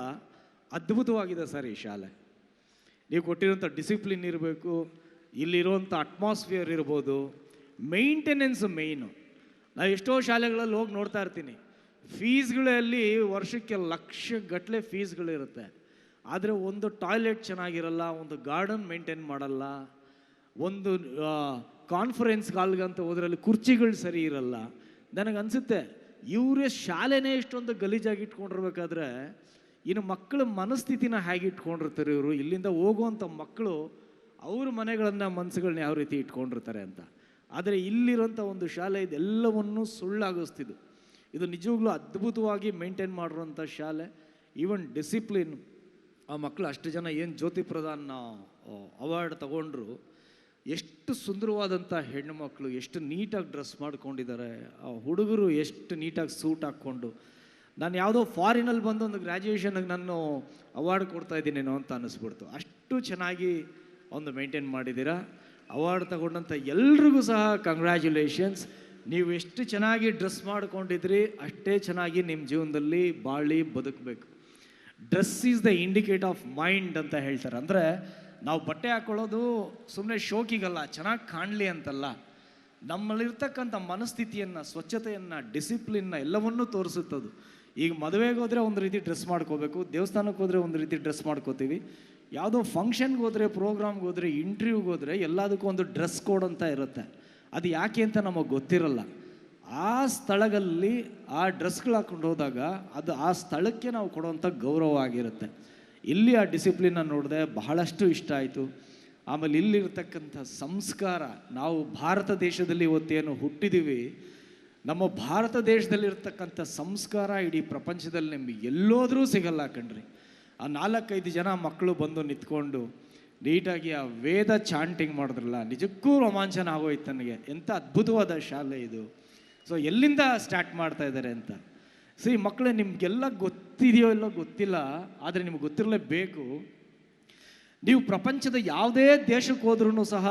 ಅದ್ಭುತವಾಗಿದೆ ಸರ್ ಈ ಶಾಲೆ. ನೀವು ಕೊಟ್ಟಿರೋಂಥ ಡಿಸಿಪ್ಲಿನ್ ಇರಬೇಕು, ಇಲ್ಲಿರುವಂಥ ಅಟ್ಮಾಸ್ಫಿಯರ್ ಇರ್ಬೋದು, ಮೇಂಟೆನೆನ್ಸ್ ಮೇಯ್ನು. ನಾನು ಎಷ್ಟೋ ಶಾಲೆಗಳಲ್ಲಿ ಹೋಗಿ ನೋಡ್ತಾ ಇರ್ತೀನಿ, ಫೀಸ್ಗಳಲ್ಲಿ ವರ್ಷಕ್ಕೆ ಲಕ್ಷಗಟ್ಟಲೆ ಫೀಸ್ಗಳಿರುತ್ತೆ. ಆದರೆ ಒಂದು ಟಾಯ್ಲೆಟ್ ಚೆನ್ನಾಗಿರಲ್ಲ, ಒಂದು ಗಾರ್ಡನ್ ಮೇಂಟೈನ್ ಮಾಡಲ್ಲ, ಒಂದು ಕಾನ್ಫರೆನ್ಸ್ ಹಾಲ್ಗಂತ ಹೋದ್ರಲ್ಲಿ ಕುರ್ಚಿಗಳು ಸರಿ ಇರಲ್ಲ. ನನಗನ್ಸುತ್ತೆ ಇವರೇ ಶಾಲೆನೇ ಇಷ್ಟೊಂದು ಗಲೀಜಾಗಿ ಇಟ್ಕೊಂಡಿರ್ಬೇಕಾದ್ರೆ ಇನ್ನು ಮಕ್ಕಳ ಮನಸ್ಥಿತಿನ ಹೇಗೆ ಇಟ್ಕೊಂಡಿರ್ತಾರೆ ಇವರು. ಇಲ್ಲಿಂದ ಹೋಗುವಂಥ ಮಕ್ಕಳು ಅವ್ರ ಮನೆಗಳನ್ನು ಮನಸ್ಸುಗಳನ್ನ ಯಾವ ರೀತಿ ಇಟ್ಕೊಂಡಿರ್ತಾರೆ ಅಂತ. ಆದರೆ ಇಲ್ಲಿರೋಂಥ ಒಂದು ಶಾಲೆ ಇದೆಲ್ಲವನ್ನು ಸುಳ್ಳಾಗಿಸ್ತಿದ್ದು. ಇದು ನಿಜವಾಗ್ಲೂ ಅದ್ಭುತವಾಗಿ ಮೇಂಟೈನ್ ಮಾಡಿರೋಂಥ ಶಾಲೆ. ಈವನ್ ಡಿಸಿಪ್ಲಿನ್, ಆ ಮಕ್ಕಳು ಅಷ್ಟು ಜನ ಏನು ಜ್ಯೋತಿ ಪ್ರಧಾನ್ ಅವಾರ್ಡ್ ತಗೊಂಡ್ರು, ಎಷ್ಟು ಸುಂದರವಾದಂಥ ಹೆಣ್ಣು ಮಕ್ಕಳು ಎಷ್ಟು ನೀಟಾಗಿ ಡ್ರೆಸ್ ಮಾಡ್ಕೊಂಡಿದ್ದಾರೆ, ಆ ಹುಡುಗರು ಎಷ್ಟು ನೀಟಾಗಿ ಸೂಟ್ ಹಾಕ್ಕೊಂಡು. ನಾನು ಯಾವುದೋ ಫಾರಿನಲ್ಲಿ ಬಂದು ಒಂದು ಗ್ರ್ಯಾಜುಯೇಷನ್ಗೆ ನಾನು ಅವಾರ್ಡ್ ಕೊಡ್ತಾ ಇದ್ದೀನೇನೋ ಅಂತ ಅನ್ನಿಸ್ಬಿಡ್ತು. ಅಷ್ಟು ಚೆನ್ನಾಗಿ ಒಂದು ಮೇಂಟೈನ್ ಮಾಡಿದ್ದೀರಾ. ಅವಾರ್ಡ್ ತಗೊಂಡಂಥ ಎಲ್ರಿಗೂ ಸಹ ಕಂಗ್ರ್ಯಾಚುಲೇಷನ್ಸ್. ನೀವು ಎಷ್ಟು ಚೆನ್ನಾಗಿ ಡ್ರೆಸ್ ಮಾಡ್ಕೊಂಡಿದ್ರಿ ಅಷ್ಟೇ ಚೆನ್ನಾಗಿ ನಿಮ್ಮ ಜೀವನದಲ್ಲಿ ಬಾಳಿ ಬದುಕಬೇಕು. Dress is the indicate of mind ಅಂತ ಹೇಳ್ತಾರೆ. ಅಂದರೆ ನಾವು ಬಟ್ಟೆ ಹಾಕ್ಕೊಳ್ಳೋದು ಸುಮ್ಮನೆ ಶೋಕಿಗಲ್ಲ, ಚೆನ್ನಾಗಿ ಕಾಣಲಿ ಅಂತಲ್ಲ, ನಮ್ಮಲ್ಲಿರ್ತಕ್ಕಂಥ ಮನಸ್ಥಿತಿಯನ್ನು, ಸ್ವಚ್ಛತೆಯನ್ನು, ಡಿಸಿಪ್ಲಿನ್ನ ಎಲ್ಲವನ್ನೂ ತೋರಿಸುತ್ತದು. ಈಗ ಮದುವೆಗೆ ಹೋದರೆ ಒಂದು ರೀತಿ ಡ್ರೆಸ್ ಮಾಡ್ಕೋಬೇಕು, ದೇವಸ್ಥಾನಕ್ಕೆ ಹೋದರೆ ಒಂದು ರೀತಿ ಡ್ರೆಸ್ ಮಾಡ್ಕೋತೀವಿ, ಯಾವುದೋ ಫಂಕ್ಷನ್ಗೆ ಹೋದರೆ, ಪ್ರೋಗ್ರಾಮ್ಗೆ ಹೋದರೆ, ಇಂಟರ್ವ್ಯೂಗೆ ಹೋದರೆ ಎಲ್ಲದಕ್ಕೂ ಒಂದು ಡ್ರೆಸ್ ಕೋಡ್ ಅಂತ ಇರುತ್ತೆ. ಅದು ಯಾಕೆ ಅಂತ ನಮಗೆ ಗೊತ್ತಿರಲ್ಲ. ಆ ಸ್ಥಳದಲ್ಲಿ ಆ ಡ್ರೆಸ್ಗಳು ಹಾಕ್ಕೊಂಡು ಹೋದಾಗ ಅದು ಆ ಸ್ಥಳಕ್ಕೆ ನಾವು ಕೊಡುವಂಥ ಗೌರವ ಆಗಿರುತ್ತೆ. ಇಲ್ಲಿ ಆ ಡಿಸಿಪ್ಲಿನ್ನ ನೋಡಿದೆ, ಬಹಳಷ್ಟು ಇಷ್ಟ ಆಯಿತು. ಆಮೇಲೆ ಇಲ್ಲಿರ್ತಕ್ಕಂಥ ಸಂಸ್ಕಾರ, ನಾವು ಭಾರತ ದೇಶದಲ್ಲಿ ಇವತ್ತೇನು ಹುಟ್ಟಿದ್ದೀವಿ, ನಮ್ಮ ಭಾರತ ದೇಶದಲ್ಲಿರ್ತಕ್ಕಂಥ ಸಂಸ್ಕಾರ ಇಡೀ ಪ್ರಪಂಚದಲ್ಲಿ ನಿಮಗೆ ಎಲ್ಲೋದ್ರೂ ಸಿಗಲ್ಲ ಕಣ್ರಿ. ಆ 4-5 ಜನ ಮಕ್ಕಳು ಬಂದು ನಿಂತ್ಕೊಂಡು ನೀಟಾಗಿ ಆ ವೇದ ಚಾಂಟಿಂಗ್ ಮಾಡಿದ್ರಲ್ಲ, ನಿಜಕ್ಕೂ ರೋಮಾಂಚನ ಆಗೋಯ್ತು ನನಗೆ. ಎಂಥ ಅದ್ಭುತವಾದ ಶಾಲೆ ಇದು. ಸೊ ಎಲ್ಲಿಂದ ಸ್ಟಾರ್ಟ್ ಮಾಡ್ತಾ ಇದ್ದಾರೆ ಅಂತ. ಸಿ ಮಕ್ಕಳೇ, ನಿಮಗೆಲ್ಲ ಗೊತ್ತಿದೆಯೋ ಇಲ್ಲೋ ಗೊತ್ತಿಲ್ಲ, ಆದರೆ ನಿಮ್ಗೆ ಗೊತ್ತಿರಲೇಬೇಕು. ನೀವು ಪ್ರಪಂಚದ ಯಾವುದೇ ದೇಶಕ್ಕೆ ಹೋದ್ರೂ ಸಹ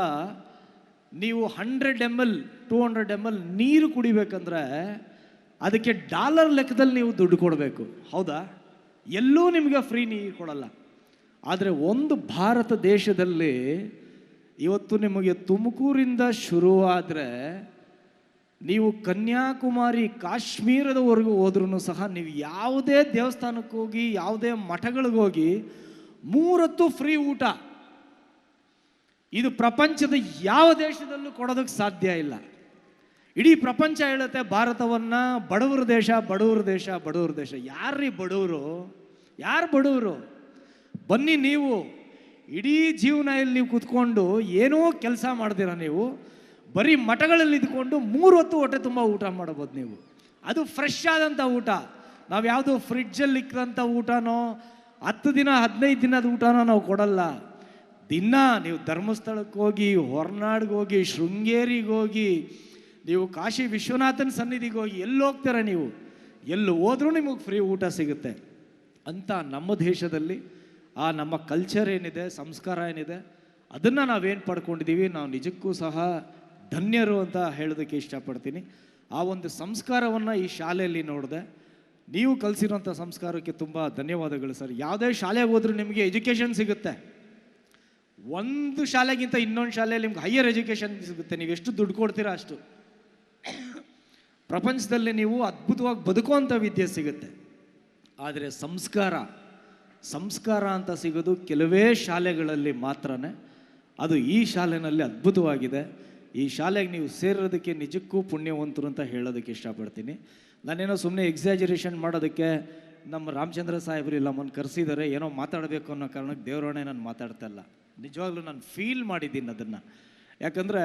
ನೀವು 100 ml 200 ml ನೀರು ಕುಡಿಬೇಕಂದ್ರೆ ಅದಕ್ಕೆ ಡಾಲರ್ ಲೆಕ್ಕದಲ್ಲಿ ನೀವು ದುಡ್ಡು ಕೊಡಬೇಕು, ಹೌದಾ? ಎಲ್ಲೂ ನಿಮಗೆ ಫ್ರೀ ನೀರು ಕೊಡಲ್ಲ. ಆದರೆ ಒಂದು ಭಾರತ ದೇಶದಲ್ಲಿ ಇವತ್ತು ನಿಮಗೆ ತುಮಕೂರಿಂದ ಶುರುವಾದರೆ ನೀವು ಕನ್ಯಾಕುಮಾರಿ ಕಾಶ್ಮೀರದವರೆಗೂ ಹೋದ್ರೂ ಸಹ ನೀವು ಯಾವುದೇ ದೇವಸ್ಥಾನಕ್ಕೆ ಹೋಗಿ, ಯಾವುದೇ ಮಠಗಳಿಗೆ ಹೋಗಿ 3 ಹೊತ್ತು ಫ್ರೀ ಊಟ. ಇದು ಪ್ರಪಂಚದ ಯಾವ ದೇಶದಲ್ಲೂ ಕೊಡೋದಕ್ಕೆ ಸಾಧ್ಯ ಇಲ್ಲ. ಇಡೀ ಪ್ರಪಂಚ ಹೇಳುತ್ತೆ ಭಾರತವನ್ನು ಬಡವರ ದೇಶ, ಬಡವರ ದೇಶ, ಬಡವರ ದೇಶ. ಯಾರ್ರೀ ಬಡವರು? ಯಾರು ಬಡವರು? ಬನ್ನಿ, ನೀವು ಇಡೀ ಜೀವನ ಇಲ್ಲಿ ನೀವು ಕೂತ್ಕೊಂಡು ಏನೋ ಕೆಲಸ ಮಾಡ್ತೀರ, ನೀವು ಬರೀ ಮಠಗಳಲ್ಲಿ ಇದ್ಕೊಂಡು 3 ಹೊತ್ತು ಹೊಟ್ಟೆ ತುಂಬ ಊಟ ಮಾಡ್ಬೋದು ನೀವು. ಅದು ಫ್ರೆಶ್ ಆದಂಥ ಊಟ. ನಾವು ಯಾವುದೋ ಫ್ರಿಡ್ಜಲ್ಲಿ ಇಕ್ಕಂಥ ಊಟನೋ 10 ದಿನ 15 ದಿನದ ಊಟನೋ ನಾವು ಕೊಡಲ್ಲ. ದಿನ ನೀವು ಧರ್ಮಸ್ಥಳಕ್ಕೆ ಹೋಗಿ, ಹೊರನಾಡಿಗೆ ಹೋಗಿ, ಶೃಂಗೇರಿಗೆ ಹೋಗಿ, ನೀವು ಕಾಶಿ ವಿಶ್ವನಾಥನ ಸನ್ನಿಧಿಗೆ ಹೋಗಿ, ಎಲ್ಲಿ ಹೋಗ್ತೀರ ನೀವು? ಎಲ್ಲಿ ಹೋದ್ರೂ ನಿಮಗೆ ಫ್ರೀ ಊಟ ಸಿಗುತ್ತೆ. ಅಂತ ನಮ್ಮ ದೇಶದಲ್ಲಿ ಆ ನಮ್ಮ ಕಲ್ಚರ್ ಏನಿದೆ, ಸಂಸ್ಕಾರ ಏನಿದೆ, ಅದನ್ನು ನಾವೇನು ಪಡ್ಕೊಂಡಿದ್ದೀವಿ, ನಾವು ನಿಜಕ್ಕೂ ಸಹ ಧನ್ಯರು ಅಂತ ಹೇಳೋದಕ್ಕೆ ಇಷ್ಟಪಡ್ತೀನಿ. ಆ ಒಂದು ಸಂಸ್ಕಾರವನ್ನು ಈ ಶಾಲೆಯಲ್ಲಿ ನೋಡಿದೆ. ನೀವು ಕಲಿಸಿರೋಂಥ ಸಂಸ್ಕಾರಕ್ಕೆ ತುಂಬ ಧನ್ಯವಾದಗಳು ಸರ್. ಯಾವುದೇ ಶಾಲೆಗೆ ಹೋದ್ರೂ ನಿಮಗೆ ಎಜುಕೇಷನ್ ಸಿಗುತ್ತೆ. ಒಂದು ಶಾಲೆಗಿಂತ ಇನ್ನೊಂದು ಶಾಲೆಯಲ್ಲಿ ನಿಮ್ಗೆ ಹೈಯರ್ ಎಜುಕೇಷನ್ ಸಿಗುತ್ತೆ. ನೀವು ಎಷ್ಟು ದುಡ್ಡು ಕೊಡ್ತೀರಾ ಅಷ್ಟು. ಪ್ರಪಂಚದಲ್ಲಿ ನೀವು ಅದ್ಭುತವಾಗಿ ಬದುಕುವಂಥ ವಿದ್ಯೆ ಸಿಗುತ್ತೆ. ಆದರೆ ಸಂಸ್ಕಾರ ಅಂತ ಸಿಗೋದು ಕೆಲವೇ ಶಾಲೆಗಳಲ್ಲಿ ಮಾತ್ರನೇ. ಅದು ಈ ಶಾಲೆಯಲ್ಲಿ ಅದ್ಭುತವಾಗಿದೆ. ಈ ಶಾಲೆಗೆ ನೀವು ಸೇರೋದಕ್ಕೆ ನಿಜಕ್ಕೂ ಪುಣ್ಯವಂತರು ಅಂತ ಹೇಳೋದಕ್ಕೆ ಇಷ್ಟಪಡ್ತೀನಿ. ನಾನೇನೋ ಸುಮ್ಮನೆ ಎಕ್ಸಾಜರೇಷನ್ ಮಾಡೋದಕ್ಕೆ ನಮ್ಮ ರಾಮಚಂದ್ರ ಸಾಹೇಬರು ನಮ್ಮನ್ನು ಕರೆಸಿದ್ದಾರೆ, ಏನೋ ಮಾತಾಡಬೇಕು ಅನ್ನೋ ಕಾರಣಕ್ಕೆ ದೇವರೊಣೆ ನಾನು ಮಾತಾಡ್ತಾ ಇಲ್ಲ. ನಿಜವಾಗ್ಲೂ ನಾನು ಫೀಲ್ ಮಾಡಿದ್ದೀನಿ ಅದನ್ನು. ಯಾಕಂದರೆ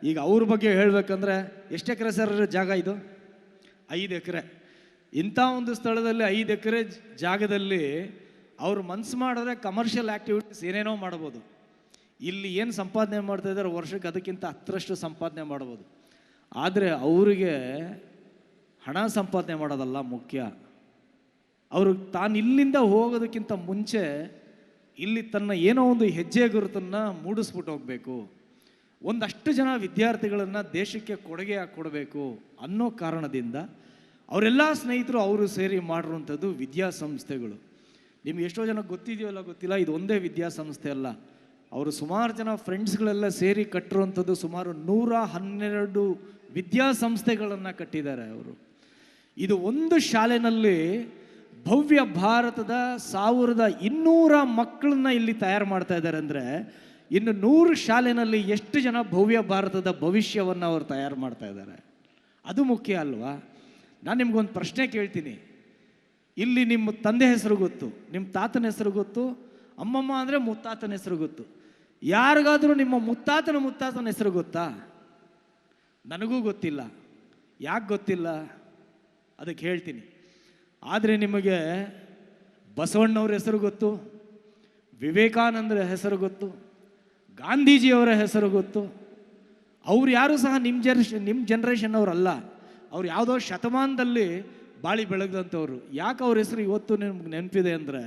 ಈಗ ಅವ್ರ ಬಗ್ಗೆ ಹೇಳಬೇಕಂದ್ರೆ, ಎಷ್ಟು ಎಕರೆ ಸರ್ ಜಾಗ ಇದು? 5 ಎಕರೆ. ಇಂಥ ಒಂದು ಸ್ಥಳದಲ್ಲಿ 5 ಎಕರೆ ಜಾಗದಲ್ಲಿ ಅವ್ರು ಮನ್ಸು ಮಾಡಿದ್ರೆ ಕಮರ್ಷಿಯಲ್ ಆ್ಯಕ್ಟಿವಿಟೀಸ್ ಏನೇನೋ ಮಾಡ್ಬೋದು. ಇಲ್ಲಿ ಏನು ಸಂಪಾದನೆ ಮಾಡ್ತಾ ಇದ್ದಾರೆ ವರ್ಷಕ್ಕೆ ಅದಕ್ಕಿಂತ 10ರಷ್ಟು ಸಂಪಾದನೆ ಮಾಡ್ಬೋದು. ಆದರೆ ಅವರಿಗೆ ಹಣ ಸಂಪಾದನೆ ಮಾಡೋದಲ್ಲ ಮುಖ್ಯ. ಅವರು ತಾನು ಇಲ್ಲಿಂದ ಹೋಗೋದಕ್ಕಿಂತ ಮುಂಚೆ ಇಲ್ಲಿ ತನ್ನ ಏನೋ ಒಂದು ಹೆಜ್ಜೆ ಗುರುತನ್ನು ಮೂಡಿಸ್ಬಿಟ್ಟು ಹೋಗಬೇಕು. ಒಂದಷ್ಟು ಜನ ವಿದ್ಯಾರ್ಥಿಗಳನ್ನು ದೇಶಕ್ಕೆ ಕೊಡುಗೆ ಕೊಡಬೇಕು ಅನ್ನೋ ಕಾರಣದಿಂದ ಅವರೆಲ್ಲ ಸ್ನೇಹಿತರು ಅವರು ಸೇರಿ ಮಾಡಿರುವಂಥದ್ದು ವಿದ್ಯಾಸಂಸ್ಥೆಗಳು. ನಿಮ್ಗೆ ಎಷ್ಟೋ ಜನ ಗೊತ್ತಿದೆಯೋ ಇಲ್ಲ ಗೊತ್ತಿಲ್ಲ, ಇದು ಒಂದೇ ವಿದ್ಯಾಸಂಸ್ಥೆ ಅಲ್ಲ. ಅವರು ಸುಮಾರು ಜನ ಫ್ರೆಂಡ್ಸ್ಗಳೆಲ್ಲ ಸೇರಿ ಕಟ್ಟಿರುವಂಥದ್ದು ಸುಮಾರು 112 ವಿದ್ಯಾಸಂಸ್ಥೆಗಳನ್ನು ಕಟ್ಟಿದ್ದಾರೆ ಅವರು. ಇದು ಒಂದು ಶಾಲೆಯಲ್ಲಿ ಭವ್ಯ ಭಾರತದ 1200 ಮಕ್ಕಳನ್ನ ಇಲ್ಲಿ ತಯಾರು ಮಾಡ್ತಾ ಇದ್ದಾರೆ. ಅಂದರೆ ಇನ್ನು 100 ಶಾಲೆಯಲ್ಲಿ ಎಷ್ಟು ಜನ ಭವ್ಯ ಭಾರತದ ಭವಿಷ್ಯವನ್ನು ಅವರು ತಯಾರು ಮಾಡ್ತಾ ಇದ್ದಾರೆ, ಅದು ಮುಖ್ಯ ಅಲ್ವಾ? ನಾನು ನಿಮ್ಗೊಂದು ಪ್ರಶ್ನೆ ಕೇಳ್ತೀನಿ. ಇಲ್ಲಿ ನಿಮ್ಮ ತಂದೆ ಹೆಸರು ಗೊತ್ತು, ನಿಮ್ಮ ತಾತನ ಹೆಸರು ಗೊತ್ತು, ಅಮ್ಮಮ್ಮ ಅಂದರೆ ಮುತ್ತಾತನ ಹೆಸರು ಗೊತ್ತು. ಯಾರಿಗಾದರೂ ನಿಮ್ಮ ಮುತ್ತಾತನ ಹೆಸರು ಗೊತ್ತಾ? ನನಗೂ ಗೊತ್ತಿಲ್ಲ. ಯಾಕೆ ಗೊತ್ತಿಲ್ಲ ಅದಕ್ಕೆ ಹೇಳ್ತೀನಿ. ಆದರೆ ನಿಮಗೆ ಬಸವಣ್ಣವ್ರ ಹೆಸರು ಗೊತ್ತು, ವಿವೇಕಾನಂದರ ಹೆಸರು ಗೊತ್ತು, ಗಾಂಧೀಜಿಯವರ ಹೆಸರು ಗೊತ್ತು. ಅವ್ರು ಯಾರು ಸಹ ನಿಮ್ಮ ಜನ್ರೇಷನ್ ಅವರಲ್ಲ. ಅವ್ರು ಯಾವುದೋ ಶತಮಾನದಲ್ಲಿ ಬಾಳಿ ಬೆಳಗ್ದಂಥವ್ರು. ಯಾಕೆ ಅವ್ರ ಹೆಸರು ಇವತ್ತು ನಿಮ್ಗೆ ನೆನಪಿದೆ ಅಂದರೆ,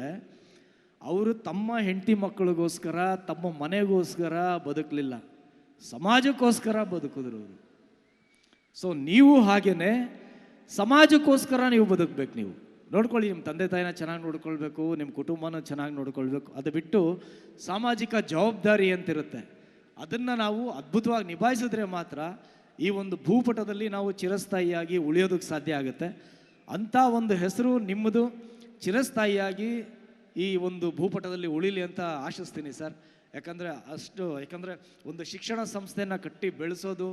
ಅವರು ತಮ್ಮ ಹೆಂಡತಿ ಮಕ್ಕಳಿಗೋಸ್ಕರ, ತಮ್ಮ ಮನೆಗೋಸ್ಕರ ಬದುಕಲಿಲ್ಲ, ಸಮಾಜಕ್ಕೋಸ್ಕರ ಬದುಕಿದ್ರು ಅವರು. ಸೊ ನೀವು ಹಾಗೇನೆ ಸಮಾಜಕ್ಕೋಸ್ಕರ ನೀವು ಬದುಕಬೇಕು. ನೀವು ನೋಡ್ಕೊಳ್ಳಿ, ನಿಮ್ಮ ತಂದೆ ತಾಯಿನ ಚೆನ್ನಾಗಿ ನೋಡ್ಕೊಳ್ಬೇಕು, ನಿಮ್ಮ ಕುಟುಂಬನ ಚೆನ್ನಾಗಿ ನೋಡ್ಕೊಳ್ಬೇಕು. ಅದು ಬಿಟ್ಟು ಸಾಮಾಜಿಕ ಜವಾಬ್ದಾರಿ ಅಂತಿರುತ್ತೆ, ಅದನ್ನು ನಾವು ಅದ್ಭುತವಾಗಿ ನಿಭಾಯಿಸಿದ್ರೆ ಮಾತ್ರ ಈ ಒಂದು ಭೂಪಟದಲ್ಲಿ ನಾವು ಚಿರಸ್ಥಾಯಿಯಾಗಿ ಉಳಿಯೋದಕ್ಕೆ ಸಾಧ್ಯ ಆಗುತ್ತೆ. ಅಂಥ ಒಂದು ಹೆಸರು ನಿಮ್ಮದು ಚಿರಸ್ಥಾಯಿಯಾಗಿ ಈ ಒಂದು ಭೂಪಟದಲ್ಲಿ ಉಳಿಲಿ ಅಂತ ಆಶಿಸ್ತೀನಿ ಸರ್. ಯಾಕಂದರೆ ಒಂದು ಶಿಕ್ಷಣ ಸಂಸ್ಥೆಯನ್ನು ಕಟ್ಟಿ ಬೆಳೆಸೋದು,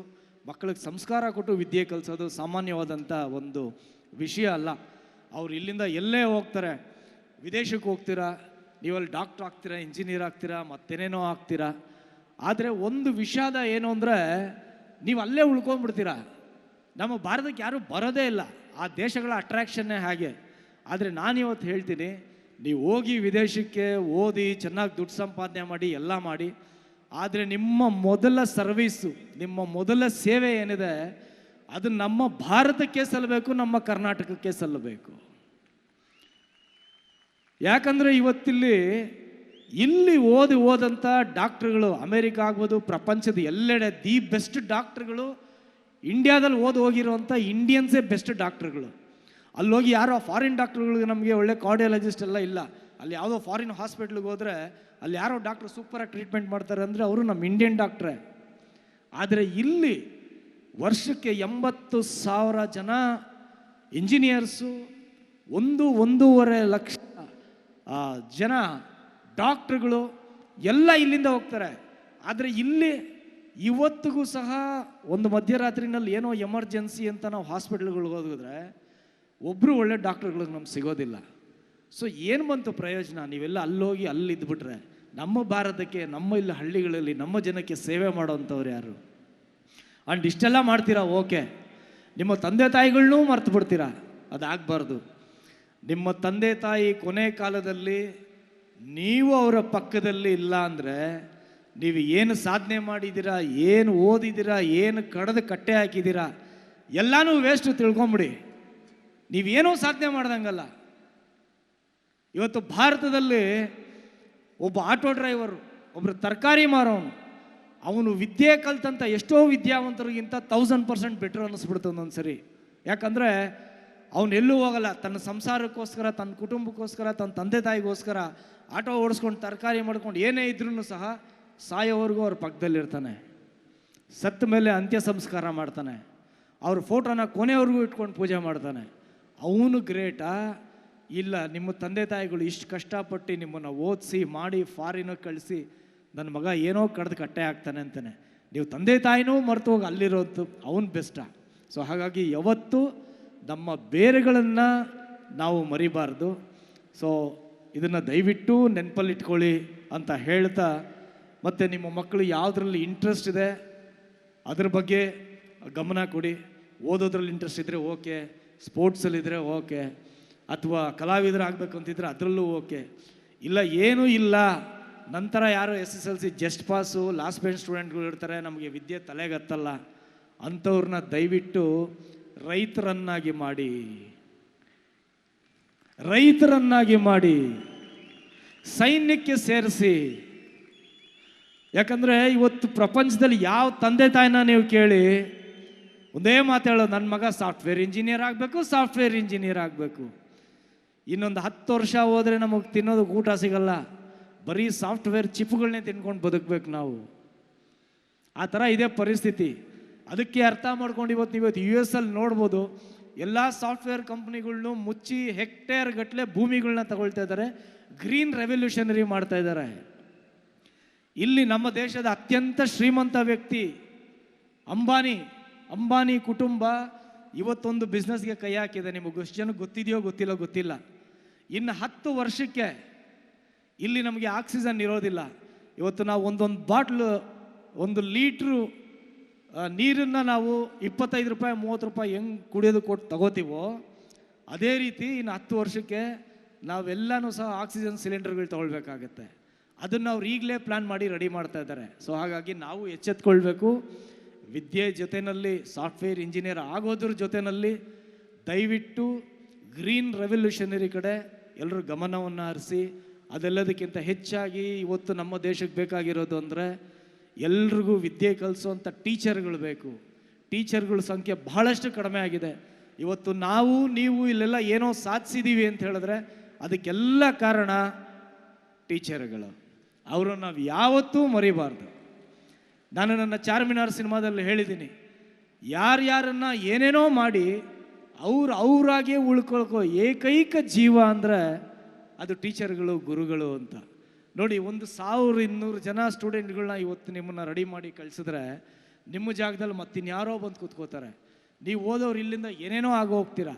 ಮಕ್ಕಳಿಗೆ ಸಂಸ್ಕಾರ ಕೊಟ್ಟು ವಿದ್ಯೆ ಕಲಿಸೋದು ಸಾಮಾನ್ಯವಾದಂಥ ಒಂದು ವಿಷಯ ಅಲ್ಲ. ಅವ್ರು ಇಲ್ಲಿಂದ ಎಲ್ಲೇ ಹೋಗ್ತಾರೆ, ವಿದೇಶಕ್ಕೆ ಹೋಗ್ತೀರಾ, ನೀವಲ್ಲಿ ಡಾಕ್ಟ್ರ್ ಆಗ್ತೀರಾ, ಇಂಜಿನಿಯರ್ ಆಗ್ತೀರಾ, ಮತ್ತೇನೇನೋ ಆಗ್ತೀರಾ. ಆದರೆ ಒಂದು ವಿಷಾದ ಏನು ಅಂದರೆ, ನೀವು ಅಲ್ಲೇ ಉಳ್ಕೊಂಡ್ಬಿಡ್ತೀರಾ. ನಮ್ಮ ಭಾರತಕ್ಕೆ ಯಾರೂ ಬರೋದೇ ಇಲ್ಲ, ಆ ದೇಶಗಳ ಅಟ್ರಾಕ್ಷನ್ನೇ ಹಾಗೆ. ಆದರೆ ನಾನಿವತ್ತು ಹೇಳ್ತೀನಿ, ನೀವು ಹೋಗಿ ವಿದೇಶಕ್ಕೆ ಓದಿ ಚೆನ್ನಾಗಿ ದುಡ್ಡು ಸಂಪಾದನೆ ಮಾಡಿ ಎಲ್ಲ ಮಾಡಿ, ಆದರೆ ನಿಮ್ಮ ಮೊದಲ ಸರ್ವೀಸು, ನಿಮ್ಮ ಮೊದಲ ಸೇವೆ ಏನಿದೆ ಅದು ನಮ್ಮ ಭಾರತಕ್ಕೆ ಸಲ್ಲಬೇಕು, ನಮ್ಮ ಕರ್ನಾಟಕಕ್ಕೆ ಸಲ್ಲಬೇಕು. ಯಾಕಂದರೆ ಇಲ್ಲಿ ಓದಂಥ ಡಾಕ್ಟ್ರುಗಳು, ಅಮೇರಿಕಾ ಆಗ್ಬೋದು, ಪ್ರಪಂಚದ ಎಲ್ಲೆಡೆ ದಿ ಬೆಸ್ಟ್ ಡಾಕ್ಟ್ರುಗಳು ಇಂಡಿಯಾದಲ್ಲಿ ಹೋಗಿರೋವಂಥ ಇಂಡಿಯನ್ಸೇ ಬೆಸ್ಟ್ ಡಾಕ್ಟ್ರುಗಳು. ಅಲ್ಲೋಗಿ ಯಾರೋ ಫಾರಿನ್ ಡಾಕ್ಟ್ರುಗಳಿಗೆ ನಮಗೆ ಒಳ್ಳೆ ಕಾರ್ಡಿಯಾಲಜಿಸ್ಟ್ ಎಲ್ಲ ಇಲ್ಲ. ಅಲ್ಲಿ ಯಾವುದೋ ಫಾರಿನ್ ಹಾಸ್ಪಿಟ್ಲಿಗೆ ಹೋದರೆ ಅಲ್ಲಿ ಯಾರೋ ಡಾಕ್ಟ್ರು ಸೂಪರಾಗಿ ಟ್ರೀಟ್ಮೆಂಟ್ ಮಾಡ್ತಾರೆ ಅಂದರೆ ಅವರು ನಮ್ಮ ಇಂಡಿಯನ್ ಡಾಕ್ಟ್ರೇ. ಆದರೆ ಇಲ್ಲಿ ವರ್ಷಕ್ಕೆ 80,000 ಜನ ಇಂಜಿನಿಯರ್ಸು, 1.5 ಲಕ್ಷ ಜನ ಡಾಕ್ಟ್ರುಗಳು ಎಲ್ಲ ಇಲ್ಲಿಂದ ಹೋಗ್ತಾರೆ. ಆದರೆ ಇಲ್ಲಿ ಇವತ್ತಿಗೂ ಸಹ ಒಂದು ಮಧ್ಯರಾತ್ರಿನಲ್ಲಿ ಏನೋ ಎಮರ್ಜೆನ್ಸಿ ಅಂತ ನಾವು ಹಾಸ್ಪಿಟ್ಲ್ಗಳಿಗೆ ಹೋಗಿದ್ರೆ ಒಬ್ಬರು ಒಳ್ಳೆ ಡಾಕ್ಟ್ರುಗಳಿಗೆ ನಮ್ಗೆ ಸಿಗೋದಿಲ್ಲ. ಸೊ ಏನು ಬಂತು ಪ್ರಯೋಜನ? ನೀವೆಲ್ಲ ಅಲ್ಲೋಗಿ ಅಲ್ಲಿದ್ದುಬಿಟ್ರೆ ನಮ್ಮ ಭಾರತಕ್ಕೆ, ನಮ್ಮ ಇಲ್ಲಿ ಹಳ್ಳಿಗಳಲ್ಲಿ ನಮ್ಮ ಜನಕ್ಕೆ ಸೇವೆ ಮಾಡೋವಂಥವ್ರು ಯಾರು? ಆ್ಯಂಡ್ ಇಷ್ಟೆಲ್ಲ ಮಾಡ್ತೀರಾ, ಓಕೆ, ನಿಮ್ಮ ತಂದೆ ತಾಯಿಗಳನ್ನೂ ಮರ್ತು ಬಿಡ್ತೀರಾ. ಅದಾಗಬಾರ್ದು. ನಿಮ್ಮ ತಂದೆ ತಾಯಿ ಕೊನೆ ಕಾಲದಲ್ಲಿ ನೀವು ಅವರ ಪಕ್ಕದಲ್ಲಿ ಇಲ್ಲ ಅಂದರೆ ನೀವು ಏನು ಸಾಧನೆ ಮಾಡಿದ್ದೀರಾ, ಏನು ಓದಿದ್ದೀರಾ, ಏನು ಕಡ್ದು ಕಟ್ಟೆ ಹಾಕಿದ್ದೀರಾ, ಎಲ್ಲನೂ ವೇಸ್ಟು ತಿಳ್ಕೊಂಬಿಡಿ. ನೀವೇನೋ ಸಾಧನೆ ಮಾಡ್ದಂಗಲ್ಲ. ಇವತ್ತು ಭಾರತದಲ್ಲಿ ಒಬ್ಬ ಆಟೋ ಡ್ರೈವರು, ಒಬ್ಬರು ತರಕಾರಿ ಮಾರೋನು, ಅವನು ವಿದ್ಯೆ ಕಲ್ತಂಥ ಎಷ್ಟೋ ವಿದ್ಯಾವಂತರಿಗಿಂತ 1000% ಬೆಟ್ರ್ ಅನ್ನಿಸ್ಬಿಡ್ತು ಒಂದೊಂದು ಸರಿ. ಯಾಕಂದರೆ ಅವನು ಎಲ್ಲೂ ಹೋಗಲ್ಲ, ತನ್ನ ಸಂಸಾರಕ್ಕೋಸ್ಕರ, ತನ್ನ ಕುಟುಂಬಕ್ಕೋಸ್ಕರ, ತನ್ನ ತಂದೆ ತಾಯಿಗೋಸ್ಕರ ಆಟೋ ಓಡಿಸ್ಕೊಂಡು ತರಕಾರಿ ಮಾಡ್ಕೊಂಡು ಏನೇ ಇದ್ರೂ ಸಹ ಸಾಯೋವರೆಗೂ ಅವ್ರ ಪಕ್ಕದಲ್ಲಿರ್ತಾನೆ. ಸತ್ತ ಮೇಲೆ ಅಂತ್ಯ ಸಂಸ್ಕಾರ ಮಾಡ್ತಾನೆ, ಅವ್ರ ಫೋಟೋನ ಕೊನೆಯವ್ರಿಗೂ ಇಟ್ಕೊಂಡು ಪೂಜೆ ಮಾಡ್ತಾನೆ. ಅವನು ಗ್ರೇಟಾ? ಇಲ್ಲ, ನಿಮ್ಮ ತಂದೆ ತಾಯಿಗಳು ಇಷ್ಟು ಕಷ್ಟಪಟ್ಟು ನಿಮ್ಮನ್ನು ಓದಿಸಿ ಮಾಡಿ ಫಾರಿನಿಗೆ ಕಳಿಸಿ ನನ್ನ ಮಗ ಏನೋ ಕಡ್ದು ಕಟ್ಟೆ ಆಗ್ತಾನೆ ಅಂತಾನೆ. ನೀವು ತಂದೆ ತಾಯಿನೂ ಮರೆತು ಹೋಗಿ ಅಲ್ಲಿರೋದು ಅವನು ಬೆಸ್ಟಾ? ಸೊ ಹಾಗಾಗಿ ಯಾವತ್ತೂ ನಮ್ಮ ಬೇರುಗಳನ್ನು ನಾವು ಮರಿಬಾರ್ದು. ಸೊ ಇದನ್ನು ದಯವಿಟ್ಟು ನೆನಪಲ್ಲಿಟ್ಕೊಳ್ಳಿ ಅಂತ ಹೇಳ್ತಾ, ಮತ್ತು ನಿಮ್ಮ ಮಕ್ಕಳು ಯಾವುದರಲ್ಲಿ ಇಂಟ್ರೆಸ್ಟ್ ಇದೆ ಅದ್ರ ಬಗ್ಗೆ ಗಮನ ಕೊಡಿ. ಓದೋದ್ರಲ್ಲಿ ಇಂಟ್ರೆಸ್ಟ್ ಇದ್ದರೆ ಓಕೆ, ಸ್ಪೋರ್ಟ್ಸಲ್ಲಿದ್ದರೆ ಓಕೆ, ಅಥವಾ ಕಲಾವಿದರಾಗಬೇಕು ಅಂತಿದ್ರೆ ಅದರಲ್ಲೂ ಓಕೆ. ಇಲ್ಲ ಏನೂ ಇಲ್ಲ, ನಂತರ ಯಾರೋ SSLC just pass last bench ಸ್ಟೂಡೆಂಟ್ಗಳು ಇರ್ತಾರೆ, ನಮಗೆ ವಿದ್ಯೆ ತಲೆಗತ್ತಲ್ಲ ಅಂಥವ್ರನ್ನ ದಯವಿಟ್ಟು ರೈತರನ್ನಾಗಿ ಮಾಡಿ ಸೈನ್ಯಕ್ಕೆ ಸೇರಿಸಿ. ಯಾಕಂದರೆ ಇವತ್ತು ಪ್ರಪಂಚದಲ್ಲಿ ಯಾವ ತಂದೆ ತಾಯಿನ ನೀವು ಕೇಳಿ ಒಂದೇ ಮಾತು ಹೇಳೋದು, ನನ್ನ ಮಗ ಸಾಫ್ಟ್ವೇರ್ ಇಂಜಿನಿಯರ್ ಆಗಬೇಕು. ಇನ್ನೊಂದು 10 ವರ್ಷ ಹೋದರೆ ನಮಗೆ ತಿನ್ನೋದಕ್ಕೆ ಊಟ ಸಿಗಲ್ಲ, ಬರೀ ಸಾಫ್ಟ್ವೇರ್ ಚಿಪ್ಗಳನ್ನೇ ತಿನ್ಕೊಂಡು ಬದುಕಬೇಕು ನಾವು. ಆ ಥರ ಇದೆ ಪರಿಸ್ಥಿತಿ. ಅದಕ್ಕೆ ಅರ್ಥ ಮಾಡ್ಕೊಂಡು ಇವತ್ತು US ಅಲ್ಲಿ ನೋಡ್ಬೋದು, ಎಲ್ಲ ಸಾಫ್ಟ್ವೇರ್ ಕಂಪ್ನಿಗಳ್ನು ಮುಚ್ಚಿ ಹೆಕ್ಟೇರ್ ಗಟ್ಟಲೆ ಭೂಮಿಗಳನ್ನ ತಗೊಳ್ತಾ ಇದ್ದಾರೆ, ಗ್ರೀನ್ ರೆವಲ್ಯೂಷನರಿ ಮಾಡ್ತಾ ಇದ್ದಾರೆ. ಇಲ್ಲಿ ನಮ್ಮ ದೇಶದ ಅತ್ಯಂತ ಶ್ರೀಮಂತ ವ್ಯಕ್ತಿ ಅಂಬಾನಿ ಕುಟುಂಬ ಇವತ್ತೊಂದು ಬಿಸ್ನೆಸ್ಗೆ ಕೈ ಹಾಕಿದೆ. ನಿಮಗೆ ಎಷ್ಟು ಜನಕ್ಕೆ ಗೊತ್ತಿದೆಯೋ ಗೊತ್ತಿಲ್ಲ. ಇನ್ನು 10 ವರ್ಷಕ್ಕೆ ಇಲ್ಲಿ ನಮಗೆ ಆಕ್ಸಿಜನ್ ಇರೋದಿಲ್ಲ. ಇವತ್ತು ನಾವು ಒಂದೊಂದು ಬಾಟ್ಲು, 1 ಲೀಟ್ರು ನೀರನ್ನು ನಾವು 25 ರೂಪಾಯಿ 30 ರೂಪಾಯಿ ಹೆಂಗೆ ಕುಡಿಯೋದು ಕೊಟ್ಟು ತಗೋತೀವೋ, ಅದೇ ರೀತಿ ಇನ್ನು 10 ವರ್ಷಕ್ಕೆ ನಾವೆಲ್ಲನೂ ಸಹ ಆಕ್ಸಿಜನ್ ಸಿಲಿಂಡರ್ಗಳು ತಗೊಳ್ಬೇಕಾಗತ್ತೆ. ಅದನ್ನು ಅವ್ರು ಈಗಲೇ ಪ್ಲ್ಯಾನ್ ಮಾಡಿ ರೆಡಿ ಮಾಡ್ತಾ ಇದ್ದಾರೆ. ಸೊ ಹಾಗಾಗಿ ನಾವು ಎಚ್ಚೆತ್ಕೊಳ್ಬೇಕು. ವಿದ್ಯೆ ಜೊತೆಯಲ್ಲಿ ಸಾಫ್ಟ್ವೇರ್ ಇಂಜಿನಿಯರ್ ಆಗೋದ್ರ ಜೊತೆಯಲ್ಲಿ ದಯವಿಟ್ಟು ಗ್ರೀನ್ ರೆವಲ್ಯೂಷನರಿ ಕಡೆ ಎಲ್ಲರೂ ಗಮನವನ್ನು ಹರಿಸಿ. ಅದೆಲ್ಲದಕ್ಕಿಂತ ಹೆಚ್ಚಾಗಿ ಇವತ್ತು ನಮ್ಮ ದೇಶಕ್ಕೆ ಬೇಕಾಗಿರೋದು ಅಂದರೆ ಎಲ್ರಿಗೂ ವಿದ್ಯೆ ಕಲಿಸುವಂಥ ಟೀಚರ್ಗಳು ಬೇಕು. ಟೀಚರ್ಗಳ ಸಂಖ್ಯೆ ಬಹಳಷ್ಟು ಕಡಿಮೆ ಆಗಿದೆ. ಇವತ್ತು ನಾವು ನೀವು ಇಲ್ಲೆಲ್ಲ ಏನೋ ಸಾಧಿಸಿದ್ದೀವಿ ಅಂತ ಹೇಳಿದ್ರೆ ಅದಕ್ಕೆಲ್ಲ ಕಾರಣ ಟೀಚರ್ಗಳು. ಅವರನ್ನು ನಾವು ಯಾವತ್ತೂ ಮರಿಬಾರ್ದು. ನಾನು ನನ್ನ ಚಾರ್ಮಿನಾರ್ ಸಿನಿಮಾದಲ್ಲಿ ಹೇಳಿದ್ದೀನಿ, ಯಾರ್ಯಾರನ್ನ ಏನೇನೋ ಮಾಡಿ ಅವರಾಗೆ ಉಳ್ಕೊಳ್ಕೋ ಏಕೈಕ ಜೀವ ಅಂದರೆ ಅದು ಟೀಚರ್ಗಳು, ಗುರುಗಳು ಅಂತ. ನೋಡಿ, 1200 ಜನ ಸ್ಟೂಡೆಂಟ್ಗಳನ್ನ ಇವತ್ತು ನಿಮ್ಮನ್ನು ರೆಡಿ ಮಾಡಿ ಕಳಿಸಿದ್ರೆ ನಿಮ್ಮ ಜಾಗದಲ್ಲಿ ಮತ್ತಿನ್ಯಾರೋ ಬಂದು ಕೂತ್ಕೋತಾರೆ. ನೀವು ಓದೋರು ಇಲ್ಲಿಂದ ಏನೇನೋ ಆಗೋ ಹೋಗ್ತೀರಾ,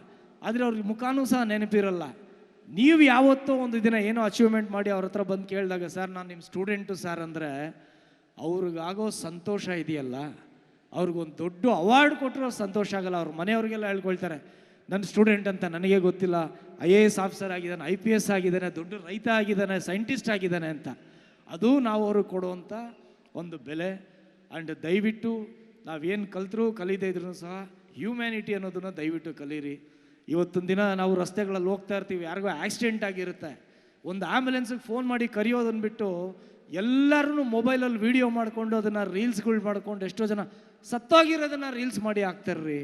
ಆದರೆ ಅವ್ರಿಗೆ ಮುಖಾನೂ ಸಹ ನೆನಪಿರಲ್ಲ. ನೀವು ಯಾವತ್ತೋ ಒಂದು ದಿನ ಏನೋ ಅಚೀವ್ಮೆಂಟ್ ಮಾಡಿ ಅವ್ರ ಹತ್ರ ಬಂದು ಕೇಳಿದಾಗ, ಸರ್ ನಾನು ನಿಮ್ಮ ಸ್ಟೂಡೆಂಟು ಸರ್ ಅಂದರೆ ಅವ್ರಿಗಾಗೋ ಸಂತೋಷ ಇದೆಯಲ್ಲ, ಅವ್ರಿಗೊಂದು ದೊಡ್ಡ ಅವಾರ್ಡ್ ಕೊಟ್ಟರು ಸಂತೋಷ ಆಗಲ್ಲ. ಅವ್ರ ಮನೆಯವ್ರಿಗೆಲ್ಲ ಹೇಳ್ಕೊಳ್ತಾರೆ, ನನ್ನ ಸ್ಟೂಡೆಂಟ್ ಅಂತ ನನಗೆ ಗೊತ್ತಿಲ್ಲ, IAS ಆಫೀಸರ್ ಆಗಿದ್ದಾನೆ, IPS ಆಗಿದ್ದಾನೆ, ದೊಡ್ಡ ರೈತ ಆಗಿದ್ದಾನೆ, ಸೈಂಟಿಸ್ಟ್ ಆಗಿದ್ದಾನೆ ಅಂತ. ಅದು ನಾವು ಅವ್ರಿಗೆ ಕೊಡುವಂಥ ಒಂದು ಬೆಲೆ. ಆ್ಯಂಡ್ ದಯವಿಟ್ಟು ನಾವೇನು ಕಲಿತರೂ ಕಲಿಯದೇ ಇದ್ರೂ ಸಹ ಹ್ಯೂಮ್ಯಾನಿಟಿ ಅನ್ನೋದನ್ನು ದಯವಿಟ್ಟು ಕಲೀರಿ. ಇವತ್ತೊಂದು ದಿನ ನಾವು ರಸ್ತೆಗಳಲ್ಲಿ ಹೋಗ್ತಾ ಇರ್ತೀವಿ, ಯಾರಿಗೋ ಆಕ್ಸಿಡೆಂಟ್ ಆಗಿರುತ್ತೆ, ಒಂದು ಆ್ಯಂಬುಲೆನ್ಸಿಗೆ ಫೋನ್ ಮಾಡಿ ಕರೆಯೋದನ್ನು ಬಿಟ್ಟು ಎಲ್ಲರೂ ಮೊಬೈಲಲ್ಲಿ ವೀಡಿಯೋ ಮಾಡಿಕೊಂಡು ಅದನ್ನು ರೀಲ್ಸ್ಗಳು ಮಾಡ್ಕೊಂಡು ಎಷ್ಟೋ ಜನ ಸತ್ತೋಗಿರೋದನ್ನು ರೀಲ್ಸ್ ಮಾಡಿ ಹಾಕ್ತಾರ್ರಿ.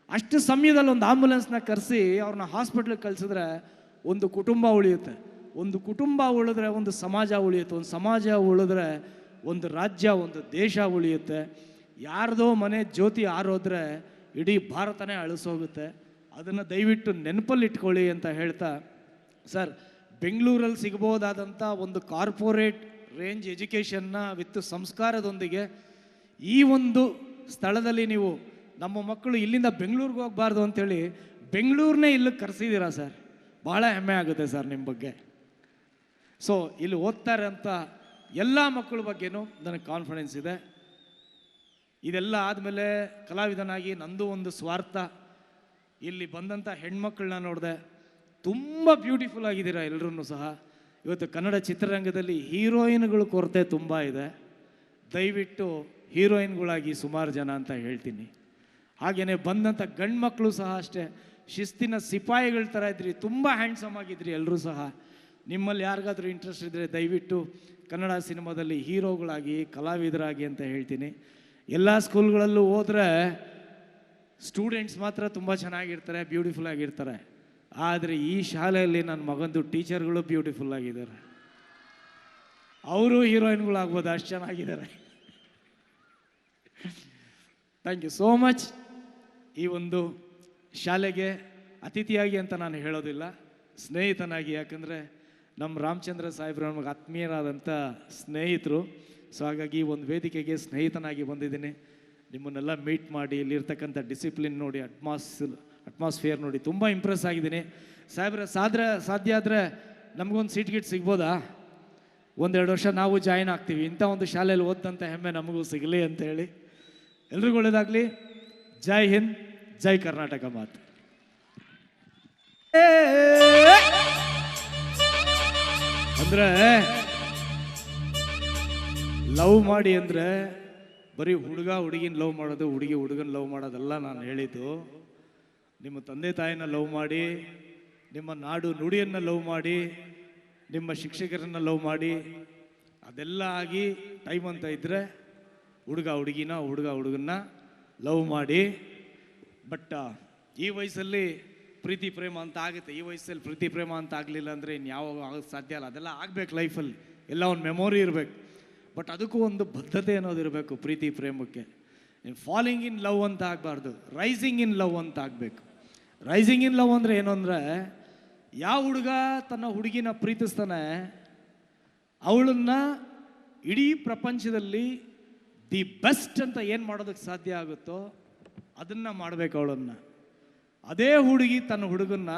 ಅಷ್ಟು ಸಮಯದಲ್ಲಿ ಒಂದು ಆಂಬುಲೆನ್ಸ್ನ ಕರೆಸಿ ಅವ್ರನ್ನ ಹಾಸ್ಪಿಟ್ಲಿಗೆ ಕಳಿಸಿದ್ರೆ ಒಂದು ಕುಟುಂಬ ಉಳಿಯುತ್ತೆ. ಒಂದು ಕುಟುಂಬ ಉಳಿದ್ರೆ ಒಂದು ಸಮಾಜ ಉಳಿಯುತ್ತೆ. ಒಂದು ಸಮಾಜ ಉಳಿದ್ರೆ ಒಂದು ರಾಜ್ಯ, ಒಂದು ದೇಶ ಉಳಿಯುತ್ತೆ. ಯಾರ್ದೋ ಮನೆ ಜ್ಯೋತಿ ಆರೋದ್ರೆ ಇಡೀ ಭಾರತನೇ ಅಳಿಸೋಗುತ್ತೆ. ಅದನ್ನು ದಯವಿಟ್ಟು ನೆನಪಲ್ಲಿ ಇಟ್ಕೊಳ್ಳಿ ಅಂತ ಹೇಳ್ತಾ, ಸರ್ ಬೆಂಗಳೂರಲ್ಲಿ ಸಿಗ್ಬೋದಾದಂಥ ಒಂದು ಕಾರ್ಪೊರೇಟ್ ರೇಂಜ್ ಎಜುಕೇಷನ್ನ ವಿತ್ ಸಂಸ್ಕಾರದೊಂದಿಗೆ ಈ ಒಂದು ಸ್ಥಳದಲ್ಲಿ ನೀವು ನಮ್ಮ ಮಕ್ಕಳು ಇಲ್ಲಿಂದ ಬೆಂಗಳೂರಿಗೆ ಹೋಗಬಾರ್ದು ಅಂಥೇಳಿ ಬೆಂಗಳೂರನ್ನೇ ಇಲ್ಲಿಗೆ ಕರೆಸಿದ್ದೀರಾ ಸರ್. ಭಾಳ ಹೆಮ್ಮೆ ಆಗುತ್ತೆ ಸರ್ ನಿಮ್ಮ ಬಗ್ಗೆ. ಸೊ ಇಲ್ಲಿ ಓದ್ತಾರೆ ಅಂತ ಎಲ್ಲ ಮಕ್ಕಳ ಬಗ್ಗೆನೂ ನನಗೆ ಕಾನ್ಫಿಡೆನ್ಸ್ ಇದೆ. ಇದೆಲ್ಲ ಆದಮೇಲೆ ಕಲಾವಿದನಾಗಿ ನಂದು ಒಂದು ಸ್ವಾರ್ಥ. ಇಲ್ಲಿ ಬಂದಂಥ ಹೆಣ್ಮಕ್ಳನ್ನ ನೋಡಿದೆ, ತುಂಬ ಬ್ಯೂಟಿಫುಲ್ ಆಗಿದ್ದೀರಾ ಎಲ್ಲರೂ ಸಹ. ಇವತ್ತು ಕನ್ನಡ ಚಿತ್ರರಂಗದಲ್ಲಿ ಹೀರೋಯಿನ್ಗಳ ಕೊರತೆ ತುಂಬ ಇದೆ. ದಯವಿಟ್ಟು ಹೀರೋಯಿನ್ಗಳಾಗಿ ಸುಮಾರು ಜನ ಅಂತ ಹೇಳ್ತೀನಿ. ಹಾಗೆಯೇ ಬಂದಂಥ ಗಂಡು ಮಕ್ಕಳು ಸಹ ಅಷ್ಟೇ ಶಿಸ್ತಿನ ಸಿಪಾಯಿಗಳ ಥರ ಇದ್ರಿ, ತುಂಬ ಹ್ಯಾಂಡ್ಸಮ್ ಆಗಿದ್ರಿ ಎಲ್ಲರೂ ಸಹ. ನಿಮ್ಮಲ್ಲಿ ಯಾರಿಗಾದ್ರೂ ಇಂಟ್ರೆಸ್ಟ್ ಇದ್ದರೆ ದಯವಿಟ್ಟು ಕನ್ನಡ ಸಿನಿಮಾದಲ್ಲಿ ಹೀರೋಗಳಾಗಿ, ಕಲಾವಿದರಾಗಿ ಅಂತ ಹೇಳ್ತೀನಿ. ಎಲ್ಲ ಸ್ಕೂಲ್ಗಳಲ್ಲೂ ಹೋದರೆ ಸ್ಟೂಡೆಂಟ್ಸ್ ಮಾತ್ರ ತುಂಬ ಚೆನ್ನಾಗಿರ್ತಾರೆ, ಬ್ಯೂಟಿಫುಲ್ ಆಗಿರ್ತಾರೆ. ಆದರೆ ಈ ಶಾಲೆಯಲ್ಲಿ ನನ್ನ ಮಗಂದು ಟೀಚರ್ಗಳು ಬ್ಯೂಟಿಫುಲ್ ಆಗಿದ್ದಾರೆ. ಅವರು ಹೀರೋಯಿನ್ಗಳಾಗ್ಬೋದು, ಅಷ್ಟು ಚೆನ್ನಾಗಿದ್ದಾರೆ. Thank you so much. ಈ ಒಂದು ಶಾಲೆಗೆ ಅತಿಥಿಯಾಗಿ ಅಂತ ನಾನು ಹೇಳೋದಿಲ್ಲ, ಸ್ನೇಹಿತನಾಗಿ. ಯಾಕಂದರೆ ನಮ್ಮ ರಾಮಚಂದ್ರ ಸಾಹೇಬ್ರು ನಮಗೆ ಆತ್ಮೀಯರಾದಂಥ ಸ್ನೇಹಿತರು. ಸೊ ಹಾಗಾಗಿ ಒಂದು ವೇದಿಕೆಗೆ ಸ್ನೇಹಿತನಾಗಿ ಬಂದಿದ್ದೀನಿ. ನಿಮ್ಮನ್ನೆಲ್ಲ ಮೀಟ್ ಮಾಡಿ ಇಲ್ಲಿರ್ತಕ್ಕಂಥ ಡಿಸಿಪ್ಲಿನ್ ನೋಡಿ, ಅಟ್ಮಾಸ್ಫಿಯರ್ ನೋಡಿ ತುಂಬ ಇಂಪ್ರೆಸ್ ಆಗಿದ್ದೀನಿ. ಸಾಹೇಬ್ರೆ, ಸಾಧ್ಯ ಆದರೆ ನಮಗೊಂದು ಸೀಟ್ ಗಿಟ್ ಸಿಗ್ಬೋದಾ? 1-2 ವರ್ಷ ನಾವು ಜಾಯಿನ್ ಆಗ್ತೀವಿ. ಇಂಥ ಒಂದು ಶಾಲೆಯಲ್ಲಿ ಓದಂಥ ಹೆಮ್ಮೆ ನಮಗೂ ಸಿಗಲಿ ಅಂತ ಹೇಳಿ ಎಲ್ರಿಗೂ ಒಳ್ಳೆಯದಾಗಲಿ. ಜೈ ಹಿಂದ್, ಜೈ ಕರ್ನಾಟಕ ಮಾತು. ಅಂದರೆ ಲವ್ ಮಾಡಿ ಅಂದರೆ ಬರೀ ಹುಡುಗ ಹುಡುಗಿನ ಲವ್ ಮಾಡೋದು, ಹುಡುಗಿ ಹುಡುಗನ ಲವ್ ಮಾಡೋದಲ್ಲ ನಾನು ಹೇಳಿದ್ದು. ನಿಮ್ಮ ತಂದೆ ತಾಯಿನ ಲವ್ ಮಾಡಿ, ನಿಮ್ಮ ನಾಡು ನುಡಿಯನ್ನು ಲವ್ ಮಾಡಿ, ನಿಮ್ಮ ಶಿಕ್ಷಕರನ್ನು ಲವ್ ಮಾಡಿ, ಅದೆಲ್ಲ ಆಗಿ ಟೈಮ್ ಅಂತ ಇದ್ದರೆ ಹುಡುಗ ಹುಡುಗನ್ನ ಲವ್ ಮಾಡಿ. ಬಟ್ ಈ ವಯಸ್ಸಲ್ಲಿ ಪ್ರೀತಿ ಪ್ರೇಮ ಅಂತ ಆಗುತ್ತೆ. ಈ ವಯಸ್ಸಲ್ಲಿ ಪ್ರೀತಿ ಪ್ರೇಮ ಅಂತ ಆಗಲಿಲ್ಲ ಅಂದರೆ ಇನ್ಯಾವಾಗ ಆಗೋಕ್ಕೆ ಸಾಧ್ಯ ಇಲ್ಲ. ಅದೆಲ್ಲ ಆಗಬೇಕು ಲೈಫಲ್ಲಿ, ಎಲ್ಲ ಒಂದು ಮೆಮೊರಿ ಇರಬೇಕು. ಬಟ್ ಅದಕ್ಕೂ ಒಂದು ಬದ್ಧತೆ ಅನ್ನೋದಿರಬೇಕು ಪ್ರೀತಿ ಪ್ರೇಮಕ್ಕೆ. ಫಾಲಿಂಗ್ ಇನ್ ಲವ್ ಅಂತ ಆಗಬಾರ್ದು, ರೈಸಿಂಗ್ ಇನ್ ಲವ್ ಅಂತ ಆಗಬೇಕು. ರೈಸಿಂಗ್ ಇನ್ ಲವ್ ಅಂದರೆ ಏನು ಅಂದರೆ, ಯಾವ ಹುಡುಗ ತನ್ನ ಹುಡುಗಿನ ಪ್ರೀತಿಸ್ತಾನೆ ಅವಳನ್ನು ಇಡೀ ಪ್ರಪಂಚದಲ್ಲಿ ದಿ ಬೆಸ್ಟ್ ಅಂತ ಏನು ಮಾಡೋದಕ್ಕೆ ಸಾಧ್ಯ ಆಗುತ್ತೋ ಅದನ್ನು ಮಾಡಬೇಕು ಅವಳನ್ನು. ಅದೇ ಹುಡುಗಿ ತನ್ನ ಹುಡುಗನ್ನ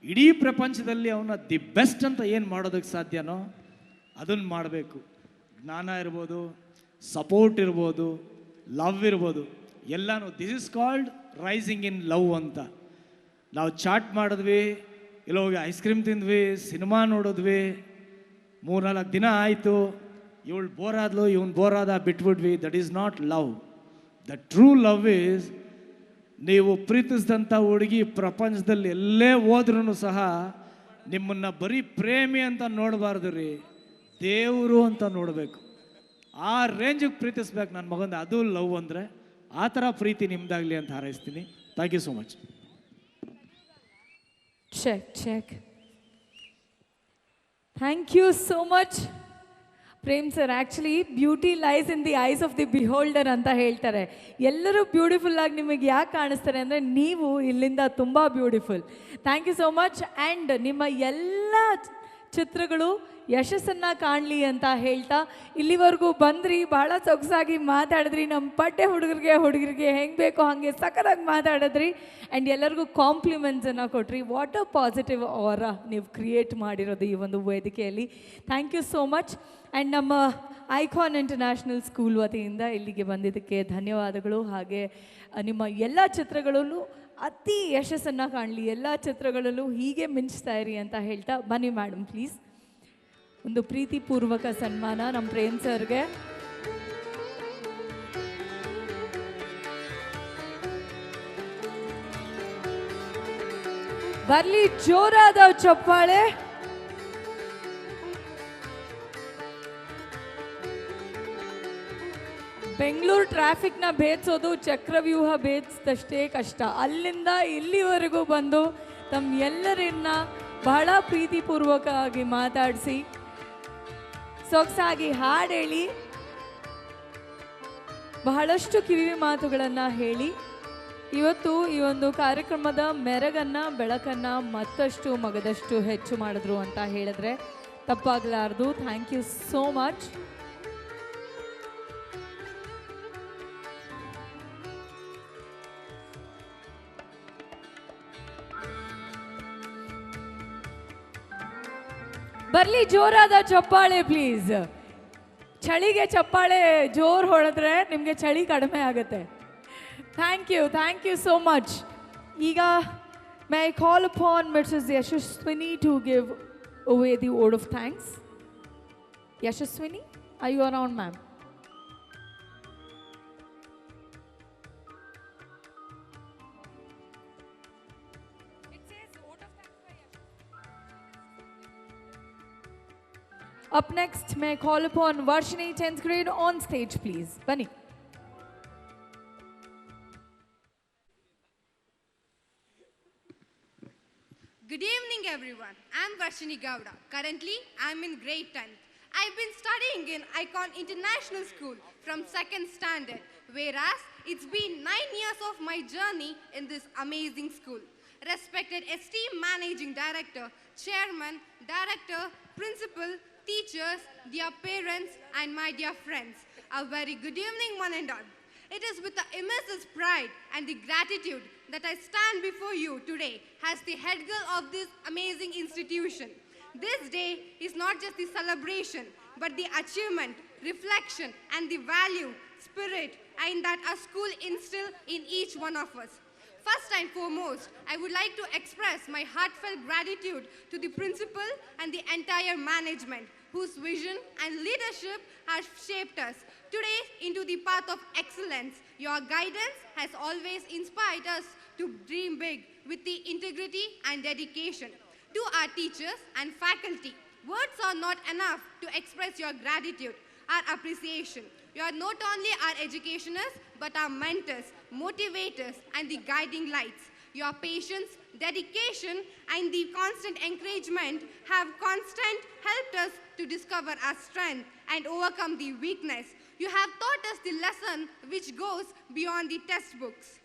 ಇಡೀ ಪ್ರಪಂಚದಲ್ಲಿ ಅವನ್ನ ದಿ ಬೆಸ್ಟ್ ಅಂತ ಏನು ಮಾಡೋದಕ್ಕೆ ಸಾಧ್ಯನೋ ಅದನ್ನು ಮಾಡಬೇಕು. ಜ್ಞಾನ ಇರ್ಬೋದು, ಸಪೋರ್ಟ್ ಇರ್ಬೋದು, ಲವ್ ಇರ್ಬೋದು, ಎಲ್ಲನೂ. This is called rising in love ಅಂತ. ನಾವು ಚಾಟ್ ಮಾಡಿದ್ವಿ, ಇಲ್ಲ ಹೋಗಿ ಐಸ್ ಕ್ರೀಮ್ ತಿಂದ್ವಿ, ಸಿನಿಮಾ ನೋಡಿದ್ವಿ, 3-4 ದಿನ ಆಯಿತು, ಇವಳು ಬೋರ್ ಆದ್ಲು, ಇವನು ಬೋರ್ ಆದ, ಬಿಟ್ಬಿಟ್ವಿ. That is not love. The true love is, ನೀವು ಪ್ರೀತಿಸಿದಂಥ ಹುಡುಗಿ ಪ್ರಪಂಚದಲ್ಲಿ ಎಲ್ಲೇ ಹೋದ್ರೂ ಸಹ ನಿಮ್ಮನ್ನು ಬರೀ ಪ್ರೇಮಿ ಅಂತ ನೋಡಬಾರ್ದು ರೀ, ದೇವರು ಅಂತ ನೋಡಬೇಕು. ಆ ರೇಂಜಿಗೆ ಪ್ರೀತಿಸ್ಬೇಕು ನನ್ನ ಮಗಂದು. ಅದು ಲವ್ ಅಂದರೆ. ಆ ಥರ ಪ್ರೀತಿ ನಿಮ್ದಾಗಲಿ ಅಂತ ಹಾರೈಸ್ತೀನಿ. Thank you so much. Check. Thank you so much Prem sir. Actually beauty lies in the eyes of the beholder ಅಂತ ಹೇಳ್ತಾರೆ. ಎಲ್ಲರೂ ಬ್ಯೂಟಿಫುಲ್ ಆಗಿ ನಿಮಗೆ ಯಾಕೆ ಕಾಣಿಸ್ತಾರೆ ಅಂದರೆ ನೀವು ಇಲ್ಲಿಂದ ತುಂಬ beautiful. Thank you so much. And ನಿಮ್ಮ ಎಲ್ಲ ಚಿತ್ರಗಳು ಯಶಸ್ಸನ್ನು ಕಾಣಲಿ ಅಂತ ಹೇಳ್ತಾ, ಇಲ್ಲಿವರೆಗೂ ಬಂದ್ರಿ, ಬಹಳ ಸೊಗಸಾಗಿ ಮಾತಾಡಿದ್ರಿ. ನಮ್ಮ ಪಡ್ಡೆ ಹುಡುಗರಿಗೆ ಹೆಂಗೆ ಬೇಕೋ ಹಾಗೆ ಸಖತ್ತಾಗಿ ಮಾತಾಡಿದ್ರಿ. ಆ್ಯಂಡ್ ಎಲ್ಲರಿಗೂ ಕಾಂಪ್ಲಿಮೆಂಟ್ಸನ್ನು ಕೊಟ್ರಿ. ವಾಟ್ ಅ ಪಾಸಿಟಿವ್ ಆರಾ ನೀವು ಕ್ರಿಯೇಟ್ ಮಾಡಿರೋದು ಈ ಒಂದು ವೇದಿಕೆಯಲ್ಲಿ. Thank you so much. And ನಮ್ಮ ಐಕಾನ್ ಇಂಟರ್ನ್ಯಾಷನಲ್ ಸ್ಕೂಲ್ ವತಿಯಿಂದ ಇಲ್ಲಿಗೆ ಬಂದಿದ್ದಕ್ಕೆ ಧನ್ಯವಾದಗಳು. ಹಾಗೆ ನಿಮ್ಮ ಎಲ್ಲ ಚಿತ್ರಗಳಲ್ಲೂ ಅತಿ ಯಶಸ್ಸನ್ನು ಕಾಣಲಿ, ಎಲ್ಲ ಚಿತ್ರಗಳಲ್ಲೂ ಹೀಗೆ ಮಿಂಚ್ತಾ ಇರಿ ಅಂತ ಹೇಳ್ತಾ, ಬನ್ನಿ ಮೇಡಮ್ ಪ್ಲೀಸ್. ಒಂದು ಪ್ರೀತಿಪೂರ್ವಕ ಸನ್ಮಾನ ನಮ್ಮ ಪ್ರೇಮ್ ಸರ್ಗೆ. ಬರ್ಲಿ ಜೋರಾದ ಚಪ್ಪಾಳೆ. ಬೆಂಗಳೂರು ಟ್ರಾಫಿಕ್ನ ಭೇದಿಸೋದು ಚಕ್ರವ್ಯೂಹ ಭೇದಿಸಿದಷ್ಟೇ ಕಷ್ಟ. ಅಲ್ಲಿಂದ ಇಲ್ಲಿವರೆಗೂ ಬಂದು ತಮ್ಮ ಎಲ್ಲರನ್ನ ಬಹಳ ಪ್ರೀತಿಪೂರ್ವಕವಾಗಿ ಮಾತಾಡಿಸಿ, ಸೊಗಸಾಗಿ ಹಾಡು ಹೇಳಿ, ಬಹಳಷ್ಟು ಕಿವಿ ಮಾತುಗಳನ್ನು ಹೇಳಿ ಇವತ್ತು ಈ ಒಂದು ಕಾರ್ಯಕ್ರಮದ ಮೆರಗನ್ನು, ಬೆಳಕನ್ನು ಮತ್ತಷ್ಟು ಮಗದಷ್ಟು ಹೆಚ್ಚು ಮಾಡಿದ್ರು ಅಂತ ಹೇಳಿದ್ರೆ ತಪ್ಪಾಗಲಾರ್ದು. Thank you so much. ಬರ್ಲಿ ಜೋರಾದ ಚಪ್ಪಾಳೆ ಪ್ಲೀಸ್. ಚಳಿಗೆ ಚಪ್ಪಾಳೆ ಜೋರು ಹೊಡೆದ್ರೆ ನಿಮಗೆ ಚಳಿ ಕಡಿಮೆ ಆಗುತ್ತೆ. Thank you so much. ಈಗ may I call upon Mrs Yashaswini to give away the word of thanks. Yashaswini, are you around ma'am? Up next, may I call upon Varshini, 10th grade, on stage, please. Bunny. Good evening, everyone. I'm Varshini Gowda. Currently, I'm in grade 10th. I've been studying in Icon International School from 2nd standard, whereas it's been 9 years of my journey in this amazing school. Respected esteemed Managing Director, Chairman, Director, Principal, teachers, dear parents, and my dear friends, a very good evening, one and all. It is with the immense pride and the gratitude that I stand before you today as the head girl of this amazing institution. This day is not just the celebration, but the achievement, reflection, and the value, spirit, and that our school instill in each one of us. First and foremost, I would like to express my heartfelt gratitude to the principal and the entire management, whose vision and leadership has shaped us today into the path of excellence. Your guidance has always inspired us to dream big with the integrity and dedication. To our teachers and faculty, words are not enough to express your gratitude, our appreciation. You are not only our educationers, but our mentors, motivators, and the guiding lights. Your patience, dedication, and the constant encouragement have helped us to discover our strength and overcome the weakness. You have taught us the lesson which goes beyond the textbooks.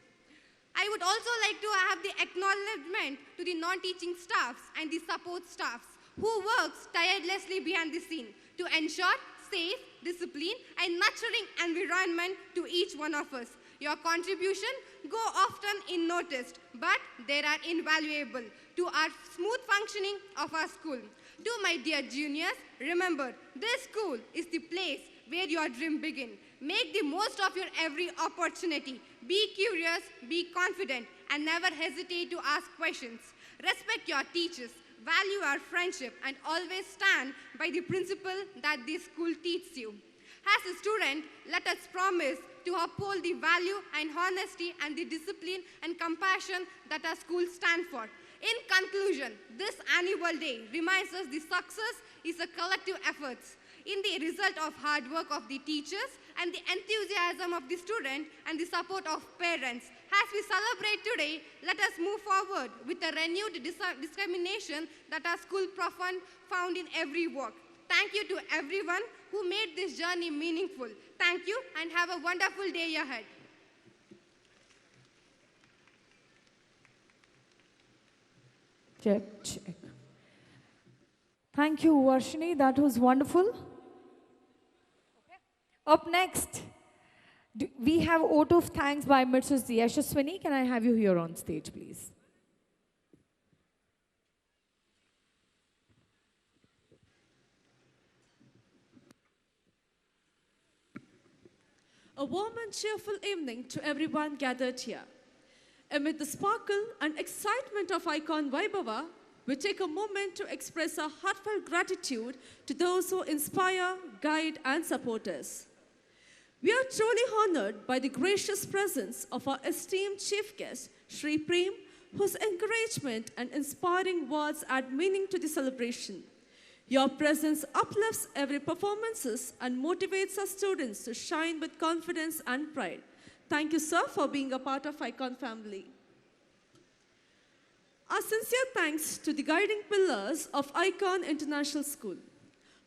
I would also like to have the acknowledgement to the non-teaching staffs and the support staffs who works tirelessly behind the scene to ensure safe, disciplined, and nurturing environment to each one of us. Your contribution go often unnoticed, but they are invaluable to our smooth functioning of our school. To my dear juniors, remember, this school is the place where your dream begin. Make the most of your every opportunity. Be curious, be confident, and never hesitate to ask questions. Respect your teachers, value our friendship, and always stand by the principle that this school teaches you. As a student, let us promise to uphold the value and honesty and the discipline and compassion that our school stands for. In conclusion, this annual day reminds us the success is a collective effort in the result of hard work of the teachers and the enthusiasm of the student and the support of parents. As we celebrate today, let us move forward with a renewed discrimination that our school found in every work. Thank you to everyone who made this journey meaningful. Thank you and have a wonderful day ahead. Check. Thank you, Varshini. That was wonderful. Up next, we have vote of thanks by Mrs. Yashaswini. Can I have you here on stage, please? A warm and cheerful evening to everyone gathered here. Amid the sparkle and excitement of Icon Vaibhava, we take a moment to express our heartfelt gratitude to those who inspire, guide, and support us. We are truly honored by the gracious presence of our esteemed chief guest, Shri Prem, whose encouragement and inspiring words add meaning to the celebration. Your presence uplifts every performances and motivates our students to shine with confidence and pride. Thank you, sir, for being a part of Icon family. Our sincere thanks to the guiding pillars of Icon International School.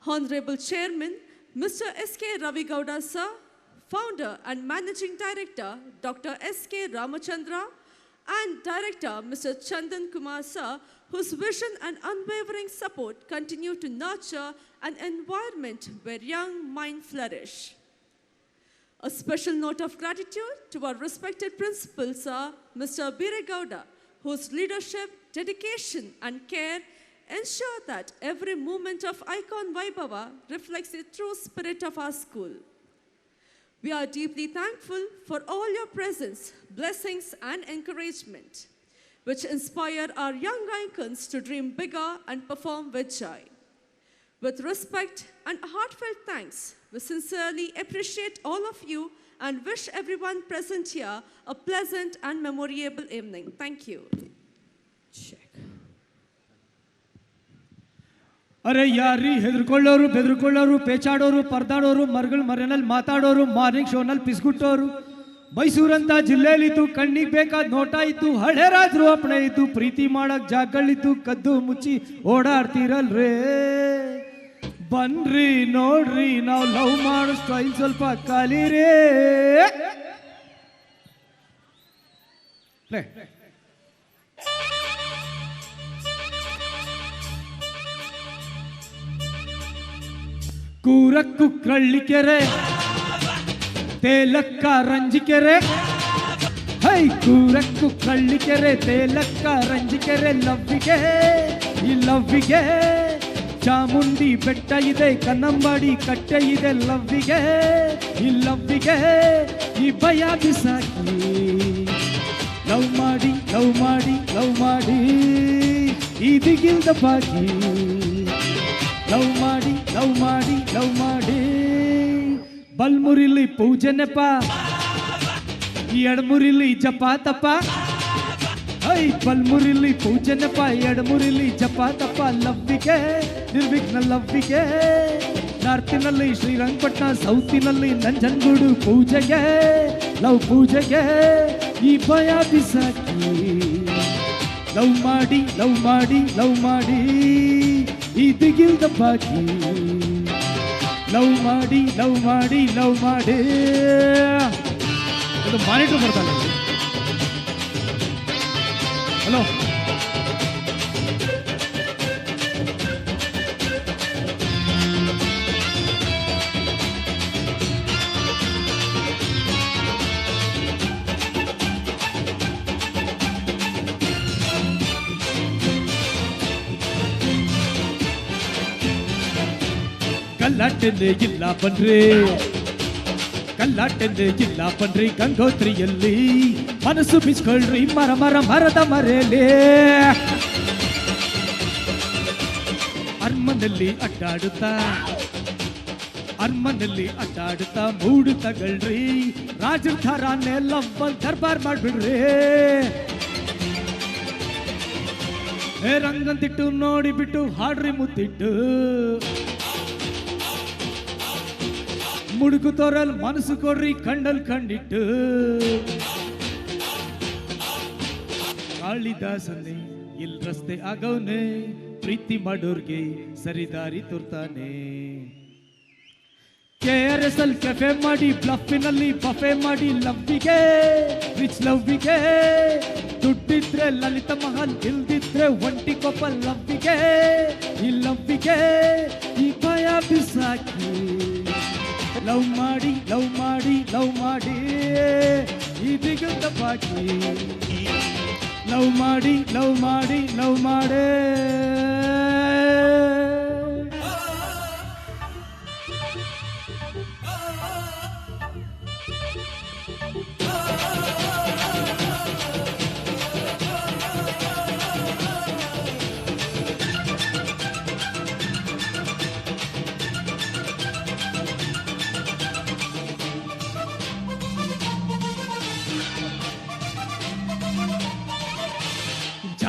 Honorable Chairman, Mr. S.K. Ravi Gowda, sir, Founder and Managing Director, Dr. S.K. Ramachandra, and Director, Mr. Chandan Kumar, sir, whose vision and unwavering support continue to nurture an environment where young minds flourish. A special note of gratitude to our respected principal, sir, Mr. Bire Gowda, whose leadership, dedication, and care ensure that every moment of Icon Vaibhava reflects the true spirit of our school. We are deeply thankful for all your presence, blessings, and encouragement, which inspire our young icons to dream bigger and perform with joy. With respect and heartfelt thanks, we sincerely appreciate all of you and wish everyone present here a pleasant and memorable evening. Thank you. ಅರೆ ಯಾರಿ ಹೆದರ್ಕೊಳ್ಳೋರು ಬೆದರ್ಕೊಳ್ಳೋರು ಪೇಚಾಡೋರು ಪರ್ದಾಡೋರು ಮರಗಳ ಮರೆನಲ್ಲಿ ಮಾತಾಡೋರು morning ಶೋನಲ್ಲಿ ಪಿಸ್ಗುಟ್ಟೋರು ಮೈಸೂರಂತ ಜಿಲ್ಲೆಯಲ್ಲಿದ್ದು ಕಣ್ಣಿಗೆ ಬೇಕಾದ ನೋಟ ಇತ್ತು ಹಳೆ ರಾಜರು ಅಪ್ಪಣೆ ಇತ್ತು ಪ್ರೀತಿ ಮಾಡಕ್ ಜಾಗಗಳಿತ್ತು ಕದ್ದು ಮುಚ್ಚಿ ಓಡಾಡ್ತಿರಲ್ರೇ ಬನ್ರಿ ನೋಡ್ರಿ ನಾವು ಲವ್ ಮಾಡೋ ಸ್ಟೈಲ್ ಸ್ವಲ್ಪ ಕಲೀರೇ ಕೂರಕ್ಕು ಕಳ್ಳಿಕೆರೆ ತೇಲಕ್ಕ ರಂಜಿಕೆರೆ ಹೈ ಕೂರಕ್ಕು ಕಳ್ಳಿಕೆರೆ ತೇಲಕ್ಕ ರಂಜಿಕೆರೆ ಲವ್ವಿಗೆ ಈ ಲವ್ವಿಗೆ ಚಾಮುಂಡಿ ಬೆಟ್ಟ ಇದೆ ಕನ್ನಂಬಾಡಿ ಕಟ್ಟೆ ಇದೆ ಲವ್ವಿಗೆ ಈ ಲವ್ವಿಗೆ ಈ ಭಯ ಬಿಸಾಕಿ ಲವ್ ಮಾಡಿ ಲವ್ ಮಾಡಿ ಲವ್ ಮಾಡಿ ಈ ದಿಗಿಲ್ದ ಬಾಕಿ ಲವ್ ಮಾಡಿ ಲವ್ ಮಾಡಿ ಲವ್ ಮಾಡಿ ಬಲ್ಮುರಿಲಿ ಪೂಜೆನೆಪ್ಪ ಎಡಮುರಿಲಿ ಜಪ ತಪ್ಪ ಐ ಬಲ್ಮುರಿಲಿ ಪೂಜೆನೆಪ್ಪ ಎಡಮುರಿಲಿ ಜಪ ತಪ್ಪ ಲವ್ವಿಗೆ ನಿರ್ವಿಘ್ನ ಲವ್ವಿಗೆ ನಾರ್ತಿನಲ್ಲಿ ಶ್ರೀರಂಗಪಟ್ಟಣ ಸೌತಿನಲ್ಲಿ ನಂಜನಗೂಡು ಪೂಜೆಗೆ ಲವ್ ಪೂಜೆಗೆ ಈ ಭಯ ಬಿಸಾಕಿ ಲವ್ ಮಾಡಿ ಲವ್ ಮಾಡಿ ಲವ್ ಮಾಡಿ ಈ ದಿಗಿಲ್ದ ಬಾಕಿ ಲವ್ ಮಾಡಿ ಲವ್ ಮಾಡಿ ಲವ್ ಮಾಡಿ ಇದು ಮಾನಿಟರ್ ಬರ್ತಾನೆ ಹಲೋ ಗಲಾಟೆನೇ ಇಲ್ಲ ಬನ್ರಿ ಗಲ್ಲಾಟೆಂದೇ ಇಲ್ಲ ಬನ್ರಿ ಗಂಗೋತ್ರಿಯಲ್ಲಿ, ಮನಸ್ಸು ಬಿಚ್ಕೊಳ್ರಿ ಮರದ ಮರೆಯಲ್ಲಿ. ಅರ್ಮನಲ್ಲಿ ಅಡ್ಡಾಡುತ್ತಾ ಮೂಡು ತಗಳ್ರಿ, ರಾಜರ ಥರಾನೇ ಲವ್ವಲ್ ದರ್ಬಾರ್ ಮಾಡ್ಬಿಡ್ರಿ. ರಂಗಂತಿಟ್ಟು ನೋಡಿಬಿಟ್ಟು ಹಾಡ್ರಿ ಮುತ್ತಿಟ್ಟು, ಮುಡುಕು ತೋರಲ್ ಮನಸ್ಸು ಕೊಡ್ರಿ ಕಣ್ಣಲ್ ಕಂಡಿಟ್ಟು. ಕಾಳಿದಾಸನೇ ಇಲ್ ರಸ್ತೆ ಆಗವ್ನೆ, ಪ್ರೀತಿ ಮಾಡೋರ್ಗೆ ಸರಿದಾರಿ ತೋರ್ತಾನೆ. KRSL ಕೆಫೆ ಮಾಡಿ ಬ್ಲಫಿನಲ್ಲಿ ಬಫೆ ಮಾಡಿ ಲವ್ವಿಗೆ, ರಿಚ್ ಲವ್ವಿಗೆ. ದುಡ್ಡಿದ್ರೆ ಲಲಿತ ಮಹಲ್, ಇಲ್ದಿದ್ರೆ ಒಂಟಿ ಕೊಪ್ಪ ಲವ್ವಿಗೆ. ಈ ಲವ್ವಿಗೆ ಈ ಭಯ ಬಿಸಾಕಿ ಲವ್ ಮಾಡಿ ಇದೀಗಂತ ಬಾಕಿ. ಲವ್ ಮಾಡಿ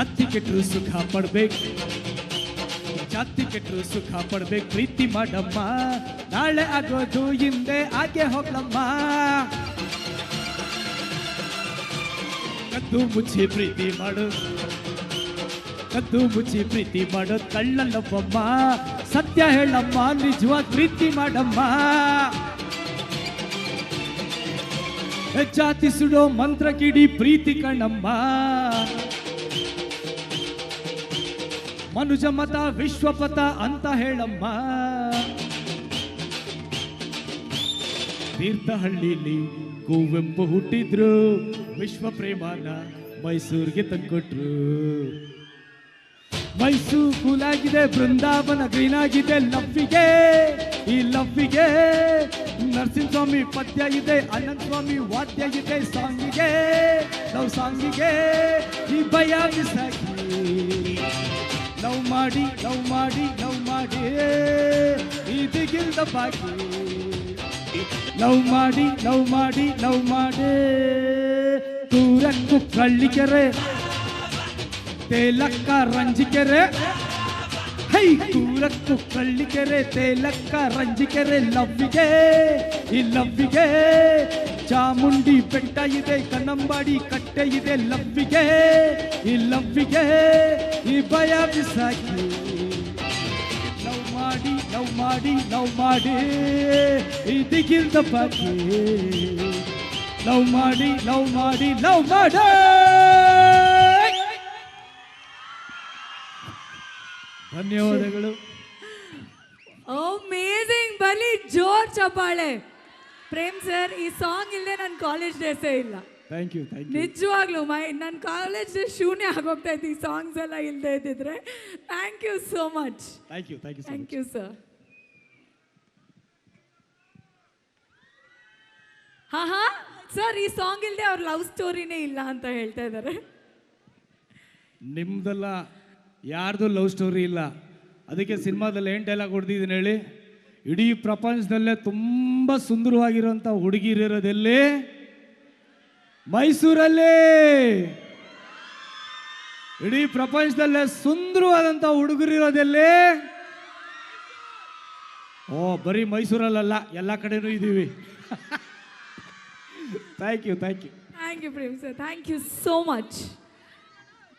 ಜಾತಿ ಕೆಟ್ಟರು ಸುಖ ಪಡ್ಬೇಕು, ಪ್ರೀತಿ ಮಾಡಮ್ಮ. ನಾಳೆ ಆಗೋದು ಹಿಂದೆ ಆಗೆ ಹೋಗ್ಲಮ್ಮ. ಕದ್ದು ಮುಚ್ಚಿ ಪ್ರೀತಿ ಮಾಡೋದು ಕಳ್ಳಲ್ಲವ್ವಮ್ಮ. ಸತ್ಯ ಹೇಳಮ್ಮ, ನಿಜವಾದ ಪ್ರೀತಿ ಮಾಡಮ್ಮ. ಜಾತಿ ಸುಡೋ ಮಂತ್ರ ಕಿಡಿ ಪ್ರೀತಿ ಕಣ್ಣಮ್ಮ. ಮನುಜ ಮತ ವಿಶ್ವಪಥ ಅಂತ ಹೇಳಮ್ಮ. ತೀರ್ಥಹಳ್ಳಿಲಿ ಕುವೆಂಪು ಹುಟ್ಟಿದ್ರು, ವಿಶ್ವ ಪ್ರೇಮನ ಮೈಸೂರಿಗೆ ತಂದ್ಕೊಟ್ರು. ಮೈಸೂರು ಕೂಲಾಗಿದೆ, ಬೃಂದಾವನ ಗ್ರೀನ್ ಆಗಿದೆ ಲವ್ವಿಗೆ. ಈ ಲವ್ವಿಗೆ ನರಸಿಂಹಸ್ವಾಮಿ ಪದ್ಯ ಇದೆ, ಅನಂತ ಸ್ವಾಮಿ ವಾದ್ಯ ಇದೆ ಸಾಂಗಿಗೆ. ಲವ್ ಸಾಂಗಿಗೆ ಈ ಭಯ ಬಿಸಾಕಿ ಲವ್ ಮಾಡಿ ಇದಕ್ಕಿಂತ ಬಾಕಿ. ಲವ್ ಮಾಡಿ ತೂರಕ್ಕು ಕಳ್ಳಿಕೆರೆ ತೇಲಕ್ಕ ರಂಜಿಕೆರೆ. ಹೈ ತೂರಕ್ಕು ಕಳ್ಳಿಕೆರೆ ತೇಲಕ್ಕ ರಂಜಿಕೆರೆ ಲವ್ವಿಗೆ. ಈ ಲವ್ವಿಗೆ ಚಾಮುಂಡಿ ಬೆಟ್ಟ ಇದೆ, ಕನ್ನಂಬಾಡಿ ಕಟ್ಟೆ ಇದೆ ಲವ್ವಿಗೆ. ಈ ಲವ್ವಿಗೆ ಈ ಭಯ ಬಿಸಾಕಿ ಲವ್ ಮಾಡಿ ಇದಕ್ಕಿಂತ ಬಾಕಿ. ಲವ್ ಮಾಡಿ ಧನ್ಯವಾದಗಳು. ಅಮೇಜಿಂಗ್, ಬಲಿ ಜೋರ್ ಚಪ್ಪಾಳೆ. ಪ್ರೇಮ್ ಸರ್, ಈ ಸಾಂಗ್ ಇಲ್ಲದೆ ನನ್ನ ಕಾಲೇಜ್ ಡೇಸೇ ಇಲ್ಲ. Thank you. ನಿಜವಾಗ್ಲೂ ನನ್ನ ಕಾಲೇಜ್ ಡೇ ಶೂನ್ಯ ಆಗೋಗ್ತಾ ಇತ್ತು ಈ ಸಾಂಗ್ಸ್ ಎಲ್ಲ ಇಲ್ಲದೆ ಇದ್ದಿದ್ರೆ. Thank you so much. Thank you sir. ಹಾ ಸರ್, ಈ ಸಾಂಗ್ ಇಲ್ಲದೆ ಅವ್ರ ಲವ್ ಸ್ಟೋರಿನೇ ಇಲ್ಲ ಅಂತ ಹೇಳ್ತಾ ಇದ್ದಾರೆ. ನಿಮ್ದಲ್ಲ, ಯಾರ್ದು ಲವ್ ಸ್ಟೋರಿ ಇಲ್ಲ. ಅದಕ್ಕೆ ಸಿನಿಮಾದಲ್ಲಿ ಏನು ಡೈಲಾಗ್ ಹೊಡೆದಿದ್ದೀನಿ ಹೇಳಿ? ಇಡೀ ಪ್ರಪಂಚದಲ್ಲೇ ತುಂಬ ಸುಂದರವಾಗಿರುವಂಥ ಹುಡುಗಿರಿರೋದೆಲ್ಲಿ? ಮೈಸೂರಲ್ಲಿ. ಇಡೀ ಪ್ರಪಂಚದಲ್ಲೇ ಸುಂದರವಾದಂಥ ಹುಡುಗರಿರೋದೆಲ್ಲಿ? ಬರೀ ಮೈಸೂರಲ್ಲ, ಎಲ್ಲ ಕಡೆನೂ ಇದ್ದೀವಿ. Thank you Prem sir, thank you so much.